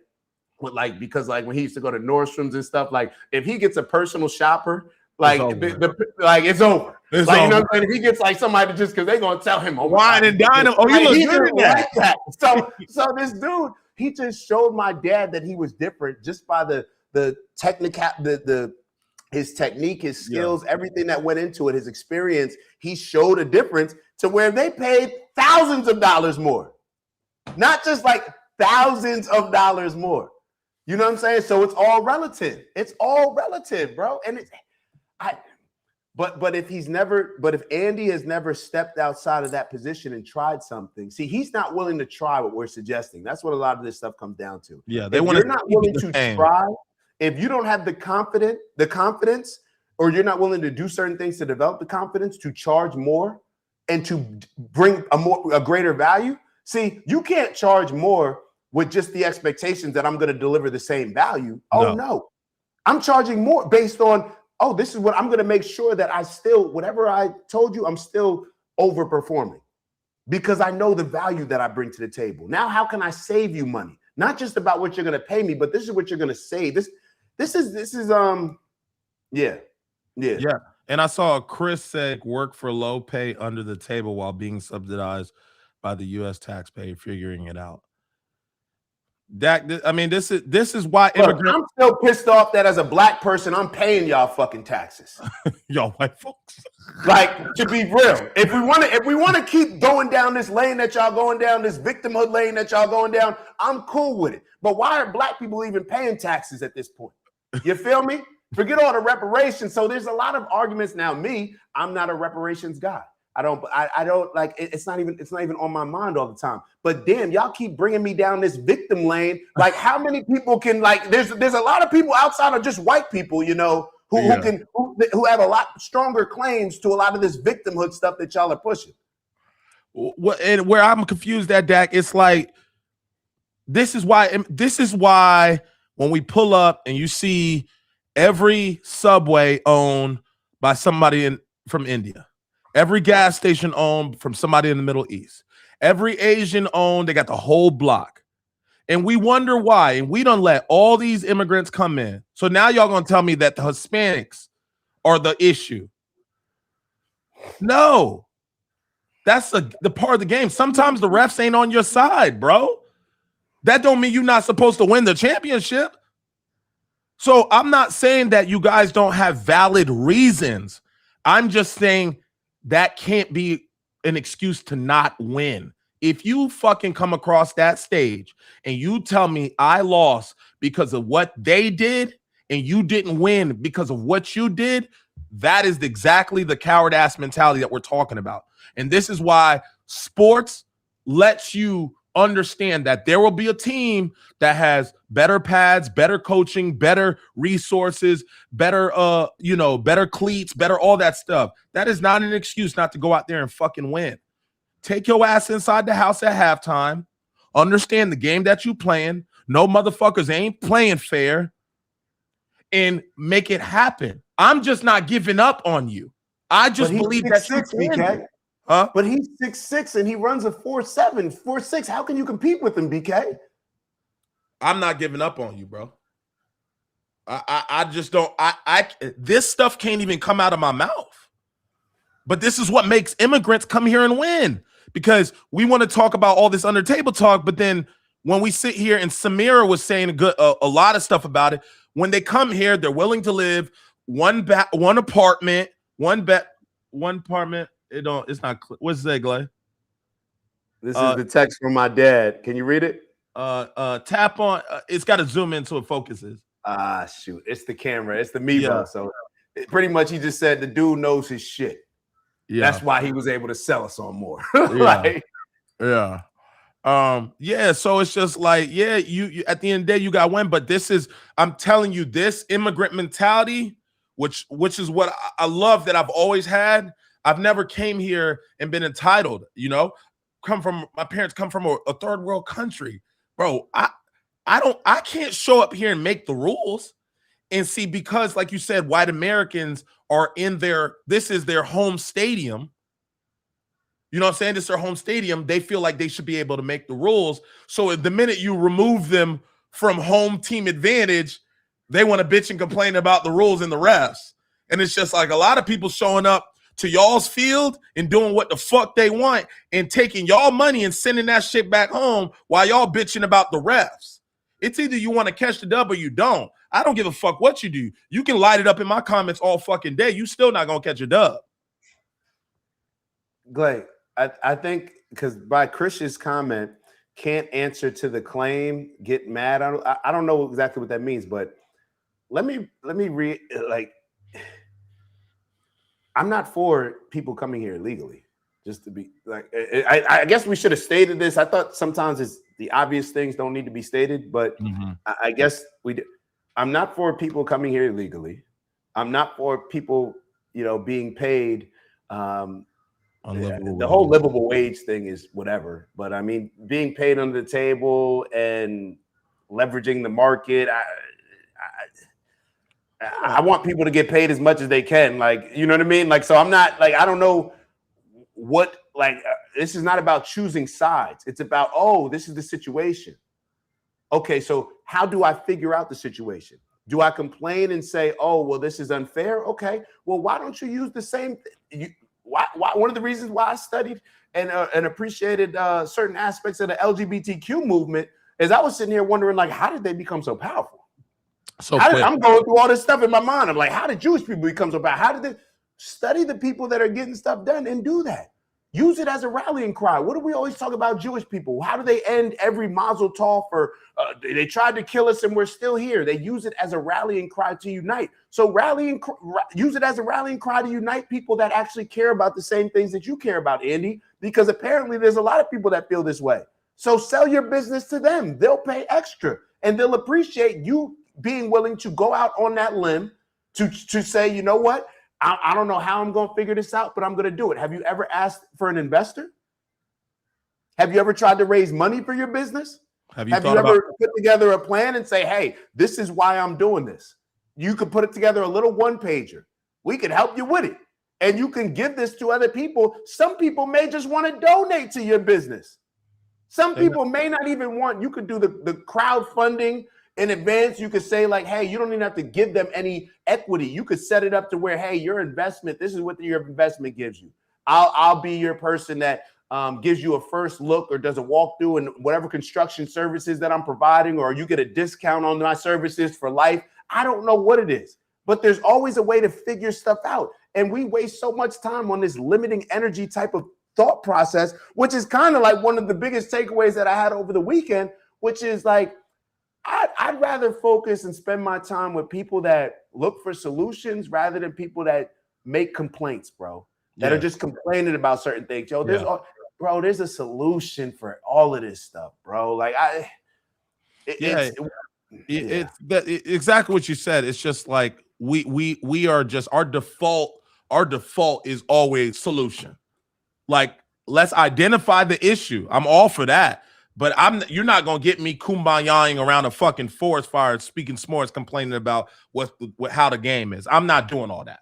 because when he used to go to Nordstrom's and stuff, like if he gets a personal shopper, like it's over. It's like, over. You know what I'm saying? If he gets like somebody just because they're gonna tell him, oh, wine and dine him. Oh, you look good in that. Like that. So this dude, he just showed my dad that he was different just by the technical, his technique, his skills, everything that went into it, his experience. He showed a difference to where they paid thousands of dollars more, not just like thousands of dollars more. You know what I'm saying? So it's all relative. It's all relative, bro. And but if Andy has never stepped outside of that position and tried something, see, he's not willing to try what we're suggesting. That's what a lot of this stuff comes down to. Yeah, if you're not willing to try, if you don't have the confidence, or you're not willing to do certain things to develop the confidence to charge more and to bring a greater value. See, you can't charge more with just the expectations that I'm going to deliver the same value. Oh, no. I'm charging more based on, this is what I'm going to make sure that whatever I told you, I'm still overperforming because I know the value that I bring to the table. Now, how can I save you money? Not just about what you're going to pay me, but this is what you're going to save. This is Yeah. And I saw Chris said work for low pay under the table while being subsidized by the U.S. taxpayer, figuring it out. Dak, this is why I'm still pissed off that as a black person, I'm paying y'all fucking taxes. Y'all white folks. Like, to be real, if we want to keep going down this lane that y'all going down, this victimhood lane that y'all going down, I'm cool with it. But why are black people even paying taxes at this point? You feel me? Forget all the reparations. So there's a lot of arguments now. I'm not a reparations guy. I don't like it. It's not even on my mind all the time. But damn, y'all keep bringing me down this victim lane. Like, how many people can there's a lot of people outside of just white people, who have a lot stronger claims to a lot of this victimhood stuff that y'all are pushing. And where I'm confused at, Dak, it's like this is why when we pull up and you see every Subway owned by somebody from India, every gas station owned from somebody in the Middle East, every Asian owned, they got the whole block. And we wonder why. And we don't let all these immigrants come in. So now y'all gonna tell me that the Hispanics are the issue. No. That's the part of the game. Sometimes the refs ain't on your side, bro. That don't mean you're not supposed to win the championship. So I'm not saying that you guys don't have valid reasons. I'm just saying that can't be an excuse to not win. If you fucking come across that stage and you tell me I lost because of what they did and you didn't win because of what you did, that is exactly the coward ass mentality that we're talking about. And this is why sports lets you understand that there will be a team that has better pads, better coaching, better resources, better better cleats, better all that stuff. That is not an excuse not to go out there and fucking win. Take your ass inside the house at halftime. Understand the game that you playing. No motherfuckers ain't playing fair. And make it happen. I'm just not giving up on you. I just believe that you can. Huh? But he's 6'6" and he runs a 4'7", 4'6". How can you compete with him, BK? I'm not giving up on you, bro. I just don't. This stuff can't even come out of my mouth. But this is what makes immigrants come here and win, because we want to talk about all this under table talk. But then when we sit here, and Samira was saying a lot of stuff about it, when they come here, they're willing to live one apartment. It's not. What's that, Glay? This is the text from my dad. Can you read it? Tap on. It's got to zoom in so it focuses. Shoot. It's the camera. It's the Mevo. Yeah. So pretty much he just said the dude knows his shit. Yeah. That's why he was able to sell us on more. Yeah. So it's just like, you at the end of the day, you got win. But this is, I'm telling you, this immigrant mentality, which is what I love that I've always had. I've never came here and been entitled, my parents come from a third world country. Bro, I can't show up here and make the rules and see, because like you said, white Americans are this is their home stadium. You know what I'm saying? It's their home stadium. They feel like they should be able to make the rules. So the minute you remove them from home team advantage, they want to bitch and complain about the rules and the refs. And it's just like a lot of people showing up to y'all's field and doing what the fuck they want and taking y'all money and sending that shit back home while y'all bitching about the refs. It's either you want to catch the dub or you don't. I don't give a fuck what you do. You can light it up in my comments all fucking day. You still not going to catch a dub. Glay, I think because by Chris's comment, can't answer to the claim, get mad. I don't know exactly what that means, but let me read, like, I'm not for people coming here illegally. Just to be like, I guess we should have stated this. I thought sometimes it's the obvious things don't need to be stated, but I guess we did. I'm not for people coming here illegally. I'm not for people, being paid. The whole livable wage thing is whatever. But I mean, being paid under the table and leveraging the market. I want people to get paid as much as they can. Like, you know what I mean? Like, so I'm not like, I don't know what, this is not about choosing sides. It's about, this is the situation. Okay, so how do I figure out the situation? Do I complain and say, this is unfair? Okay, well, why don't you use the same thing? Why one of the reasons why I studied and appreciated certain aspects of the LGBTQ movement is I was sitting here wondering, like, how did they become so powerful? I'm going through all this stuff in my mind. I'm like, how did Jewish people become so powerful? How did they study the people that are getting stuff done and do that? Use it as a rallying cry. What do we always talk about Jewish people? How do they end every Mazel Tov for they tried to kill us and we're still here? They use it as a rallying cry to unite. So use it as a rallying cry to unite people that actually care about the same things that you care about, Andy, because apparently there's a lot of people that feel this way. So sell your business to them. They'll pay extra and they'll appreciate you being willing to go out on that limb to say, you know what? I don't know how I'm going to figure this out, but I'm going to do it. Have you ever asked for an investor? Have you ever tried to raise money for your business? Have you ever put together a plan and say, hey, this is why I'm doing this? You could put it together a little one-pager. We could help you with it. And you can give this to other people. Some people may just want to donate to your business. Some people may not even want, you could do the crowdfunding in advance. You could say like, hey, you don't even have to give them any equity. You could set it up to where, hey, your investment, this is what your investment gives you. I'll be your person that gives you a first look or does a walkthrough and whatever construction services that I'm providing, or you get a discount on my services for life. I don't know what it is, but there's always a way to figure stuff out. And we waste so much time on this limiting energy type of thought process, which is kind of like one of the biggest takeaways that I had over the weekend, which is like, I'd rather focus and spend my time with people that look for solutions rather than people that make complaints, bro, that are just complaining about certain things. Yo, there's a solution for all of this stuff, bro. Like it's exactly what you said. It's just like we are just our default is always solution. Like, let's identify the issue. I'm all for that. But you're not gonna get me kumbayaing around a fucking forest fire, speaking s'mores, complaining about how the game is. I'm not doing all that.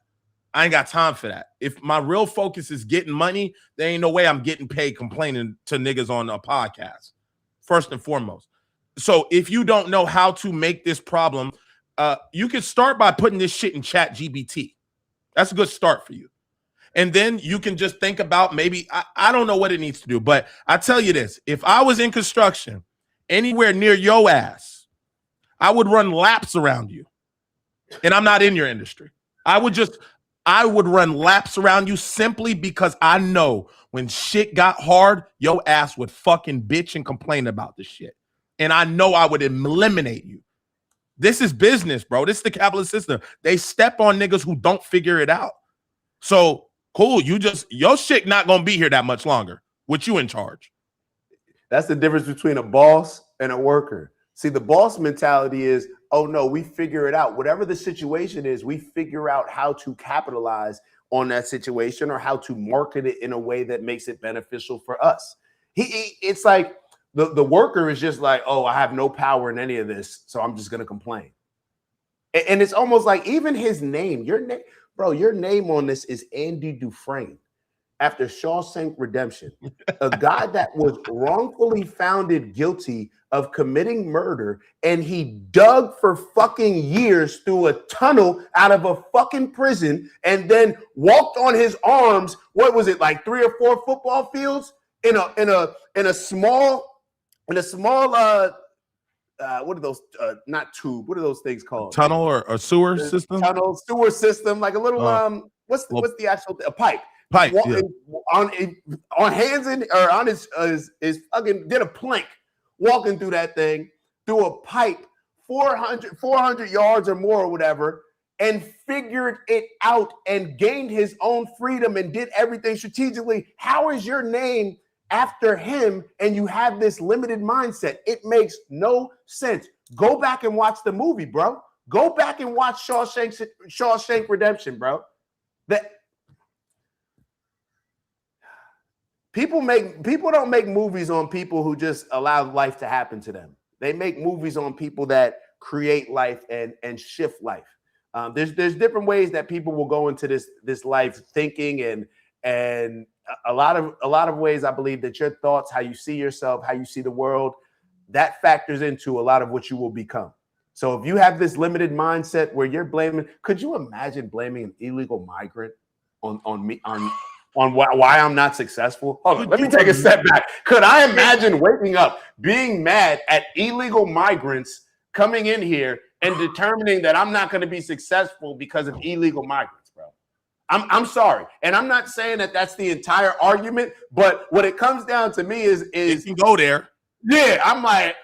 I ain't got time for that. If my real focus is getting money, there ain't no way I'm getting paid complaining to niggas on a podcast, first and foremost. So if you don't know how to make this problem, you can start by putting this shit in ChatGPT. That's a good start for you. And then you can just think about maybe, I don't know what it needs to do, but I tell you this, if I was in construction anywhere near your ass, I would run laps around you. And I'm not in your industry. I would run laps around you simply because I know when shit got hard, your ass would fucking bitch and complain about this shit. And I know I would eliminate you. This is business, bro. This is the capitalist system. They step on niggas who don't figure it out. So, cool, your shit not gonna be here that much longer with you in charge. That's the difference between a boss and a worker. See, the boss mentality is, oh no, we figure it out. Whatever the situation is, we figure out how to capitalize on that situation or how to market it in a way that makes it beneficial for us. It's like the worker is just like, oh, I have no power in any of this, so I'm just gonna complain. And it's almost like even his name, your name. Bro, your name on this is Andy Dufresne after Shawshank Redemption, a guy that was wrongfully founded guilty of committing murder, and he dug for fucking years through a tunnel out of a fucking prison and then walked on his arms. What was it, like 3 or 4 football fields in a small what are those? Not tube. What are those things called? Tunnel or sewer system? Tunnel, sewer system, like a little what's the actual a pipe? Pipe on hands in or on his fucking did a plank walking through that thing through a pipe 400 yards or more or whatever, and figured it out and gained his own freedom and did everything strategically. How is your name after him and you have this limited mindset? It makes no sense. Go back and watch the movie, bro. Go back and watch Shawshank Redemption, bro. That people don't make movies on people who just allow life to happen to them. They make movies on people that create life and shift life. There's different ways that people will go into this life thinking and a lot of ways. I believe that your thoughts, how you see yourself, how you see the world, that factors into a lot of what you will become. So if you have this limited mindset where you're blaming, could you imagine blaming an illegal migrant on why I'm not successful? Hold on, let me take a step back. Could I imagine waking up being mad at illegal migrants coming in here and determining that I'm not going to be successful because of illegal migrants, bro? I'm sorry. And I'm not saying that that's the entire argument, but what it comes down to me is you can go there. Yeah, I'm like,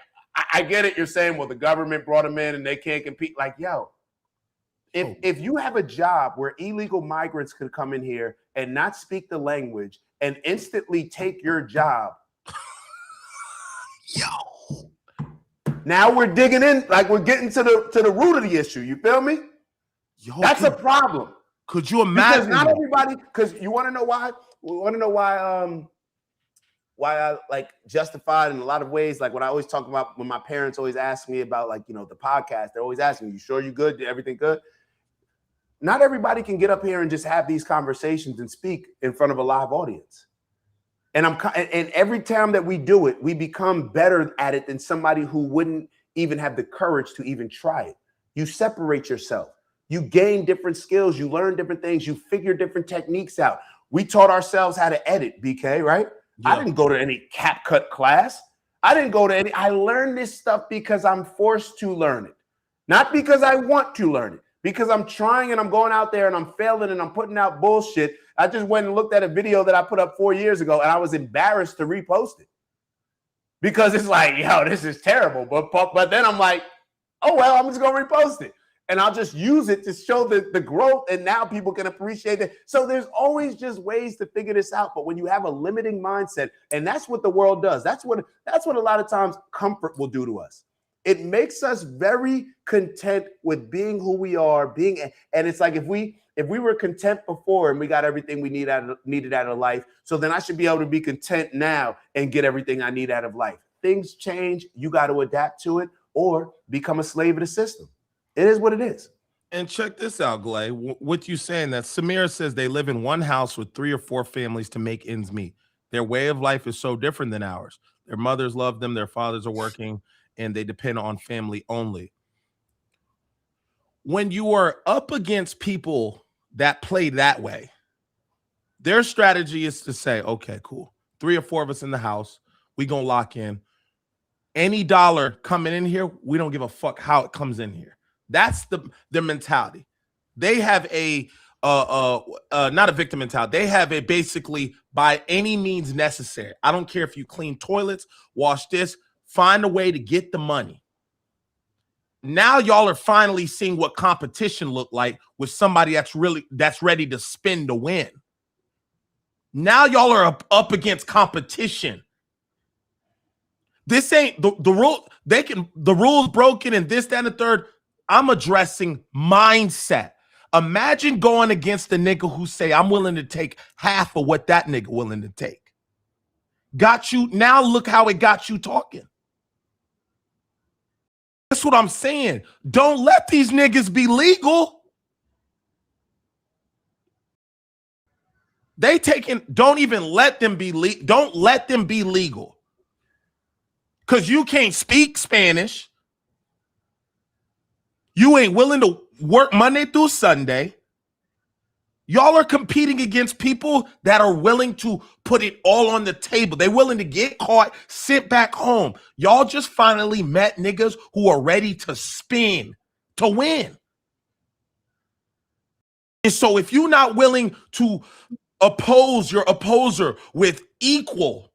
I get it. You're saying, well, the government brought them in and they can't compete. Like, yo, if you have a job where illegal migrants could come in here and not speak the language and instantly take your job, yo, now we're digging in, like we're getting to the root of the issue. You feel me? Yo, That's a problem. could you Because imagine? not everybody, because you want to know why? We want to know why I like Justified in a lot of ways. Like when I always talk about when my parents always ask me about like, the podcast, they're always asking me, you sure you good? Everything good? Not everybody can get up here and just have these conversations and speak in front of a live audience. And every time that we do it, we become better at it than somebody who wouldn't even have the courage to even try it. You separate yourself. You gain different skills. You learn different things. You figure different techniques out. We taught ourselves how to edit, BK, right? Yeah. I didn't go to any CapCut class. I learned this stuff because I'm forced to learn it. Not because I want to learn it. Because I'm trying and I'm going out there and I'm failing and I'm putting out bullshit. I just went and looked at a video that I put up 4 years ago and I was embarrassed to repost it. Because it's like, yo, this is terrible. But then I'm like, oh, well, I'm just going to repost it. And I'll just use it to show the growth, and now people can appreciate it. So there's always just ways to figure this out. But when you have a limiting mindset, and that's what the world does, that's what a lot of times comfort will do to us. It makes us very content with being who we are, and it's like if we were content before and we got everything we needed out of life, so then I should be able to be content now and get everything I need out of life. Things change, you got to adapt to it or become a slave of the system. It is what it is. And check this out, Glay. What you saying that Samira says they live in one house with 3 or 4 families to make ends meet. Their way of life is so different than ours. Their mothers love them. Their fathers are working and they depend on family only. When you are up against people that play that way, their strategy is to say, okay, cool. 3 or 4 of us in the house. We gonna lock in. Any dollar coming in here, we don't give a fuck how it comes in here. That's their mentality. They have a not a victim mentality. They have a basically by any means necessary. I don't care if you clean toilets, wash this, find a way to get the money. Now y'all are finally seeing what competition look like with somebody that's ready to spin to win. Now y'all are up against competition. This ain't the rule. The rules broken and this, that, and the third. I'm addressing mindset. Imagine going against the nigga who say, I'm willing to take half of what that nigga willing to take. Got you. Now look how it got you talking. That's what I'm saying. Don't let these niggas be legal. Don't even let them be legal. Don't let them be legal. Because you can't speak Spanish. You ain't willing to work Monday through Sunday. Y'all are competing against people that are willing to put it all on the table. They're willing to get caught, sit back home. Y'all just finally met niggas who are ready to spin, to win. And so if you're not willing to oppose your opposer with equal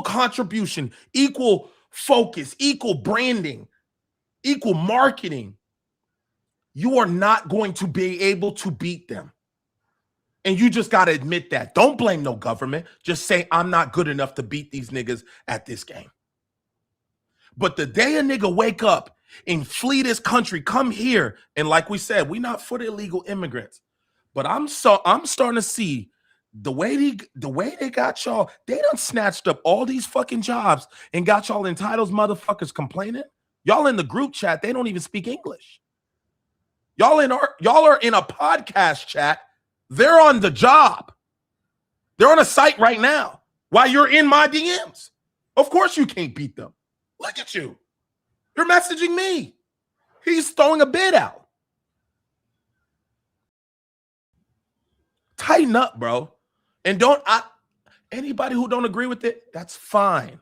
contribution, equal focus, equal branding, equal marketing, you are not going to be able to beat them. And you just got to admit that. Don't blame no government. Just say, I'm not good enough to beat these niggas at this game. But the day a nigga wake up and flee this country, come here, and like we said, we not for the illegal immigrants. But I'm starting to see the way they got y'all, they done snatched up all these fucking jobs and got y'all entitled motherfuckers complaining. Y'all in the group chat, they don't even speak English. Y'all are in a podcast chat. They're on the job. They're on a site right now while you're in my DMs. Of course you can't beat them. Look at you. You're messaging me. He's throwing a bid out. Tighten up, bro. And anybody who don't agree with it, that's fine.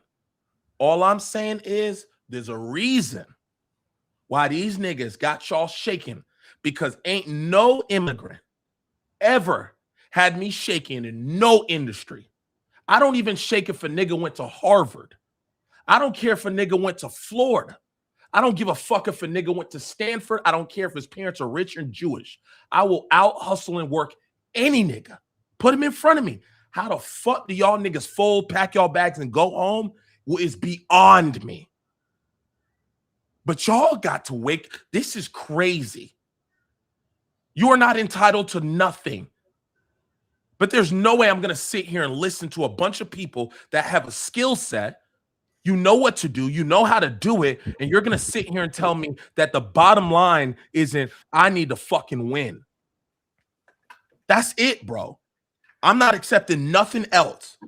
All I'm saying is there's a reason why these niggas got y'all shaking, because ain't no immigrant ever had me shaking in no industry. I don't even shake if a nigga went to Harvard. I don't care if a nigga went to Florida. I don't give a fuck if a nigga went to Stanford. I don't care if his parents are rich and Jewish. I will out hustle and work any nigga. Put him in front of me. How the fuck do y'all niggas fold, pack y'all bags, and go home is beyond me. But y'all got to wake. This is crazy. You are not entitled to nothing. But there's no way I'm going to sit here and listen to a bunch of people that have a skill set. You know what to do. You know how to do it. And you're going to sit here and tell me that the bottom line isn't, I need to fucking win. That's it, bro. I'm not accepting nothing else.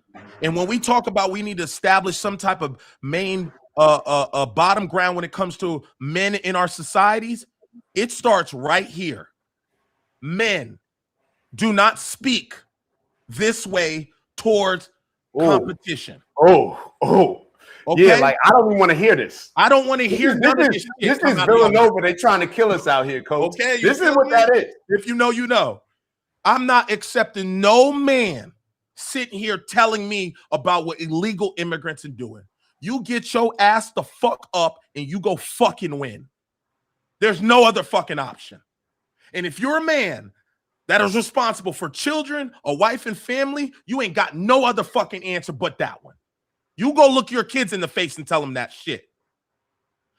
And when we talk about we need to establish some type of main bottom ground when it comes to men in our societies, it starts right here. Men, do not speak this way towards competition. Okay? Yeah, like I don't even want to hear this. I don't want to hear none of this shit. This is Villanova. They trying to kill us out here, coach. Okay, this is what that is. If you know, you know. I'm not accepting no man sitting here telling me about what illegal immigrants are doing. You get your ass the fuck up and you go fucking win. There's no other fucking option. And if you're a man that is responsible for children, a wife and family, you ain't got no other fucking answer but that one. You go look your kids in the face and tell them that shit.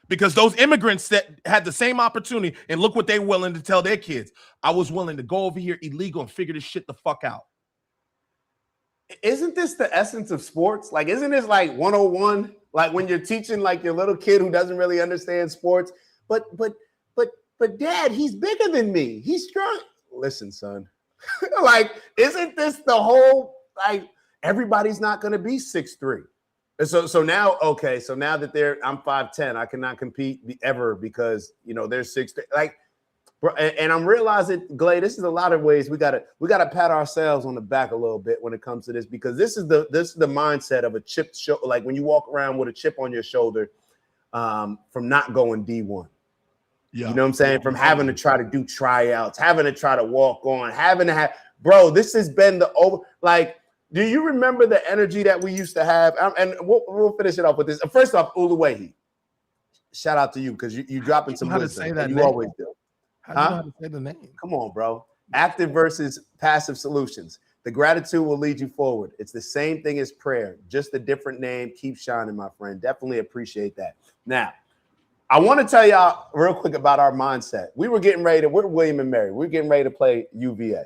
Because those immigrants that had the same opportunity, and look what they were willing to tell their kids. I was willing to go over here illegal and figure this shit the fuck out. Isn't this the essence of sports? Like, isn't this like 101? Like when you're teaching like your little kid who doesn't really understand sports, but dad, he's bigger than me. He's strong. Listen, son. Like, isn't this the whole, like, everybody's not going to be 6'3"? So now, okay, so now that I'm 5'10", I cannot compete ever because, you know, they're 6'3". Like, bro, and I'm realizing, Glay, this is a lot of ways we gotta pat ourselves on the back a little bit when it comes to this, because this is the mindset of a chipped shoulder, like when you walk around with a chip on your shoulder from not going D1. Yeah. You know what I'm saying? From having to try to do tryouts, having to try to walk on, having to have, bro, this has been like, do you remember the energy that we used to have? And we'll finish it off with this. First off, Uluwehi, shout out to you because you dropping some wisdom. You always do. How do you know how to say the name? Come on, bro. Active versus passive solutions. The gratitude will lead you forward. It's the same thing as prayer, just a different name. Keep shining, my friend. Definitely appreciate that. Now, I want to tell y'all real quick about our mindset. We're William and Mary. We're getting ready to play UVA.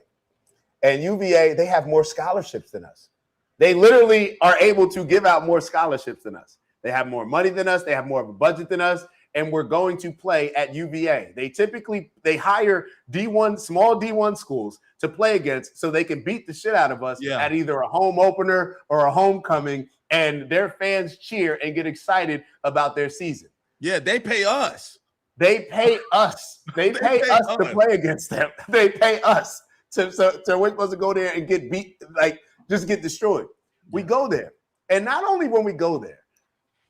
And UVA, they have more scholarships than us. They literally are able to give out more scholarships than us. They have more money than us. They have more of a budget than us. And we're going to play at UVA. They hire small D1 schools to play against so they can beat the shit out of us at either a home opener or a homecoming. And their fans cheer and get excited about their season. Yeah, they pay us. They pay us. They pay us to play against them. They pay us. So we're supposed to go there and get beat, like just get destroyed. We go there. And not only when we go there,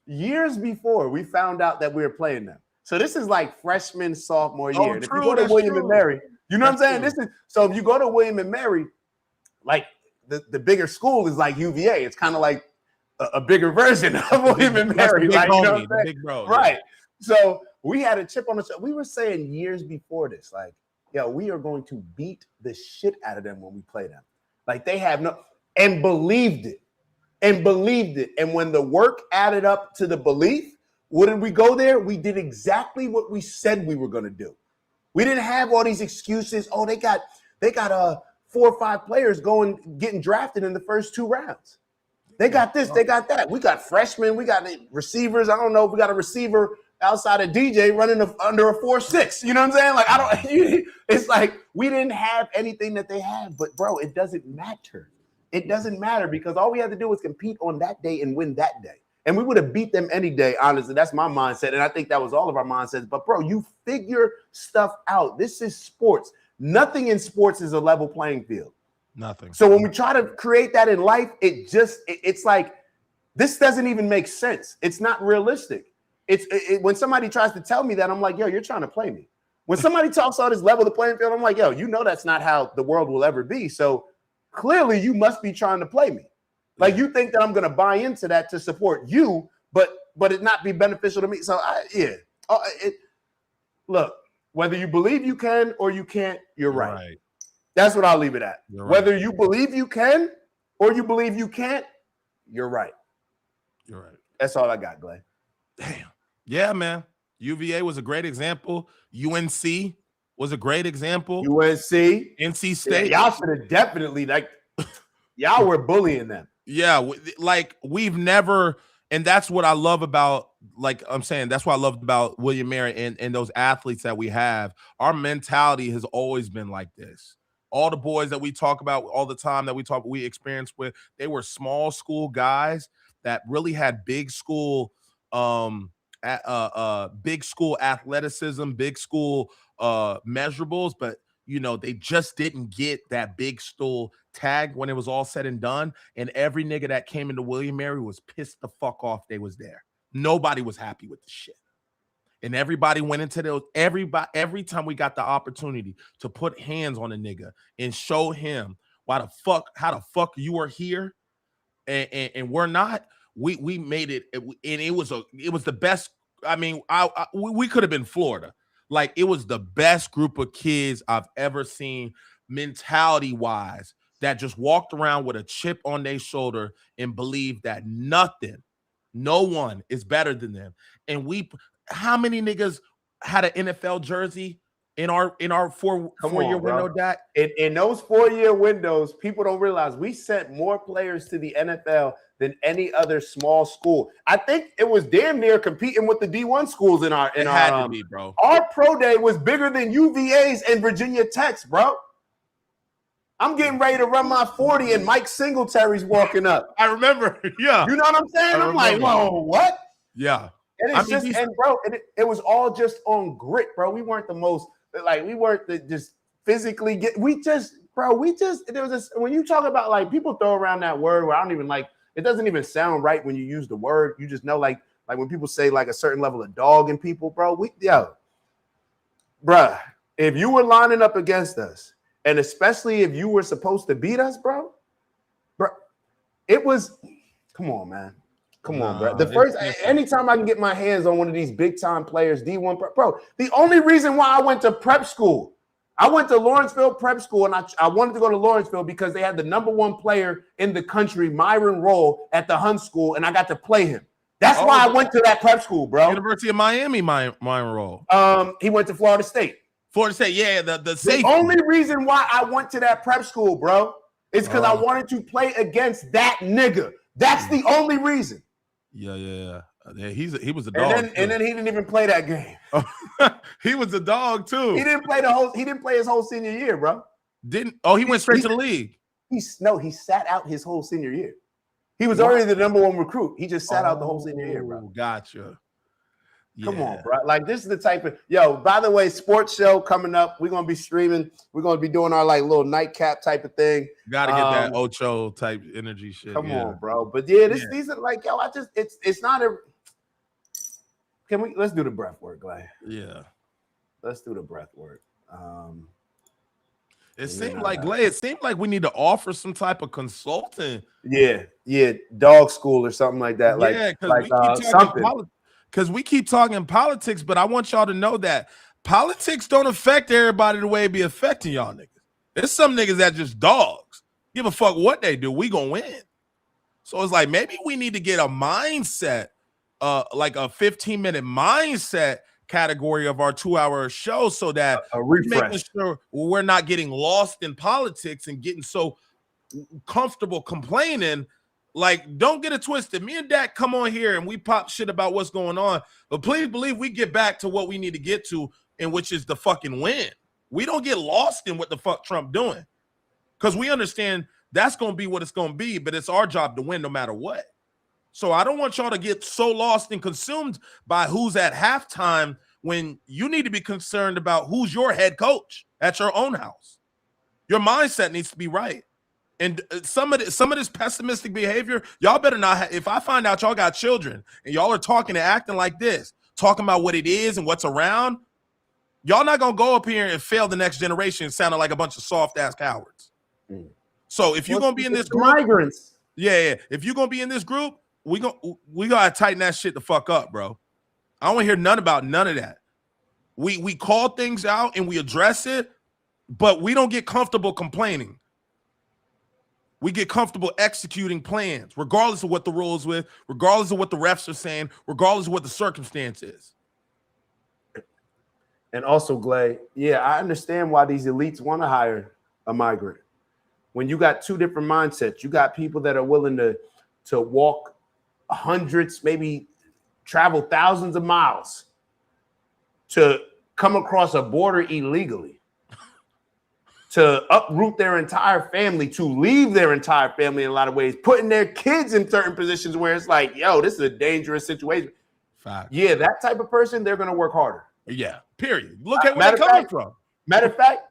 years before we found out that we were playing them. So this is like freshman, sophomore year. And if you go to William and Mary, you know what I'm saying? This is so if you go to William and Mary, like the bigger school is like UVA. It's kind of like a bigger version of William and Mary. Like, you know what I'm saying? Big bro. Right. Yeah. So we had a chip on the shoulder. We were saying years before this, like, yo, we are going to beat the shit out of them when we play them. Like they have and believed it. And when the work added up to the belief, wouldn't we go there? We did exactly what we said we were going to do. We didn't have all these excuses. Oh, they got 4 or 5 players getting drafted in the first 2 rounds. They got this, they got that. We got freshmen, we got receivers. I don't know if we got a receiver outside of DJ running under a 4.6. You know what I'm saying? Like, it's like we didn't have anything that they had, but bro, it doesn't matter. It doesn't matter because all we had to do was compete on that day and win that day. And we would have beat them any day, honestly. That's my mindset. And I think that was all of our mindsets. But bro, you figure stuff out. This is sports. Nothing in sports is a level playing field. Nothing. So when we try to create that in life, it's like, this doesn't even make sense. It's not realistic. When somebody tries to tell me that, I'm like, yo, you're trying to play me. When somebody talks on this level of the playing field, I'm like, yo, you know that's not how the world will ever be. So clearly you must be trying to play me. Like you think that I'm going to buy into that to support you, but it not be beneficial to me. So look, whether you believe you can or you can't, you're right. That's what I'll leave it at. Whether you believe you can or you believe you can't, you're right. You're right. That's all I got, Glenn. Damn. Yeah, man. UVA was a great example. UNC was a great example. UNC, NC State. y'all should have definitely y'all were bullying them. Yeah, like we've never, and that's what I love about, like I'm saying, that's what I loved about William Mary and those athletes that we have. Our mentality has always been like this. All the boys that we talk about all the time that we experienced with, they were small school guys that really had big school athleticism, big school measurables, but they just didn't get that big stool tag when it was all said and done. And every nigga that came into William Mary was pissed the fuck off they was there. Nobody was happy with the shit. And everybody went into those, every time we got the opportunity to put hands on a nigga and show him how the fuck you are here and we're not, we made it, and it was the best. I mean, we could have been Florida. Like, it was the best group of kids I've ever seen, mentality wise, that just walked around with a chip on their shoulder and believed that no one is better than them. And how many niggas had an NFL jersey in our 4-year window, Dak? In those 4-year windows, people don't realize we sent more players to the NFL than any other small school. I think it was damn near competing with the D1 schools in our had to be, bro. Our pro day was bigger than UVA's and Virginia Tech's, bro. I'm getting ready to run my 40 and Mike Singletary's walking up. I remember, yeah. You know what I'm saying? I'm like, whoa, what? Yeah. And it was all just on grit, bro. We weren't the most, we weren't just physically when you talk about, like, people throw around that word where I don't even like, it doesn't even sound right when you use the word. You just know, like when people say like a certain level of dog in people, bro, if you were lining up against us, and especially if you were supposed to beat us, bro, it was, come on, man. Come on, bro. Anytime I can get my hands on one of these big time players, D1, bro, the only reason why I went to prep school, I went to Lawrenceville Prep School, and I wanted to go to Lawrenceville because they had the #1 player in the country, Myron Rolle, at the Hunt School, and I got to play him. That's why I went to that prep school, bro. University of Miami, Myron Rolle. He went to Florida State. Florida State, yeah, the safety. The only reason why I went to that prep school, bro, is because I wanted to play against that nigga. That's the only reason. Yeah. He was a dog. And then he didn't even play that game. He was a dog too. He didn't play his whole senior year, bro. He went straight to the league. He sat out his whole senior year. He was already the #1 recruit. He just sat out the whole senior year, bro. Gotcha. Come on, bro. Like, this is the type of by the way, sports show coming up. We're gonna be streaming. We're gonna be doing our little nightcap type of thing. Gotta get that Ocho type energy shit. Come on, bro. But these are like, it's not a. Let's do the breath work, Glad. Yeah. Let's do the breath work. It seemed like we need to offer some type of consulting. Yeah, dog school or something like that. Because we keep talking politics, but I want y'all to know that politics don't affect everybody the way it be affecting y'all niggas. There's some niggas that just dogs. Give a fuck what they do. We gonna win. So it's like, maybe we need to get a mindset, like a 15-minute mindset category of our 2-hour show, so that we're making sure we're not getting lost in politics and getting so comfortable complaining. Like, don't get it twisted. Me and Dak come on here and we pop shit about what's going on, but please believe we get back to what we need to get to, and which is the fucking win. We don't get lost in what the fuck Trump doing, because we understand that's going to be what it's going to be, but it's our job to win no matter what. So I don't want y'all to get so lost and consumed by who's at halftime when you need to be concerned about who's your head coach at your own house. Your mindset needs to be right. And some of this pessimistic behavior, y'all better not if I find out y'all got children and y'all are talking and acting like this, talking about what it is and what's around, y'all not going to go up here and fail the next generation sounding like a bunch of soft-ass cowards. So if you're going to be in this group, migrants. Yeah. If you're going to be in this group, we got to tighten that shit the fuck up, bro. I don't want to hear none of that. We call things out and we address it, but we don't get comfortable complaining. We get comfortable executing plans, regardless of what the rules with, regardless of what the refs are saying, regardless of what the circumstance is. And also, Glay, yeah, I understand why these elites want to hire a migrant. When you got two different mindsets, you got people that are willing to walk hundreds, maybe travel thousands of miles to come across a border illegally, to uproot their entire family, to leave their entire family in a lot of ways, putting their kids in certain positions where it's like, yo, this is a dangerous situation. Fact. Yeah, that type of person, they're going to work harder. Yeah, period. Look at where they're coming from. Matter of fact,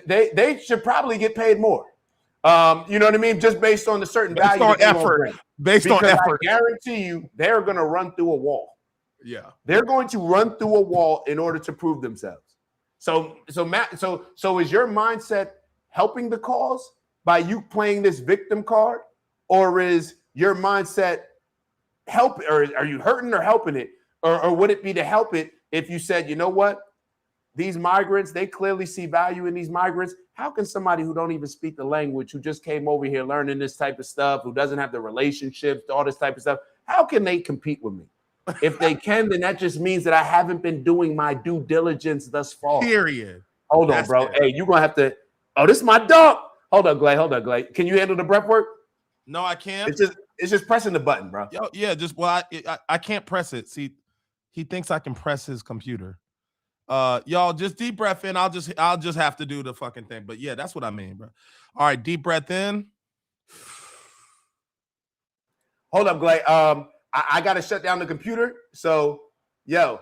they should probably get paid more. You know what I mean? Just based on the certain value. On effort. Based on effort. I guarantee you, they're going to run through a wall. Yeah. They're going to run through a wall in order to prove themselves. So is your mindset helping the cause by you playing this victim card, or is your mindset help, or are you hurting or helping it? Or would it be to help it if you said, you know what? These migrants, they clearly see value in these migrants. How can somebody who don't even speak the language, who just came over here learning this type of stuff, who doesn't have the relationships, all this type of stuff, how can they compete with me? If they can, then that just means that I haven't been doing my due diligence thus far. Period. Hold on, bro. Hey, you're going to have to. Oh, this is my dog. Hold on, Glay. Can you handle the breath work? No, I can't. It's just pressing the button, bro. Yo, yeah, I can't press it. See, he thinks I can press his computer. Y'all just deep breath in. I'll just have to do the fucking thing. But yeah, that's what I mean, bro. All right, deep breath in. Hold up, Glay. I got to shut down the computer. So, yo,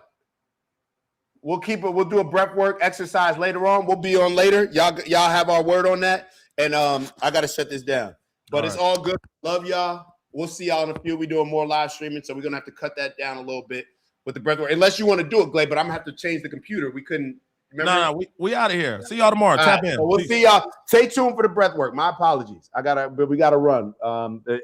we'll do a breath work exercise later on. We'll be on later. Y'all have our word on that. And I got to shut this down. But it's all good. Love y'all. We'll see y'all in a few. We're doing more live streaming, so we're going to have to cut that down a little bit with the breath work. Unless you want to do it, Glay, but I'm going to have to change the computer. We couldn't. Remember? No, we out of here. See y'all tomorrow. Tap in. So we'll see y'all. Stay tuned for the breath work. My apologies. We got to run. The